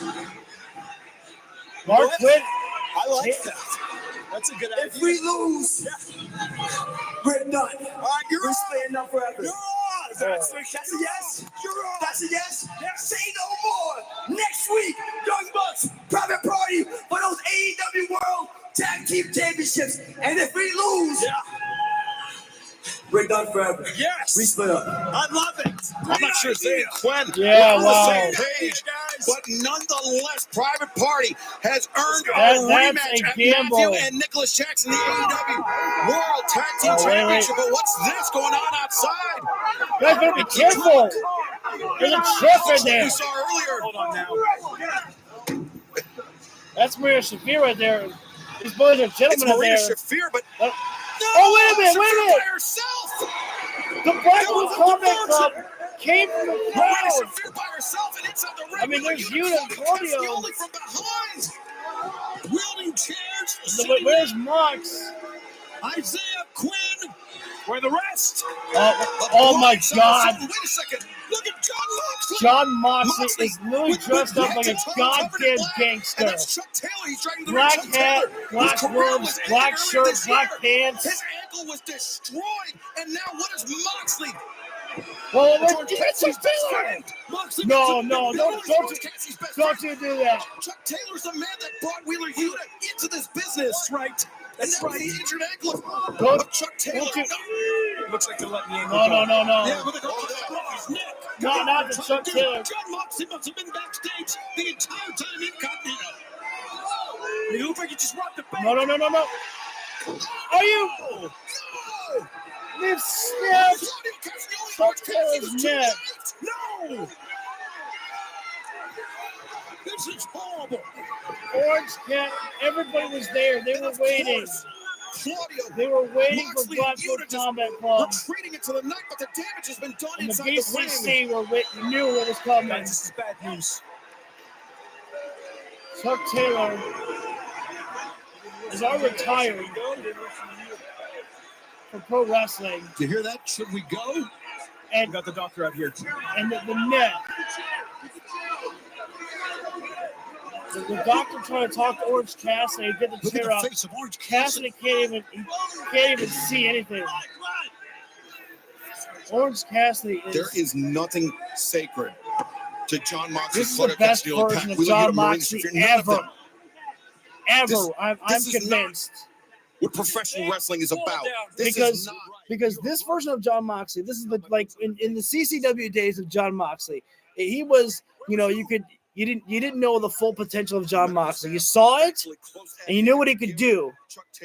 Mark Quinn. I like that. That's a good idea. if we lose, we're done. All right, We're splitting up forever. You're on. That's a yes. That's a yes. Say no more. Next week, Young Bucks, Private Party for those AEW World Tag Team Championships. And if we lose, we're done forever. Yes. We split up. I love it. I'm not sure Zay and Quinn Yeah, are on wow. the same page, but nonetheless, Private Party has earned a That's rematch a at gamble. Matthew and Nicholas Jackson, the AEW World Tag Team Oh, wait. Championship. But what's this going on outside? You guys better be careful. There's a trip in there. We saw earlier. Hold on now. That's Maria Shafir right there. These boys are It's gentlemen up Maria there. Shafir, but Oh, wait a minute. Shafir by herself. The Blackpool Combat Club came from the Maria crowd. Shafir by herself and inside the ring. I mean, with a there's unicorn Yuta and Claudio. Cassioli from behind. Wielding chairs. Where's Mox? Isaiah Quinn. Where the rest? Oh my God. Wait a second. Look at John Moxley. John Moxley is literally dressed up like a goddamn gangster. And that's Chuck Taylor. He's trying to Black Chuck hat, Taylor, black whose career gloves, was ended black earlier shirt, this black year. pants. His ankle was destroyed. And now what is Moxley? Well, George Cassidy's best friend. Moxley No, makes no, a- don't George Cassidy's best don't friend. you do that. Chuck Taylor's the man that brought Wheeler Yuta into this business. That's right. That's right. The injured ankle of Chuck Taylor. Looks like they're letting the ankle No, go. no, no, no. Yeah, but they're going his neck. No, not the Chuck Taylor. John Moxley must have been backstage the entire time incognito. It looks like he just robbed the bank. No. Are you? They've snapped Chuck Taylor's neck. No! This is horrible. Orange Cat, everybody was there. They were waiting. They were waiting for Blackpool Combat Club. Retreating into the night, but the damage has been done And the inside the ring. BCC knew what was coming. This is bad news. Chuck Taylor is already retired for pro wrestling. You hear that? Should we go? And we got the doctor out here. And the net. The doctor trying to talk to Orange Cassidy, get the chair up. Cassidy can't even see anything. Orange Cassidy is. There is nothing sacred to John Moxley. This is the best version of John Moxley ever. I'm convinced. What professional wrestling is about. Because this version of John Moxley, this is like in the CCW days of John Moxley, he was, you didn't know the full potential of John Moxley. You saw it and you knew what he could do.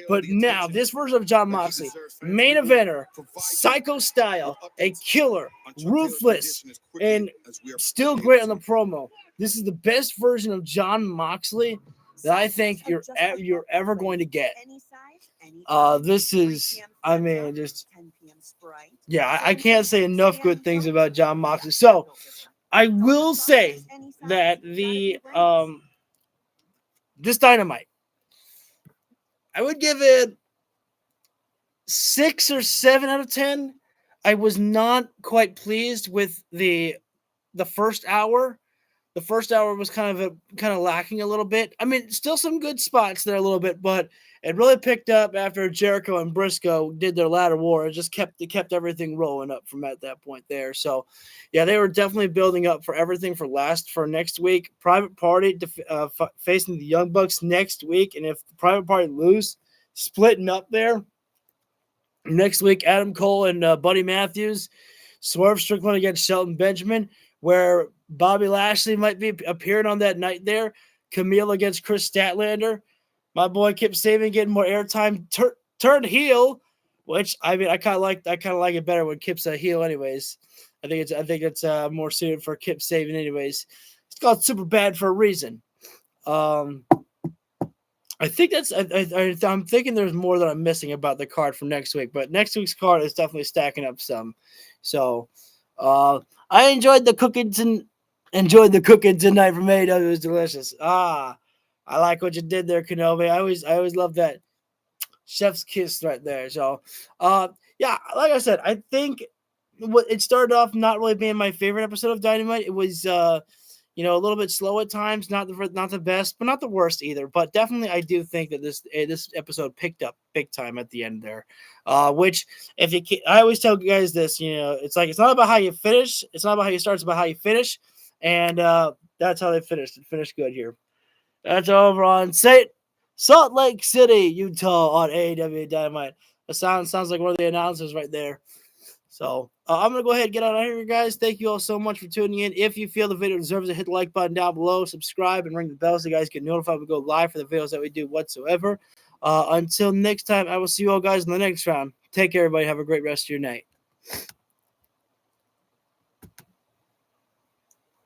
But now this version of John Moxley, main eventer, psycho style, a killer, ruthless, and still great on the promo. This is the best version of John Moxley that I think you're ever going to get. This is, I can't say enough good things about John Moxley. So I will say that this Dynamite, I would give it 6 or 7 out of 10. I was not quite pleased with the first hour. The first hour was kind of lacking a little bit. I mean, still some good spots there a little bit, but it really picked up after Jericho and Briscoe did their ladder war. It just kept everything rolling up from at that point there. So, yeah, they were definitely building up for everything for next week. Private Party facing the Young Bucks next week, and if the Private Party lose, splitting up there next week. Adam Cole and Buddy Matthews, Swerve Strickland against Shelton Benjamin, where Bobby Lashley might be appearing on that night there. Camille against Chris Statlander. My boy Kip Sabian getting more airtime. Turned heel, which I kind of like it better when Kip's a heel. Anyways, I think it's more suited for Kip Sabian. Anyways, it's called Super Bad for a reason. I think I'm thinking there's more that I'm missing about the card from next week, but next week's card is definitely stacking up some. So I enjoyed the cooking tonight from AEW. It was delicious. I like what you did there, Kenobi. I always love that chef's kiss right there. So, yeah, like I said, I think it started off not really being my favorite episode of Dynamite. It was, a little bit slow at times, not the best, but not the worst either. But definitely, I do think that this episode picked up big time at the end there. Which, I always tell you guys this, it's not about how you finish, it's not about how you start, it's about how you finish, and that's how they finished. It finished good here. That's over on Salt Lake City, Utah on AEW Dynamite. That sounds like one of the announcers right there. So I'm going to go ahead and get out of here, guys. Thank you all so much for tuning in. If you feel the video deserves it, hit the like button down below, subscribe, and ring the bell so you guys get notified when we go live for the videos that we do whatsoever. Until next time, I will see you all guys in the next round. Take care, everybody. Have a great rest of your night.